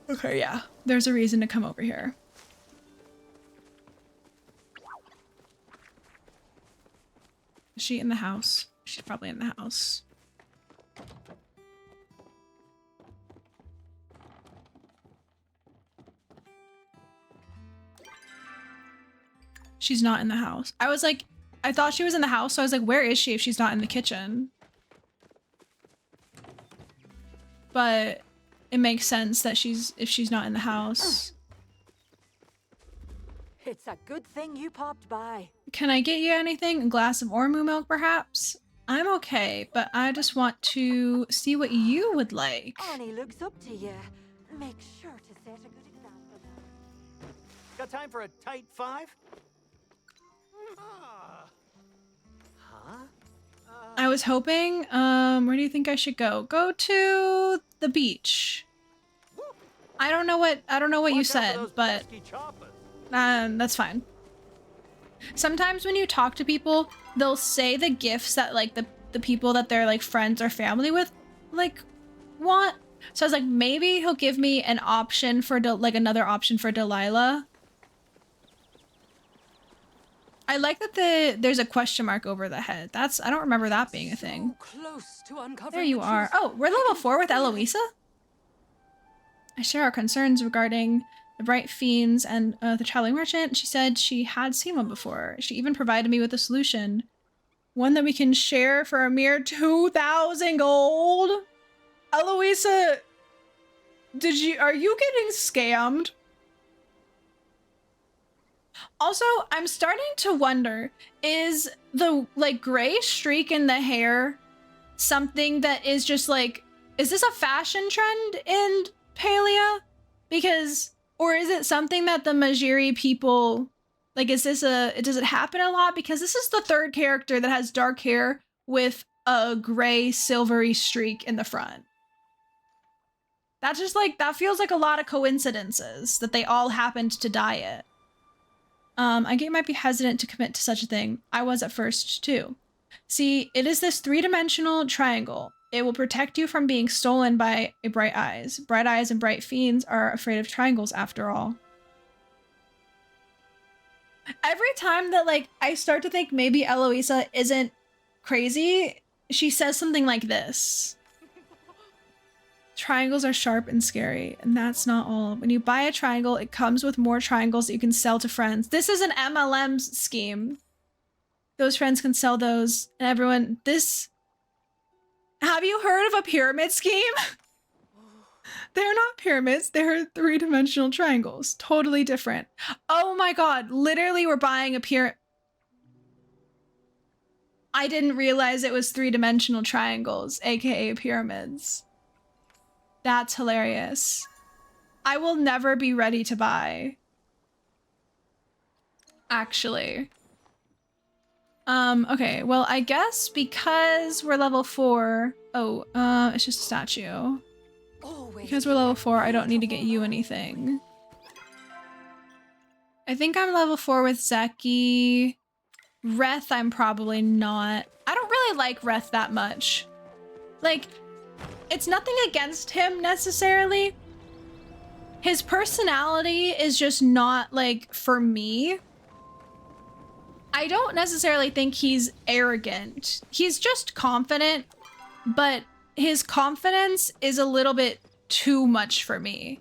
Okay, yeah. There's a reason to come over here. Is she in the house? She's probably in the house. She's not in the house. I was like, I thought she was in the house, so I was like, where is she if she's not in the kitchen? But it makes sense that if she's not in the house. It's a good thing you popped by. Can I get you anything? A glass of Ormu milk, perhaps? I'm okay, but I just want to see what you would like. Ani looks up to you. Make sure to set a good example. Got time for a tight 5? I was hoping, where do you think I should go? Go to the beach. I don't know what you said, but that's fine. Sometimes when you talk to people, they'll say the gifts that like the people that they're like friends or family with like want. So I was like, maybe he'll give me an option for like another option for Delilah. I like that there's a question mark over the head. I don't remember that being a thing. There you are. Oh, we're level 4 with Eloisa? I share our concerns regarding the Bright Fiends and the Traveling Merchant. She said she had seen one before. She even provided me with a solution. One that we can share for a mere 2,000 gold? Eloisa, are you getting scammed? Also, I'm starting to wonder, is the like gray streak in the hair something that is just like, is this a fashion trend in Palia? Because, or is it something that the Majiri people, like, does it happen a lot? Because this is the 3rd character that has dark hair with a gray silvery streak in the front. That's just like, that feels like a lot of coincidences that they all happened to dye it. I might be hesitant to commit to such a thing. I was at first too. See, it is this 3-dimensional triangle. It will protect you from being stolen by a Bright Eyes. Bright Eyes and Bright Fiends are afraid of triangles after all. Every time that like I start to think maybe Eloisa isn't crazy, she says something like this. Triangles are sharp and scary, and that's not all. When you buy a triangle, it comes with more triangles that you can sell to friends. This is an MLM scheme. Those friends can sell those, and everyone, have you heard of a pyramid scheme? They're not pyramids, they're 3-dimensional triangles. Totally different. Oh my god, literally we're buying a pyramid. I didn't realize it was 3-dimensional triangles, aka pyramids. That's hilarious. I will never be ready to buy. Actually. Okay, well, I guess because we're level 4... Oh, it's just a statue. Because we're level 4, I don't need to get you anything. I think I'm level 4 with Zeki. Reth, I'm probably not. I don't really like Reth that much. Like, it's nothing against him necessarily. His personality is just not, like, for me. I don't necessarily think he's arrogant. He's just confident, but his confidence is a little bit too much for me.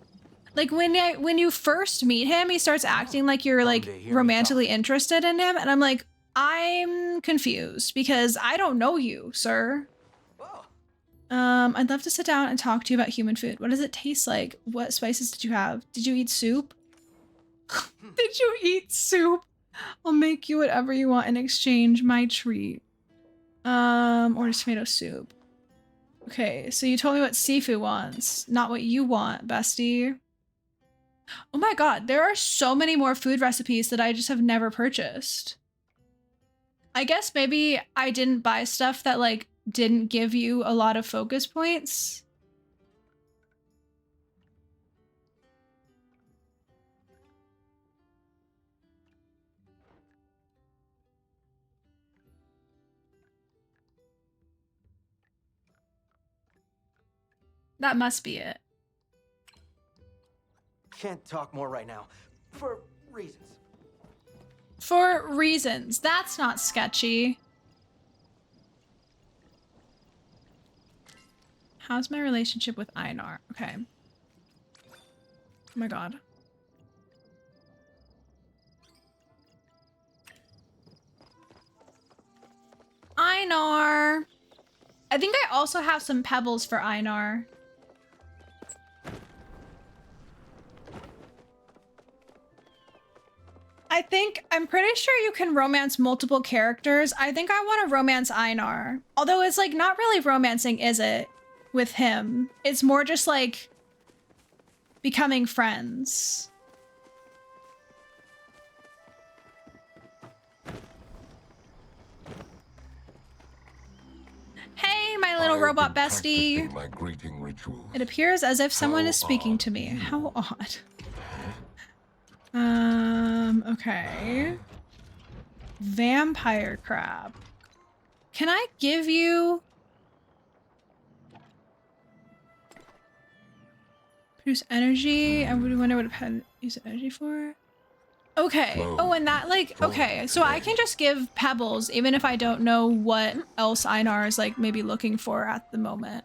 Like, when you first meet him, he starts acting like you're, like, romantically interested in him, and I'm like, I'm confused because I don't know you, sir. I'd love to sit down and talk to you about human food. What does it taste like? What spices did you have? Did you eat soup? Did you eat soup? I'll make you whatever you want in exchange. My treat. Or tomato soup. Okay, so you told me what Sifu wants, not what you want, bestie. Oh my god, there are so many more food recipes that I just have never purchased. I guess maybe I didn't buy stuff that, like, didn't give you a lot of focus points. That must be it. Can't talk more right now. For reasons. For reasons. That's not sketchy. How's my relationship with Einar? Okay. Oh my god. Einar! I think I also have some pebbles for Einar. I'm pretty sure you can romance multiple characters. I think I want to romance Einar. Although it's like not really romancing, is it? With him. It's more just like becoming friends. Hey, my little robot bestie. My greeting ritual. It appears as if someone is speaking to me. How odd. Okay. Vampire crab. Can I give you... Produce energy? I would wonder what it had use energy for. Okay. Oh, and that, like, okay. So I can just give pebbles even if I don't know what else Einar is, like, maybe looking for at the moment.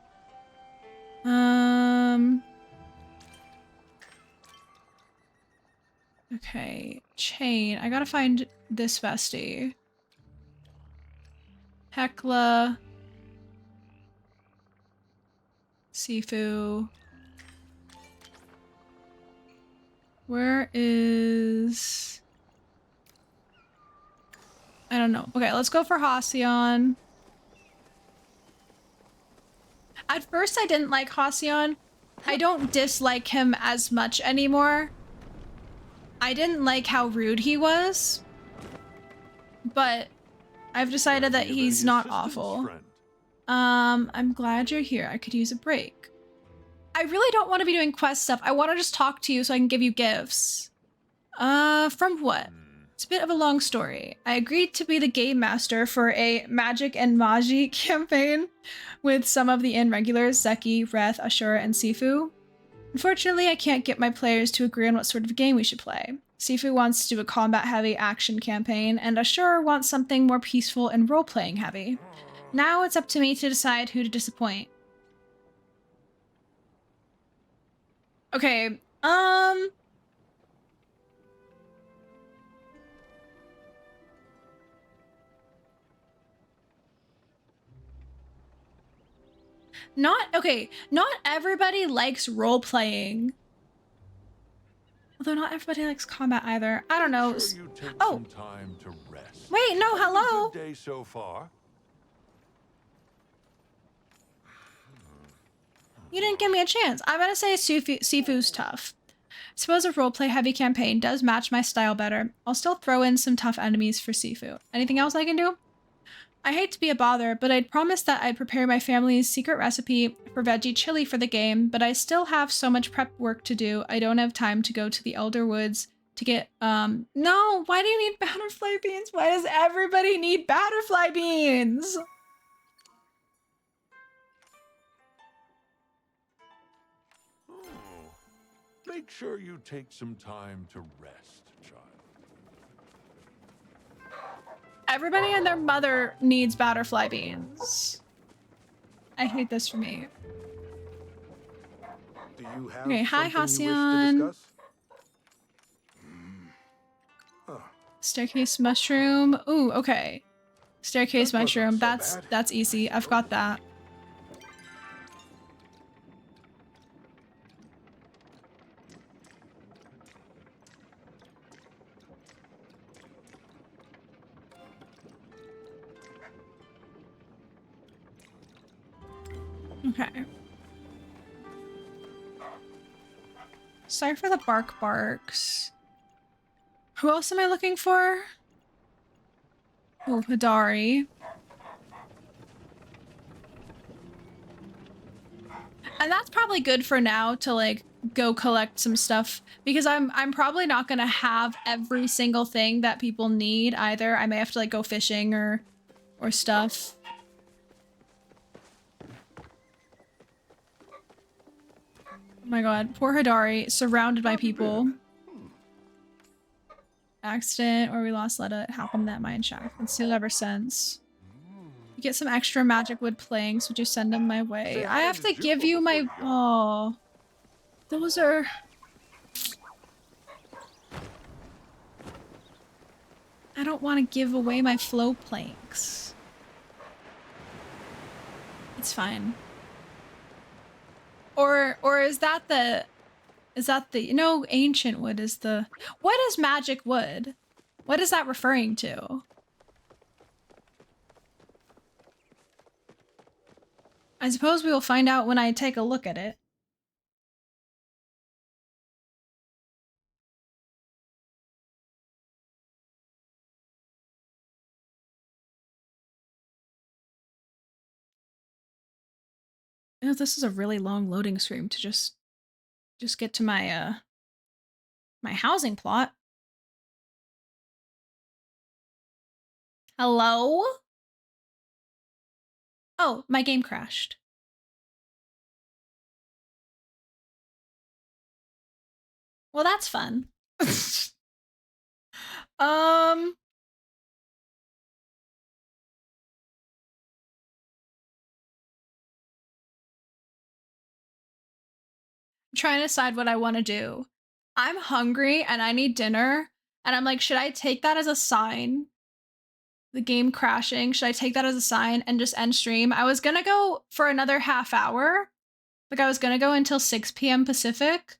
Okay. Chain. I gotta find this bestie. Hecla. Sifu. Where is... I don't know. Okay, let's go for Halcyon. At first I didn't like Halcyon. I don't dislike him as much anymore. I didn't like how rude he was. But I've decided that he's not awful. I'm glad you're here. I could use a break. I really don't want to be doing quest stuff. I want to just talk to you so I can give you gifts. From what? It's a bit of a long story. I agreed to be the game master for a Magic and Magi campaign with some of the irregulars, Zeki, Reth, Ashura, and Sifu. Unfortunately, I can't get my players to agree on what sort of game we should play. Sifu wants to do a combat-heavy action campaign, and Ashura wants something more peaceful and role-playing heavy. Now it's up to me to decide who to disappoint. Okay, not everybody likes role-playing. Although not everybody likes combat either. I don't know. Oh! Wait, no, hello! Day so far? You didn't give me a chance. I'm gonna say Sifu's tough. Suppose a roleplay heavy campaign does match my style better. I'll still throw in some tough enemies for Sifu. Anything else I can do? I hate to be a bother, but I'd promised that I'd prepare my family's secret recipe for veggie chili for the game, but I still have so much prep work to do, I don't have time to go to the Elderwoods to get, no, why do you need butterfly beans? Why does everybody need butterfly beans? Make sure you take some time to rest, child. Everybody and their mother needs butterfly beans. I hate this for me. Do you have Okay, hi, something you wish to Hasyan. discuss? Staircase mushroom. Ooh, okay. Staircase That wasn't mushroom. so bad. That's easy. I've got that. Okay. Sorry for the barks. Who else am I looking for? Oh, Hidari. And that's probably good for now to like go collect some stuff because I'm probably not gonna have every single thing that people need either. I may have to like go fishing or stuff. Oh my god, poor Hidari, surrounded by people. Accident or we lost Letta. It happened at mine shack. Been sealed ever since. You get some extra magic wood planks. Would you send them my way? I have to give you my... Oh. Those are... I don't want to give away my flow planks. It's fine. Or is that the... Is that the... No, ancient wood is the... What is magic wood? What is that referring to? I suppose we will find out when I take a look at it. You know, this is a really long loading screen to just get to my my housing plot. Hello? Oh, my game crashed. Well, that's fun. I'm trying to decide what I want to do. I'm hungry and I need dinner. And I'm like, should I take that as a sign? The game crashing. Should I take that as a sign and just end stream? I was gonna go for another half hour. Like I was gonna go until 6 p.m. Pacific.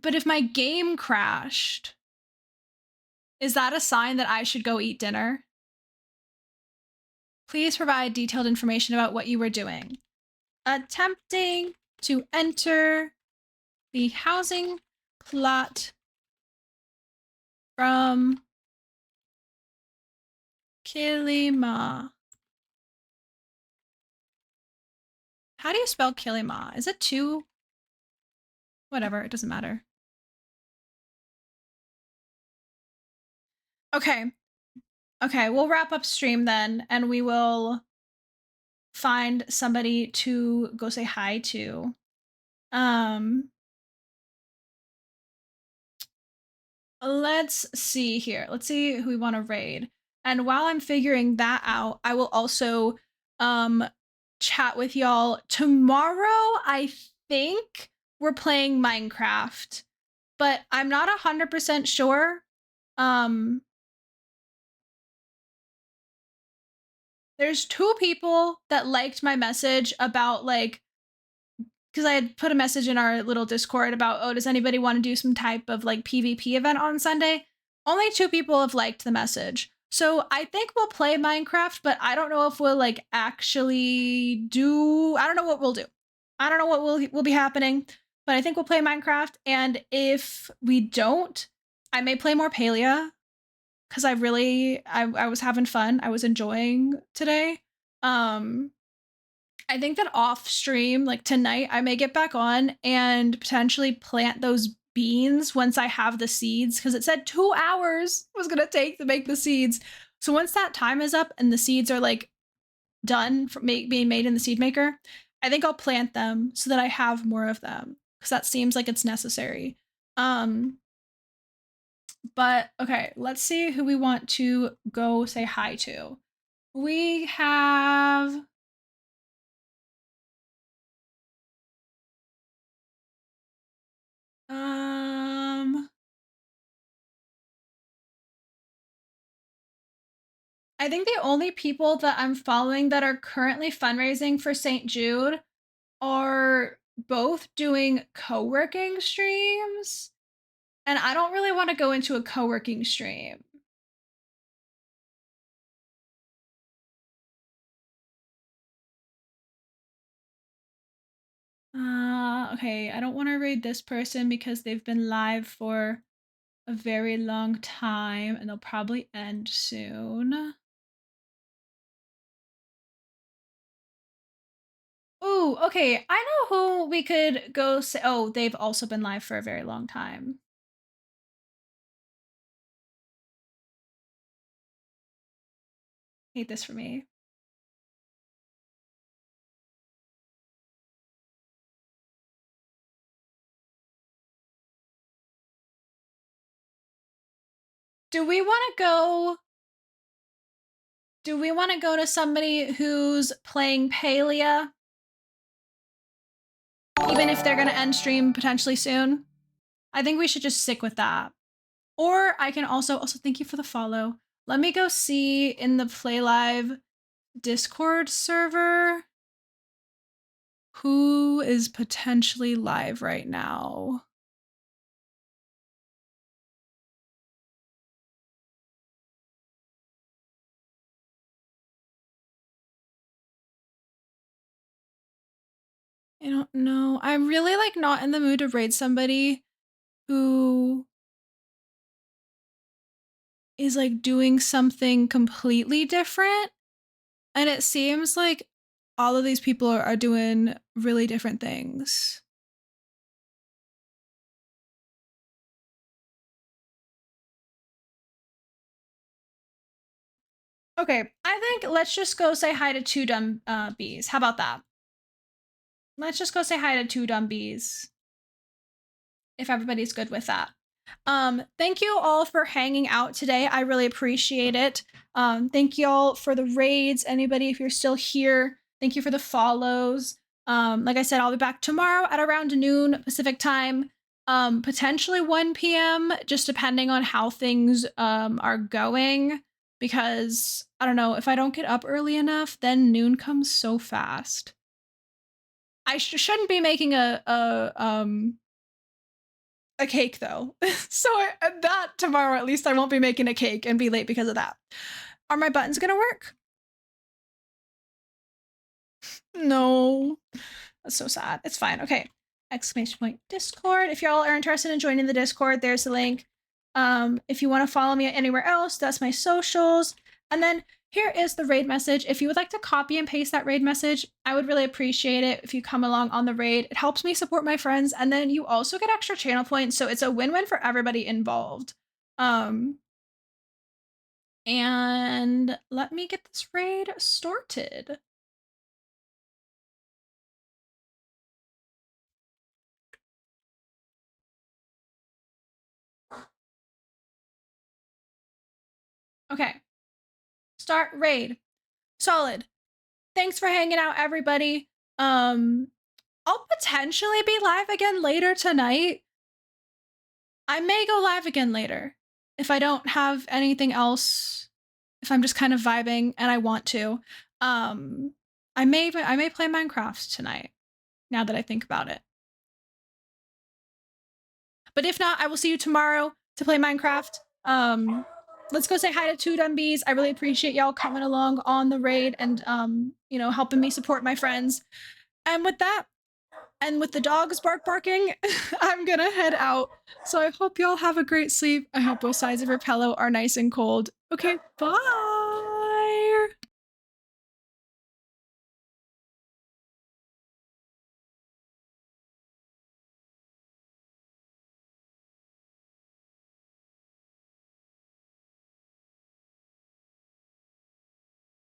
But if my game crashed, is that a sign that I should go eat dinner? Please provide detailed information about what you were doing. Attempting to enter the housing plot from Kilima. How do you spell Kilima? Is it two? Whatever, it doesn't matter. Okay. Okay, we'll wrap up stream then, and we will find somebody to go say hi to. Let's see here. Let's see who we want to raid. And while I'm figuring that out, I will also chat with y'all. Tomorrow, I think we're playing Minecraft, but I'm not 100% sure. There's 2 people that liked my message about like, because I had put a message in our little Discord about, oh, does anybody want to do some type of like PvP event on Sunday? Only 2 people have liked the message. So I think we'll play Minecraft, but I don't know if we'll like actually do, I don't know what we'll do. I don't know what will be happening, but I think we'll play Minecraft. And if we don't, I may play more Palia because I was having fun. I was enjoying today. I think that off stream, like tonight, I may get back on and potentially plant those beans once I have the seeds, because it said 2 hours was gonna take to make the seeds. So once that time is up and the seeds are like done for being made in the seed maker, I think I'll plant them so that I have more of them, because that seems like it's necessary. But okay, let's see who we want to go say hi to. We have I think the only people that I'm following that are currently fundraising for St. Jude are both doing co-working streams, and I don't really want to go into a co-working stream. Okay, I don't want to raid this person because they've been live for a very long time and they'll probably end soon. Ooh, okay, I know who we could go say. Oh, they've also been live for a very long time. Hate this for me. Do we want to go to somebody who's playing Palia? Even if they're gonna end stream potentially soon? I think we should just stick with that. Or I can also thank you for the follow. Let me go see in the Play Live Discord server who is potentially live right now. I don't know. I'm really like not in the mood to raid somebody who is like doing something completely different. And it seems like all of these people are doing really different things. Okay, I think let's just go say hi to 2 dumb bees. How about that? Let's just go say hi to 2 dumb bees. If everybody's good with that. Thank you all for hanging out today. I really appreciate it. Thank you all for the raids. Anybody, if you're still here, thank you for the follows. Like I said, I'll be back tomorrow at around noon Pacific time, potentially 1 p.m., just depending on how things are going. Because I don't know, if I don't get up early enough, then noon comes so fast. I shouldn't be making a cake though. So that tomorrow, at least I won't be making a cake and be late because of that. Are my buttons gonna work? No. That's so sad. It's fine. Okay. Exclamation point Discord. If y'all are interested in joining the Discord, there's the link. If you want to follow me anywhere else, that's my socials. And then here is the raid message. If you would like to copy and paste that raid message, I would really appreciate it if you come along on the raid. It helps me support my friends, and then you also get extra channel points, so it's a win-win for everybody involved. And let me get this raid started. Okay. Start raid. Solid. Thanks for hanging out, everybody. I'll potentially be live again later tonight. I may go live again later if I don't have anything else, if I'm just kind of vibing and I want to. I may play Minecraft tonight, now that I think about it. But if not, I will see you tomorrow to play Minecraft. Let's go say hi to 2 dumb bees. I really appreciate y'all coming along on the raid and you know, helping me support my friends. And with that, and with the dogs barking, I'm gonna head out. So I hope y'all have a great sleep. I hope both sides of your pillow are nice and cold. Okay, bye.